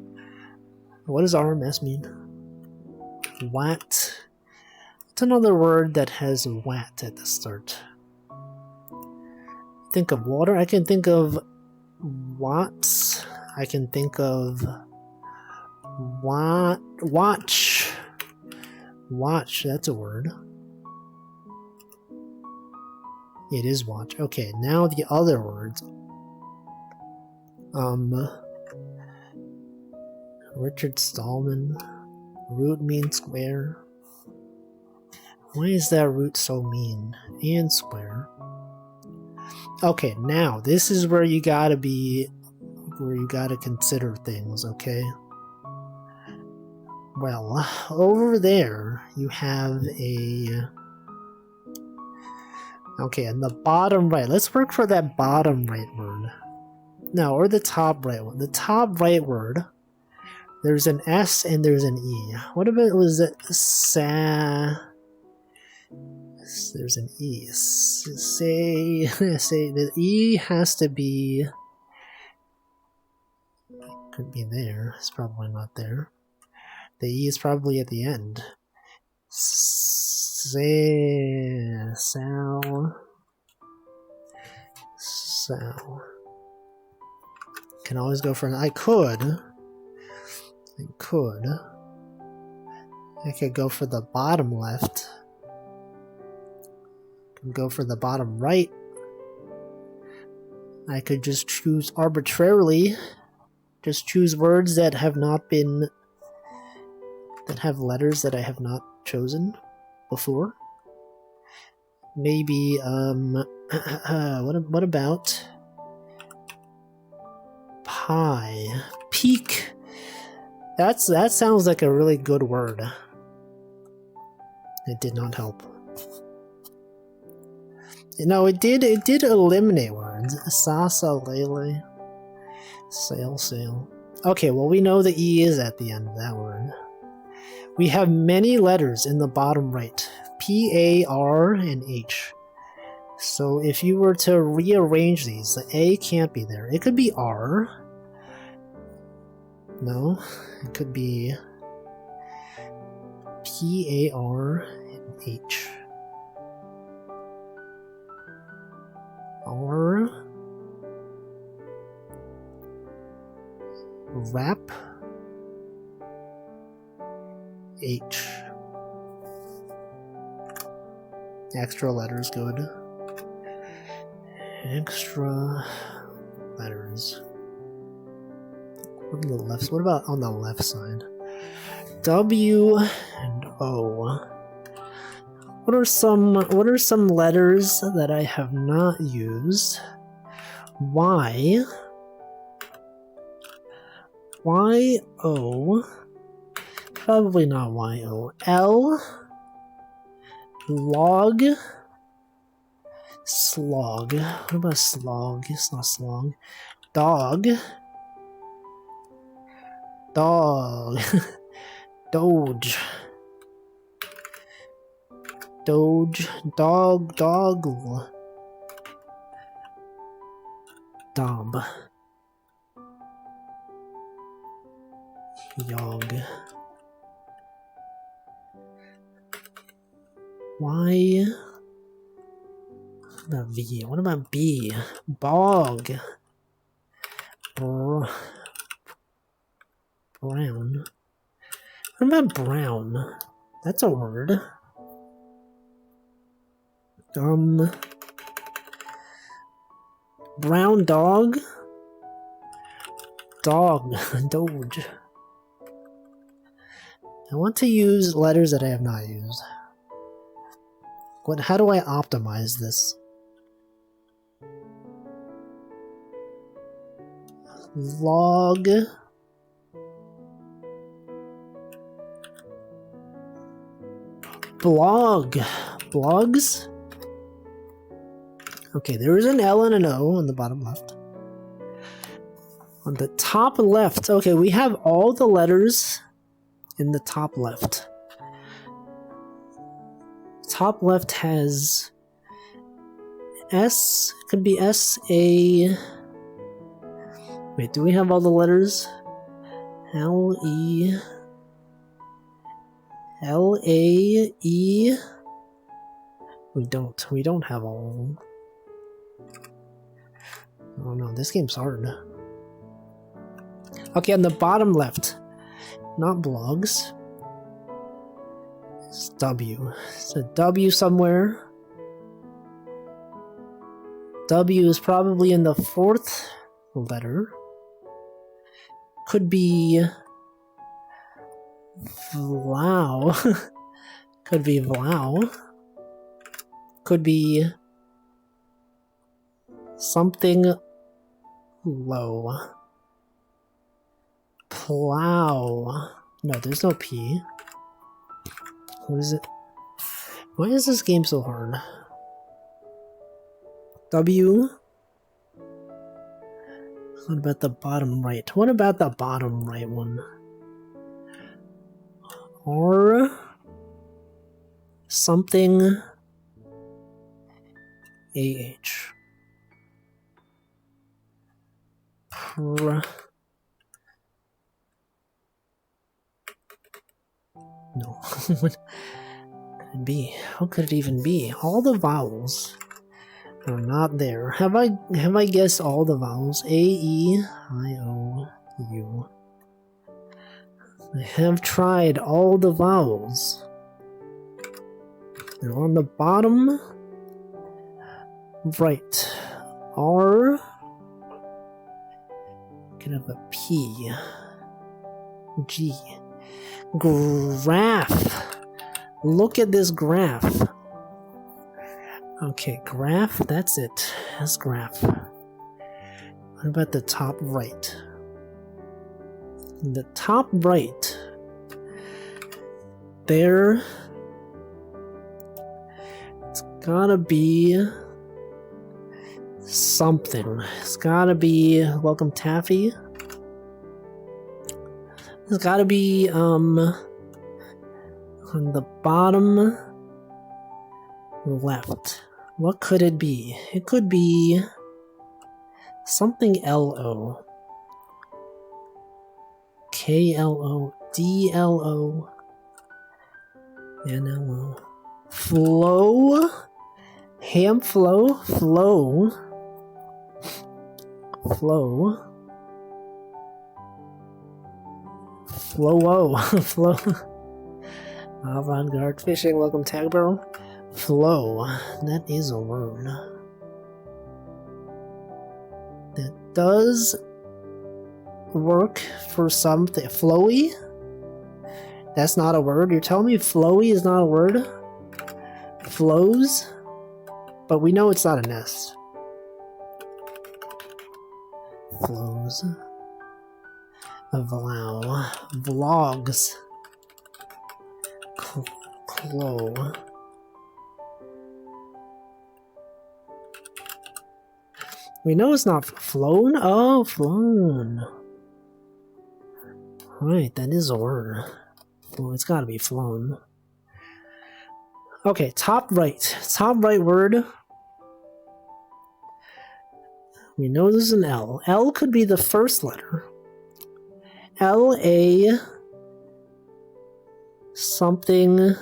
What does RMS mean? Wat. It's another word that has wat at the start. Think of water. I can think of watts. I can think of watch. Watch, that's a word. It is watch. Okay, now the other words. Richard Stallman. Root means square. Why is that root so mean? And square. Okay, now this is where you gotta consider things, okay? Well, over there you have a... Okay, in the bottom right, let's work for that bottom right word. No, or the top right one. The top right word, there's an S and there's an E. What if it was there's an E. Say the E has to be... Could be there. It's probably not there. The E is probably at the end. Sal. Can always go for an... I could go for the bottom left. Can go for the bottom right. I could just choose arbitrarily. Just choose words that have not been... that have letters that I have not chosen before. Maybe, what about... Pie. Peak. That sounds like a really good word. It did not help. No, it did eliminate words. Sasa, Lele. Sail. Okay, well we know the E is at the end of that word. We have many letters in the bottom right. P, A, R, and H. So if you were to rearrange these, the A can't be there. It could be R. No, it could be P, A, R, and H. R. Wrap. H. Extra letters, good. Extra letters. What are the left? What about on the left side? W and O. What are some letters that I have not used? Y. Y-O. Probably not Y-O. L. Log. Slog. What about slog? It's not slog. Dog. Dog. Doge. Doge. Dog. Doggle. Dob. Yog. Y. What about V? What about B? Bog. Brown. What about brown? That's a word. Brown dog. Dog. Doge. I want to use letters that I have not used. How do I optimize this? Log. Blog. Blogs? Okay, there is an L and an O on the bottom left. On the top left, okay, we have all the letters in the top left. Top left has S, could be S-A... Wait, do we have all the letters? L-E... L-A-E... We don't have all. Oh no, this game's hard. Okay, on the bottom left, not blogs. It's W. It's a W somewhere. W is probably in the fourth letter. Could be Vlau. Could be Vlau. Could be something low. Plow. No, there's no P. What is it? Why is this game so hard? W. What about the bottom right? What about the bottom right one? R. Something. AH. No. What could it be? How could it even be? All the vowels are not there. Have I guessed all the vowels? A, E, I, O, U. I have tried all the vowels. They're on the bottom right. R. Can have a P. G. Graph. Look at this graph. Okay, graph, that's it. That's graph. What about the top right? The top right. There. It's gotta be something. It's gotta be Welcome Taffy. It's gotta be on the bottom left. What could it be? It could be something L-O. K-L-O, D-L-O, N-L-O. Flow? Ham flow? Flow. Flow. Flow. Flow. Avant-garde fishing. Welcome, Tagbro. Flow. That is a word. That does work for something. Flowy? That's not a word. You're telling me flowy is not a word? Flows? But we know it's not an S. Flows. Vlow. Vlogs. Clo. We know it's not flown. Oh, flown. Right, that is a word. Well, it's gotta be flown. Okay, top right. Top right word. We know there's an L. L could be the first letter. L-A... something...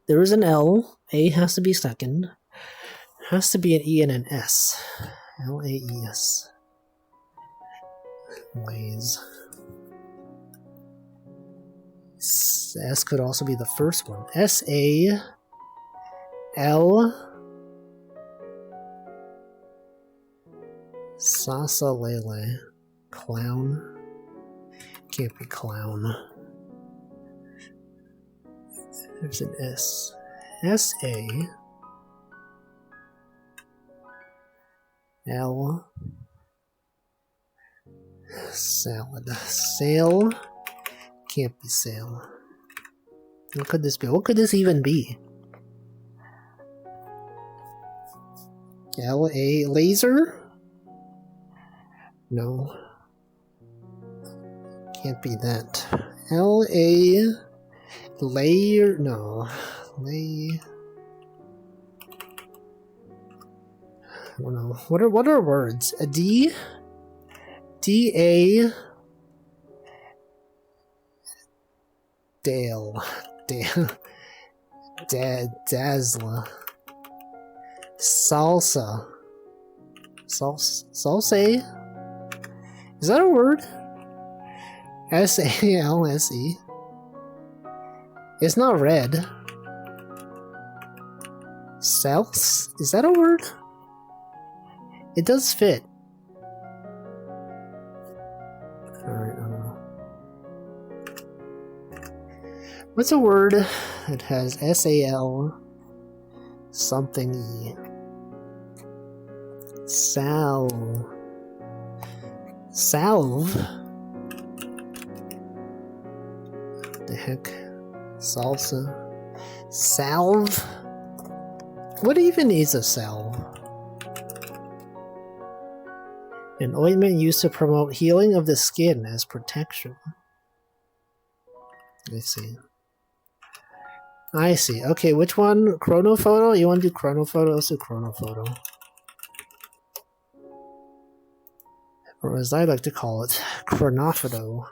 There is an L. A has to be second. Has to be an E and an S. L-A-E-S. Lays. S could also be the first one. S-A-L... Sasa Lele. Clown. Can't be clown. There's an S. S-A... L. Salad. Sail. Can't be sail. What could this be? What could this even be? L-A. Laser? No. Can't be that. L-A. Layer? No. Lay. I don't know. What are words? A D? D-A. Dale. Dale. Dazzler. Salsa. Salsa? Is that a word? S-A-L-S-E. It's not red. Sals? Is that a word? It does fit. Alright, I don't know. What's a word that has S-A-L something E? Salve. The heck? Salsa. Salve? What even is a salve? An ointment used to promote healing of the skin as protection. I see. Okay, which one? Chronophoto? You want to do Chronophoto? Let's do Chronophoto. Or as I like to call it, Chronophoto.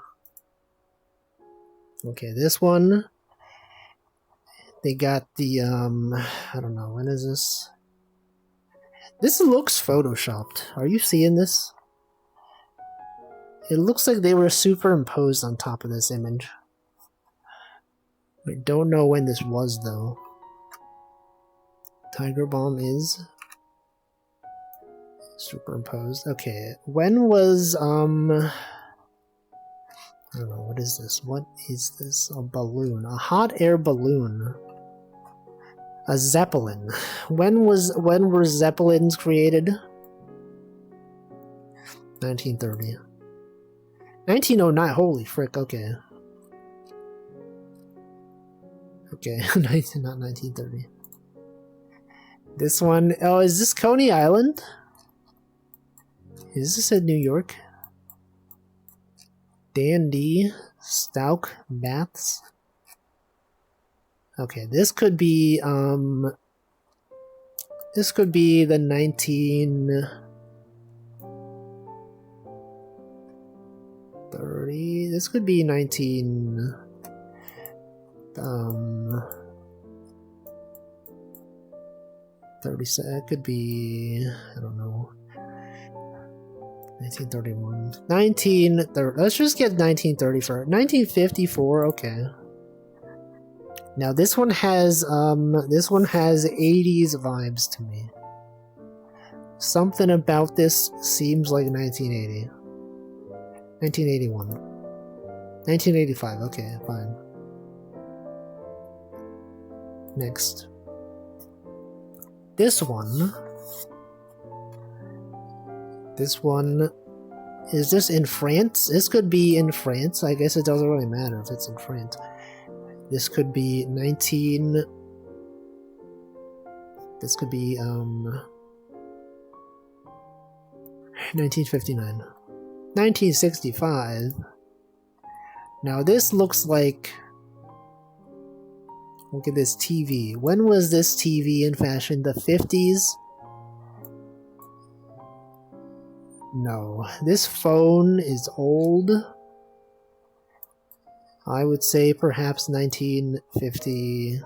Okay, this one. They got the, I don't know, when is this? This looks photoshopped. Are you seeing this? It looks like they were superimposed on top of this image. I don't know when this was, though. Tiger Balm is superimposed. Okay, when was, I don't know, what is this? What is this? A balloon. A hot air balloon. A Zeppelin. When were Zeppelins created? 1930. 1909, holy frick, okay. Okay, not 1930. This one, oh, is this Coney Island? Is this in New York? Dandy, Stouk, Baths. Okay, this could be the 1930. This could be 19 37. It could be, I don't know. 1931. 1930. Let's just get 1930 for 1954. Okay. Now this one has 80s vibes to me. Something about this seems like 1980. 1981. 1985. Okay, fine. Next. This one. Is this in France? This could be in France. I guess it doesn't really matter if it's in France. This could be 1959. 1965. Now this looks like, look at this TV. When was this TV in fashion? The 50s? No. This phone is old. I would say perhaps 1952.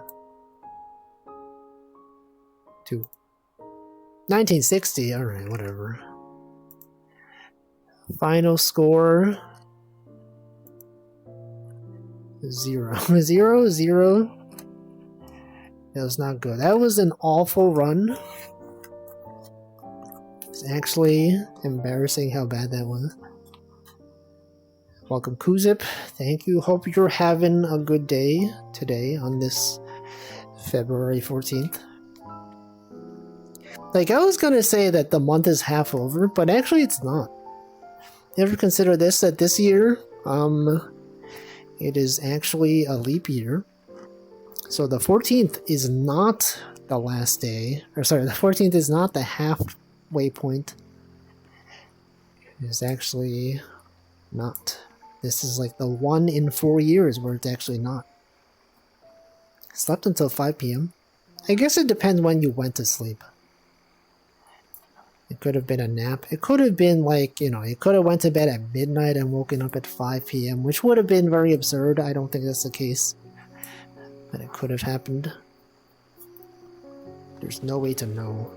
1960, alright, whatever. Final score. 0. 0. That was not good. That was an awful run. It's actually embarrassing how bad that was. Welcome, Kuzip. Thank you. Hope you're having a good day today on this February 14th. Like, I was gonna say that the month is half over, but actually it's not. You ever consider this, that this year, it is actually a leap year. So the 14th is not the last day, or sorry, the 14th is not the halfway point. It is actually not. This is like the 1 in 4 years where it's actually not. Slept until 5 p.m. I guess it depends when you went to sleep. It could have been a nap. It could have been like, you know, it could have went to bed at midnight and woken up at 5 p.m., which would have been very absurd. I don't think that's the case. But it could have happened. There's no way to know.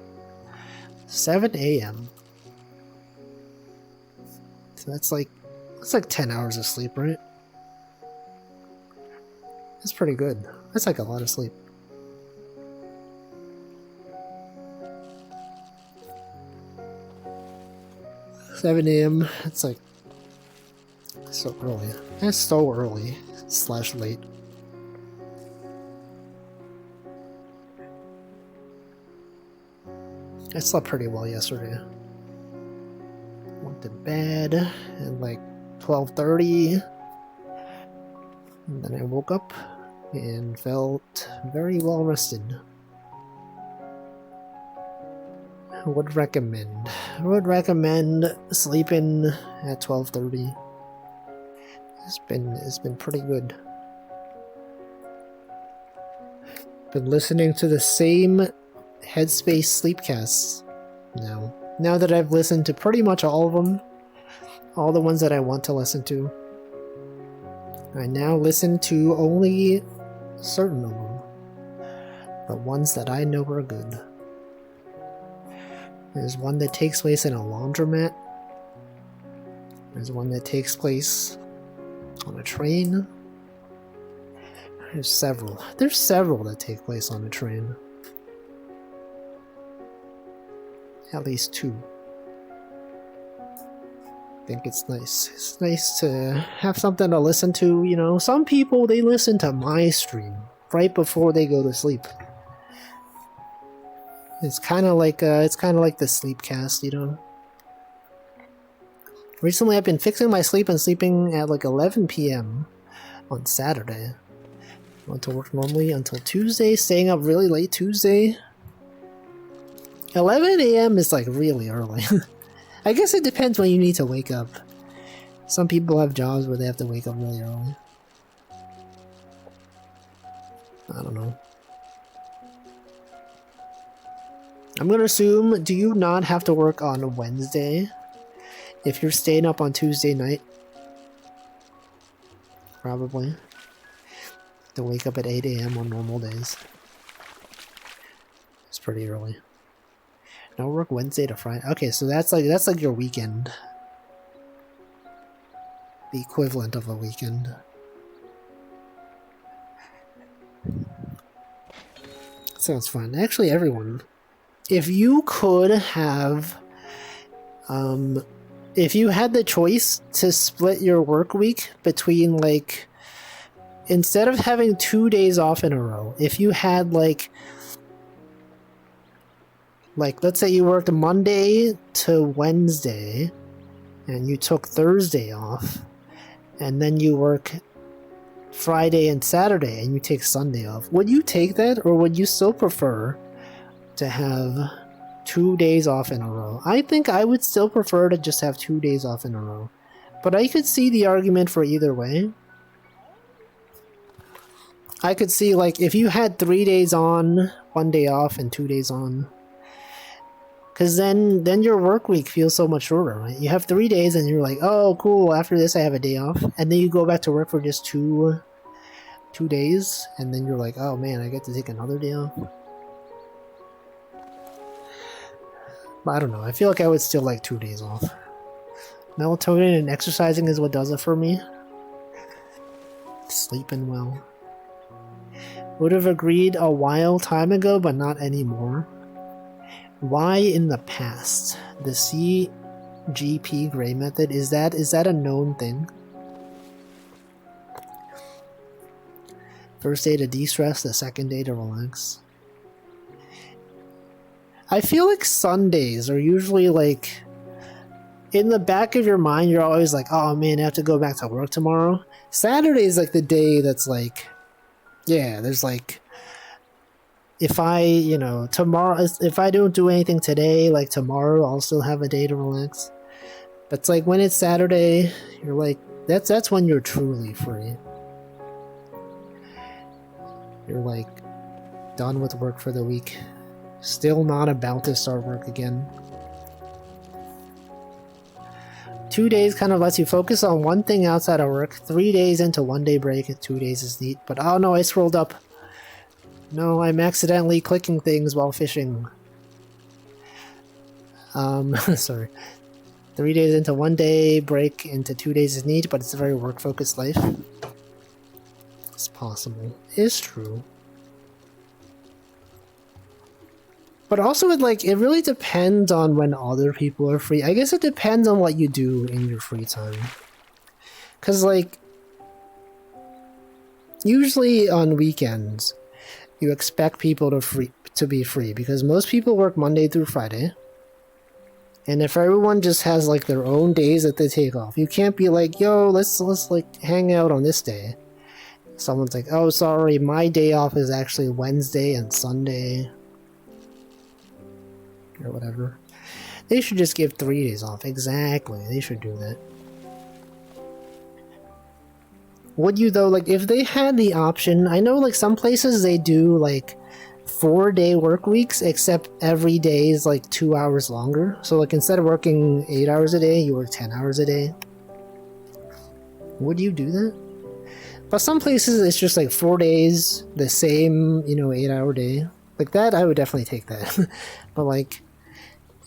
7 a.m. So that's like 10 hours of sleep, right? That's pretty good. That's like a lot of sleep. $7 a.m. It's like so early. That's so early / late. I slept pretty well yesterday. Went to bed at like 12:30, and then I woke up and felt very well rested. I would recommend sleeping at 12:30. It's been pretty good. Been listening to the same Headspace sleepcasts now. Now that I've listened to pretty much all of them, all the ones that I want to listen to, I now listen to only certain of them. The ones that I know are good. There's one that takes place in a laundromat. There's one that takes place on a train. There's several. There's several that take place on a train. At least 2. I think it's nice. It's nice to have something to listen to, you know. Some people, they listen to my stream right before they go to sleep. It's kind of like the sleepcast, you know. Recently, I've been fixing my sleep and sleeping at like 11 p.m. on Saturday. Went to work normally until Tuesday, staying up really late Tuesday. 11 a.m. is like really early. I guess it depends when you need to wake up. Some people have jobs where they have to wake up really early. I don't know. I'm gonna assume, do you not have to work on a Wednesday if you're staying up on Tuesday night? Probably. To wake up at 8 a.m. on normal days. It's pretty early. No work Wednesday to Friday. Okay, so that's like your weekend. The equivalent of a weekend. Sounds fun. Actually, everyone, if you could have, if you had the choice to split your work week between, like, instead of having 2 days off in a row, if you had like let's say you worked Monday to Wednesday and you took Thursday off, and then you work Friday and Saturday and you take Sunday off, would you take that, or would you still prefer to have 2 days off in a row? I think I would still prefer to just have 2 days off in a row, but I could see the argument for either way. I could see, like, if you had 3 days on, 1 day off, and 2 days on, because then your work week feels so much shorter, right? You have 3 days and you're like, oh, cool, after this I have a day off, and then you go back to work for just two days, and then you're like, oh man, I get to take another day off. But I don't know, I feel like I would still like 2 days off. Melatonin and exercising is what does it for me. Sleeping well. Would have agreed a while time ago, but not anymore. Why in the past? The CGP Gray method, is that a known thing? First day to de-stress, the second day to relax. I feel like Sundays are usually like, in the back of your mind, you're always like, oh man, I have to go back to work tomorrow. Saturday is like the day that's like, yeah, there's like, if I, tomorrow, if I don't do anything today, like tomorrow, I'll still have a day to relax. But it's like when it's Saturday, you're like, that's when you're truly free. You're like done with work for the week. Still not about to start work again. 2 days kind of lets you focus on one thing outside of work. 3 days into 1 day break, 2 days is neat. But oh no, I scrolled up. No, I'm accidentally clicking things while fishing. Sorry. 3 days into 1 day break into 2 days is neat, but it's a very work-focused life. It's possible. It's true. But also, it really depends on when other people are free. I guess it depends on what you do in your free time. Because, usually on weekends, you expect people to be free. Because most people work Monday through Friday. And if everyone just has, their own days that they take off, you can't be like, yo, let's hang out on this day. Someone's like, oh, sorry, my day off is actually Wednesday and Sunday. Or whatever. They should just give 3 days off. Exactly. They should do that. Would you, though, if they had the option... I know, some places they do, 4-day work weeks, except every day is, 2 hours longer. So, instead of working 8 hours a day, you work 10 hours a day. Would you do that? But some places, it's just, 4 days, the same, 8-hour day. That, I would definitely take that. But,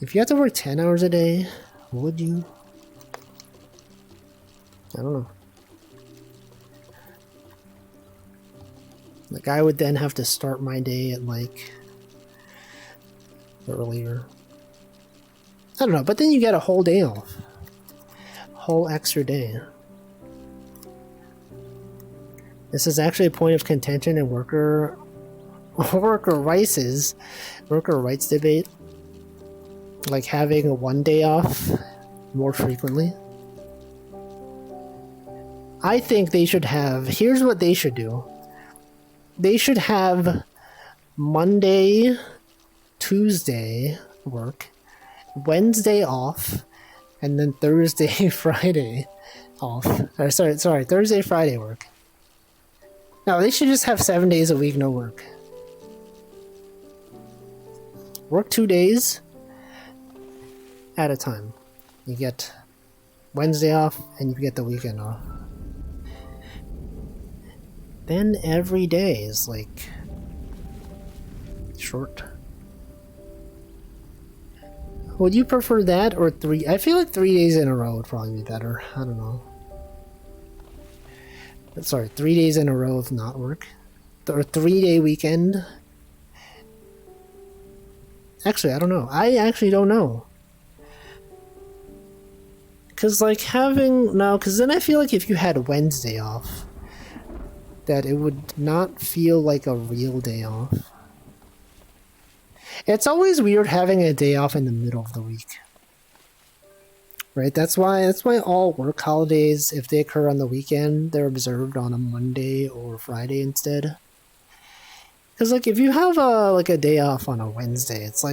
if you have to work 10 hours a day, would you? I don't know. I would then have to start my day at, earlier. I don't know, but then you get a whole day off. A whole extra day. This is actually a point of contention in worker rights debate. Having a 1 day off more frequently. I think they should have... Here's what they should do. They should have Monday, Tuesday work, Wednesday off, and then Thursday, Friday off. Or sorry, Thursday, Friday work. No, they should just have 7 days a week, no work. Work 2 days at a time. You get Wednesday off, and you get the weekend off. Then every day is short. Would you prefer that or 3? I feel like 3 days in a row would probably be better. I don't know. Sorry, 3 days in a row of not work. Or 3-day weekend. Actually, I don't know. I actually don't know. Because because then I feel like if you had Wednesday off, that it would not feel like a real day off. It's always weird having a day off in the middle of the week. Right? That's why all work holidays, if they occur on the weekend, they're observed on a Monday or Friday instead. Because if you have a day off on a Wednesday, it's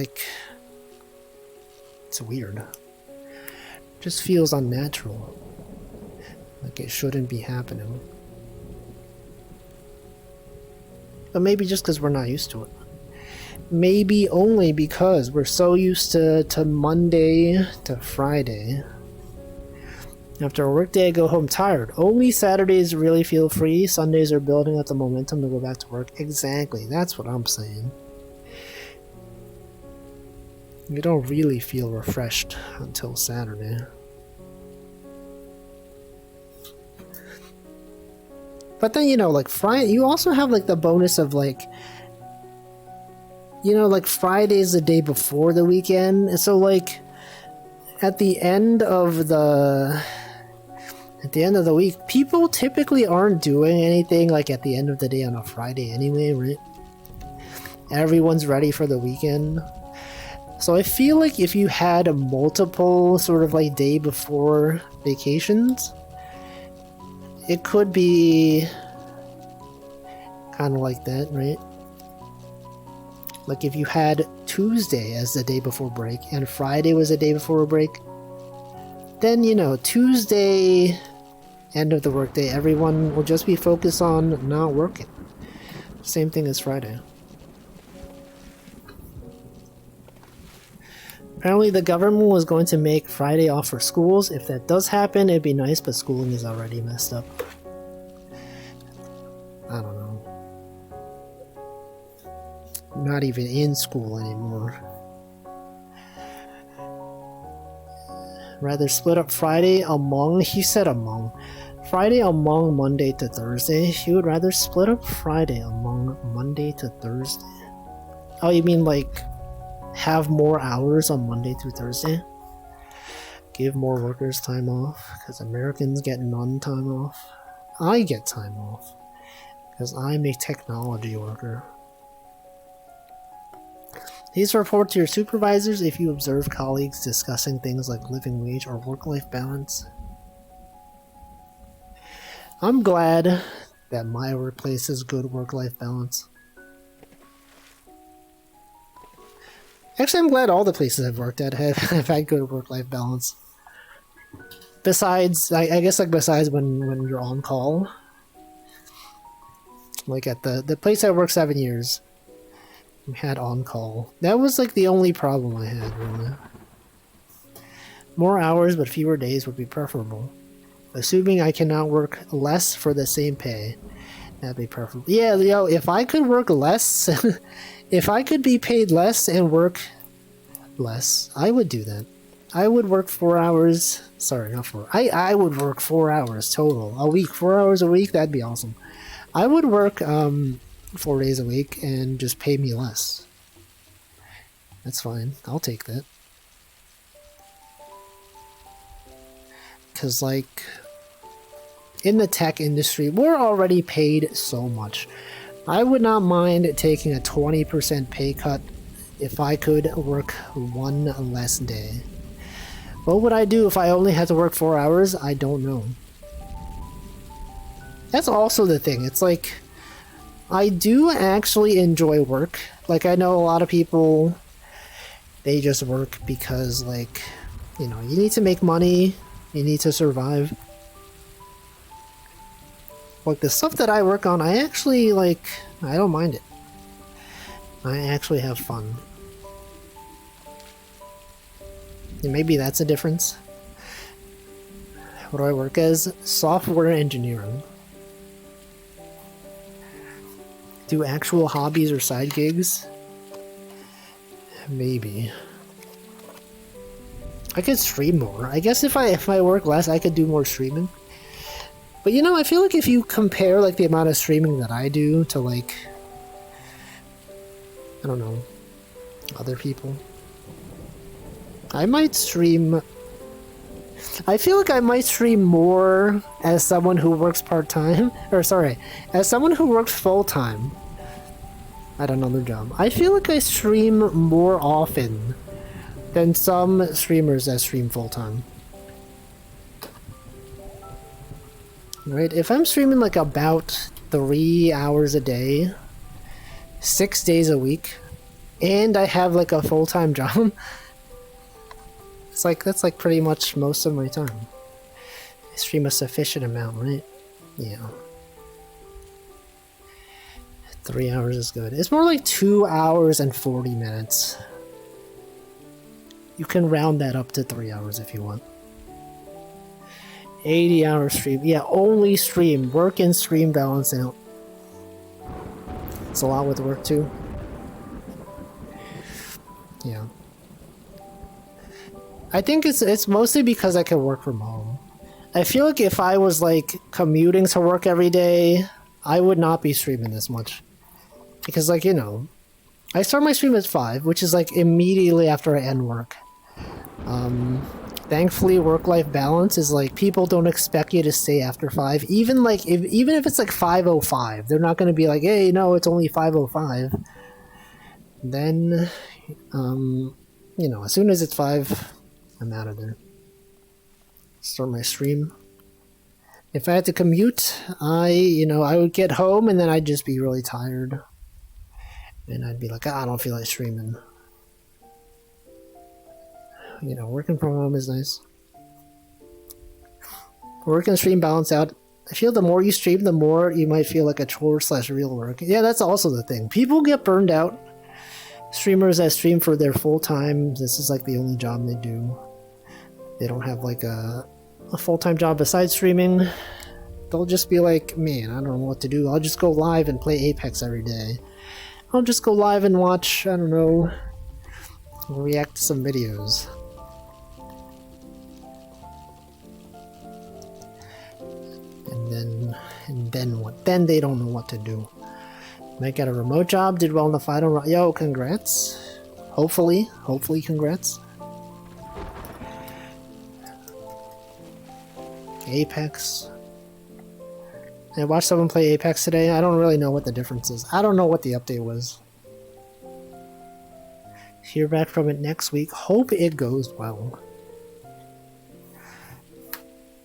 it's weird. It just feels unnatural. It shouldn't be happening. But maybe just because we're not used to it. Maybe only because we're so used to Monday to Friday. After a workday, I go home tired. Only Saturdays really feel free. Sundays are building up the momentum to go back to work. Exactly, that's what I'm saying. You don't really feel refreshed until Saturday. But then, Friday, you also have, the bonus of, Friday's the day before the weekend. So, at the end of the week, people typically aren't doing anything, at the end of the day on a Friday anyway, right? Everyone's ready for the weekend. So I feel like if you had a multiple sort of like day before vacations, it could be kind of like that, right? Like if you had Tuesday as the day before break and Friday was the day before a break, then, you know, Tuesday, end of the workday, everyone will just be focused on not working. Same thing as Friday. Apparently the government was going to make Friday off for schools. If that does happen, it'd be nice, but schooling is already messed up. I don't know. I'm not even in school anymore. Rather split up Friday among, he said among. Friday among Monday to Thursday. He would rather split up Friday among Monday to Thursday. Oh, you mean like have more hours on Monday through Thursday? Give more workers time off, because Americans get none time off. I get time off, because I'm a technology worker. Please report to your supervisors if you observe colleagues discussing things like living wage or work-life balance. I'm glad that my workplace has good work-life balance. Actually, I'm glad all the places I've worked at have had good work-life balance. Besides, I guess like besides when you're on call. Like at the place I worked 7 years, we had on call. That was like the only problem I had, really. More hours but fewer days would be preferable. Assuming I cannot work less for the same pay, that'd be preferable. Yeah, yo, if I could work less, if I could be paid less and work less, I would do that. I would work 4 hours. Sorry, not 4. I would work 4 hours total a week. 4 hours a week, that'd be awesome. I would work 4 days a week and just pay me less. That's fine. I'll take that. Because, like, in the tech industry, we're already paid so much. I would not mind taking a 20% pay cut if I could work 1 less day. What would I do if I only had to work 4 hours? I don't know. That's also the thing. It's like, I do actually enjoy work. Like, I know a lot of people, they just work because, like, you know, you need to make money, you need to survive. Like, the stuff that I work on, I actually, like, I don't mind it. I actually have fun. And maybe that's a difference. What do I work as? Software engineering. Do actual hobbies or side gigs? Maybe. I could stream more. I guess if I work less, I could do more streaming. But you know, I feel like if you compare like the amount of streaming that I do to like, I don't know, other people, I might stream. I feel like I might stream more as someone who works part-time, or sorry, as someone who works full-time at another job. I feel like I stream more often than some streamers that stream full-time. Right? If I'm streaming like about 3 hours a day, 6 days a week, and I have like a full-time job, it's like, that's like pretty much most of my time. I stream a sufficient amount, right? Yeah. 3 hours is good. It's more like 2 hours and 40 minutes. You can round that up to 3 hours if you want. 80-hour stream. Yeah, only stream. Work and stream balance out. It's a lot with work too. Yeah. I think it's mostly because I can work from home. I feel like if I was like commuting to work every day, I would not be streaming this much. Because like, you know, I start my stream at 5, which is like immediately after I end work. Thankfully, work-life balance is like people don't expect you to stay after 5. Even like even if it's like 5:05, they're not going to be like, hey, no, it's only 5:05. Then, you know, as soon as it's 5, I'm out of there. Start my stream. If I had to commute, I would get home and then I'd just be really tired. And I'd be like, I don't feel like streaming. You know, working from home is nice. Work and stream balance out. I feel the more you stream, the more you might feel like a chore / real work. Yeah, that's also the thing. People get burned out. Streamers that stream for their full time, this is like the only job they do. They don't have like a full-time job besides streaming. They'll just be like, man, I don't know what to do. I'll just go live and play Apex every day. I'll just go live and watch, I don't know, react to some videos. And then what? Then they don't know what to do. Might get a remote job, did well in the final round. Yo, congrats. Hopefully congrats. Apex. I watched someone play Apex today. I don't really know what the difference is. I don't know what the update was. Hear back from it next week. Hope it goes well.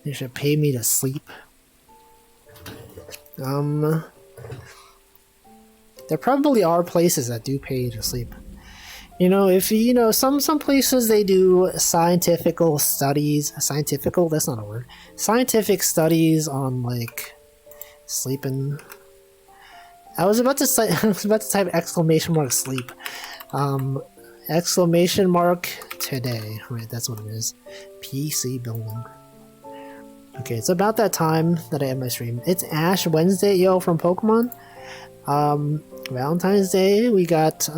They should pay me to sleep. There probably are places that do pay you to sleep. You know, if you know, some places they do scientific studies on like sleeping. I was about to type exclamation mark sleep. Exclamation mark today. Right, that's what it is. PC building. Okay, it's about that time that I end my stream. It's Ash Wednesday, yo, from Pokemon. Valentine's Day, we got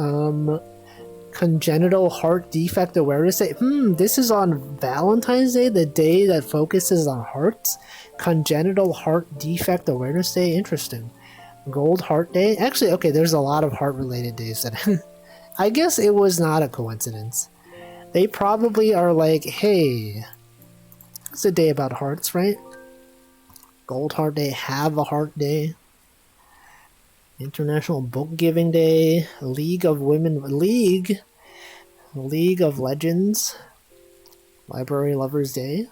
Congenital Heart Defect Awareness Day. This is on Valentine's Day, the day that focuses on hearts. Congenital Heart Defect Awareness Day, interesting. Gold Heart Day. Actually, okay, there's a lot of heart-related days that I guess it was not a coincidence. They probably are like, hey, it's a day about hearts, right? Gold Heart Day, Have a Heart Day. International Book Giving Day, League of Legends, Library Lovers Day,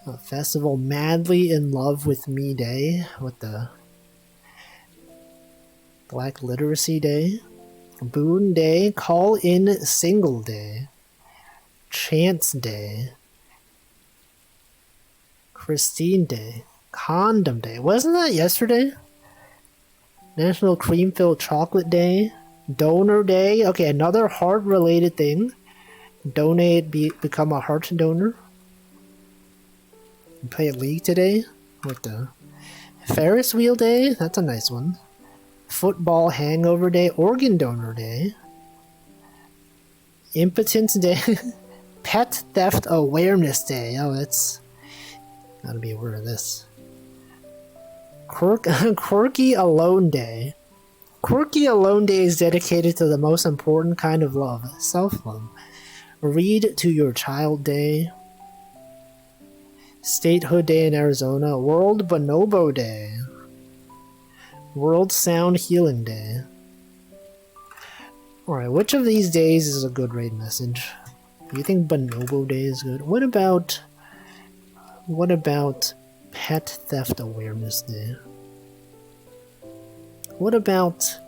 a Festival Madly in Love with Me Day, what the Black Literacy Day, Boon Day, Call In Single Day, Chance Day, Christine Day, Condom Day. Wasn't that yesterday? National Cream Filled Chocolate Day. Donor Day. Okay, another heart-related thing. Become a heart donor. Play a League today. What the? Ferris Wheel Day. That's a nice one. Football Hangover Day. Organ Donor Day. Impotence Day. Pet Theft Awareness Day. Oh, that's... Gotta be aware of this. Quirky Alone Day. Quirky Alone Day is dedicated to the most important kind of love, self-love. Read to Your Child Day. Statehood Day in Arizona. World Bonobo Day. World Sound Healing Day. Alright, which of these days is a good raid message? Do you think Bonobo Day is good? What about Pet Theft Awareness Day? What about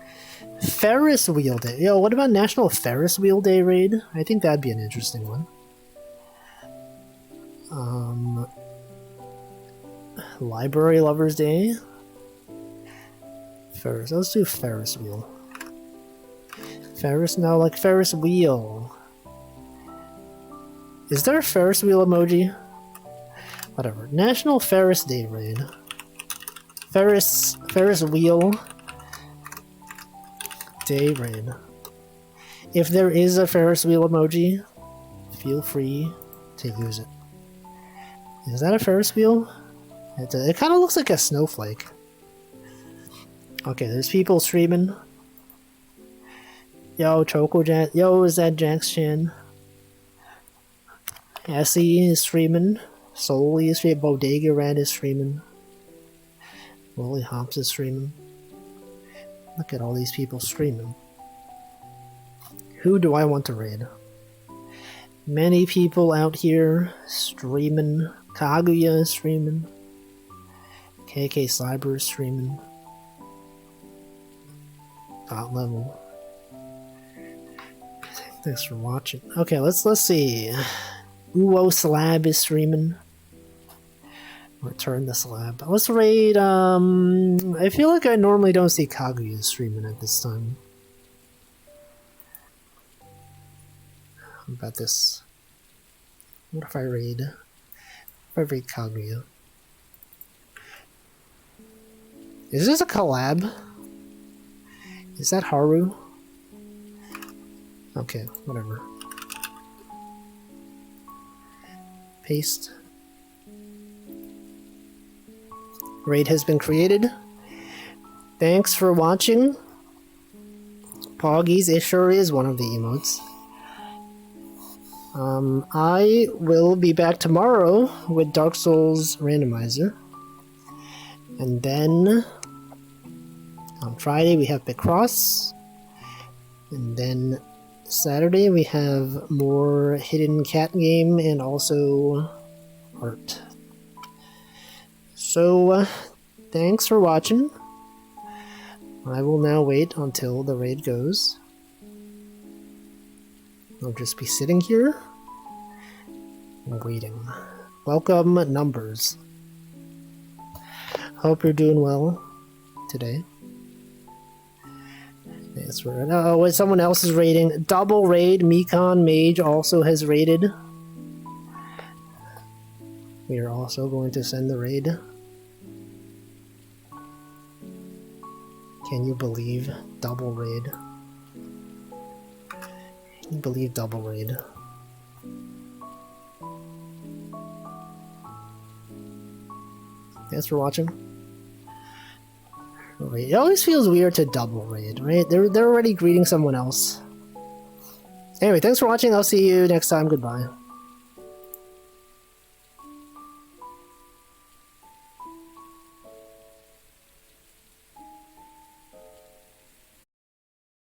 Ferris Wheel Day? Yo, what about National Ferris Wheel Day raid? I think that'd be an interesting one. Library Lovers Day. Let's do Ferris Wheel. Like Ferris Wheel. Is there a Ferris Wheel emoji? Whatever. National Ferris Day raid. Ferris Wheel Day raid. If there is a Ferris Wheel emoji, feel free to use it. Is that a Ferris wheel? It kind of looks like a snowflake. Okay, there's people streaming. Yo, Choco-Jan. Yo, is that Jax Chan? Essie is streaming. Solely is streaming. Bodega Red is streaming. Lily Hops is streaming. Look at all these people streaming. Who do I want to raid? Many people out here streaming. Kaguya is streaming. KK Cyber is streaming. Top level. Thanks for watching. Okay, let's see. Uwo Slab is streaming. Return the slab. Let's raid. I feel like I normally don't see Kaguya streaming at this time. How about this? What if I raid? If I raid Kaguya? Is this a collab? Is that Haru? Okay, whatever. Paste. Raid has been created. Thanks for watching. Poggies, it sure is one of the emotes. I will be back tomorrow with Dark Souls Randomizer. And then on Friday we have Picross. And then Saturday we have more Hidden Cat Game and also art. So, thanks for watching. I will now wait until the raid goes. I'll just be sitting here and waiting. Welcome, Numbers. Hope you're doing well today. That's right. Oh, someone else is raiding. Double raid. Mekon Mage also has raided. We are also going to send the raid. Can you believe double raid? Can you believe double raid? Thanks for watching. It always feels weird to double raid, right? They're already greeting someone else. Anyway, thanks for watching. I'll see you next time. Goodbye.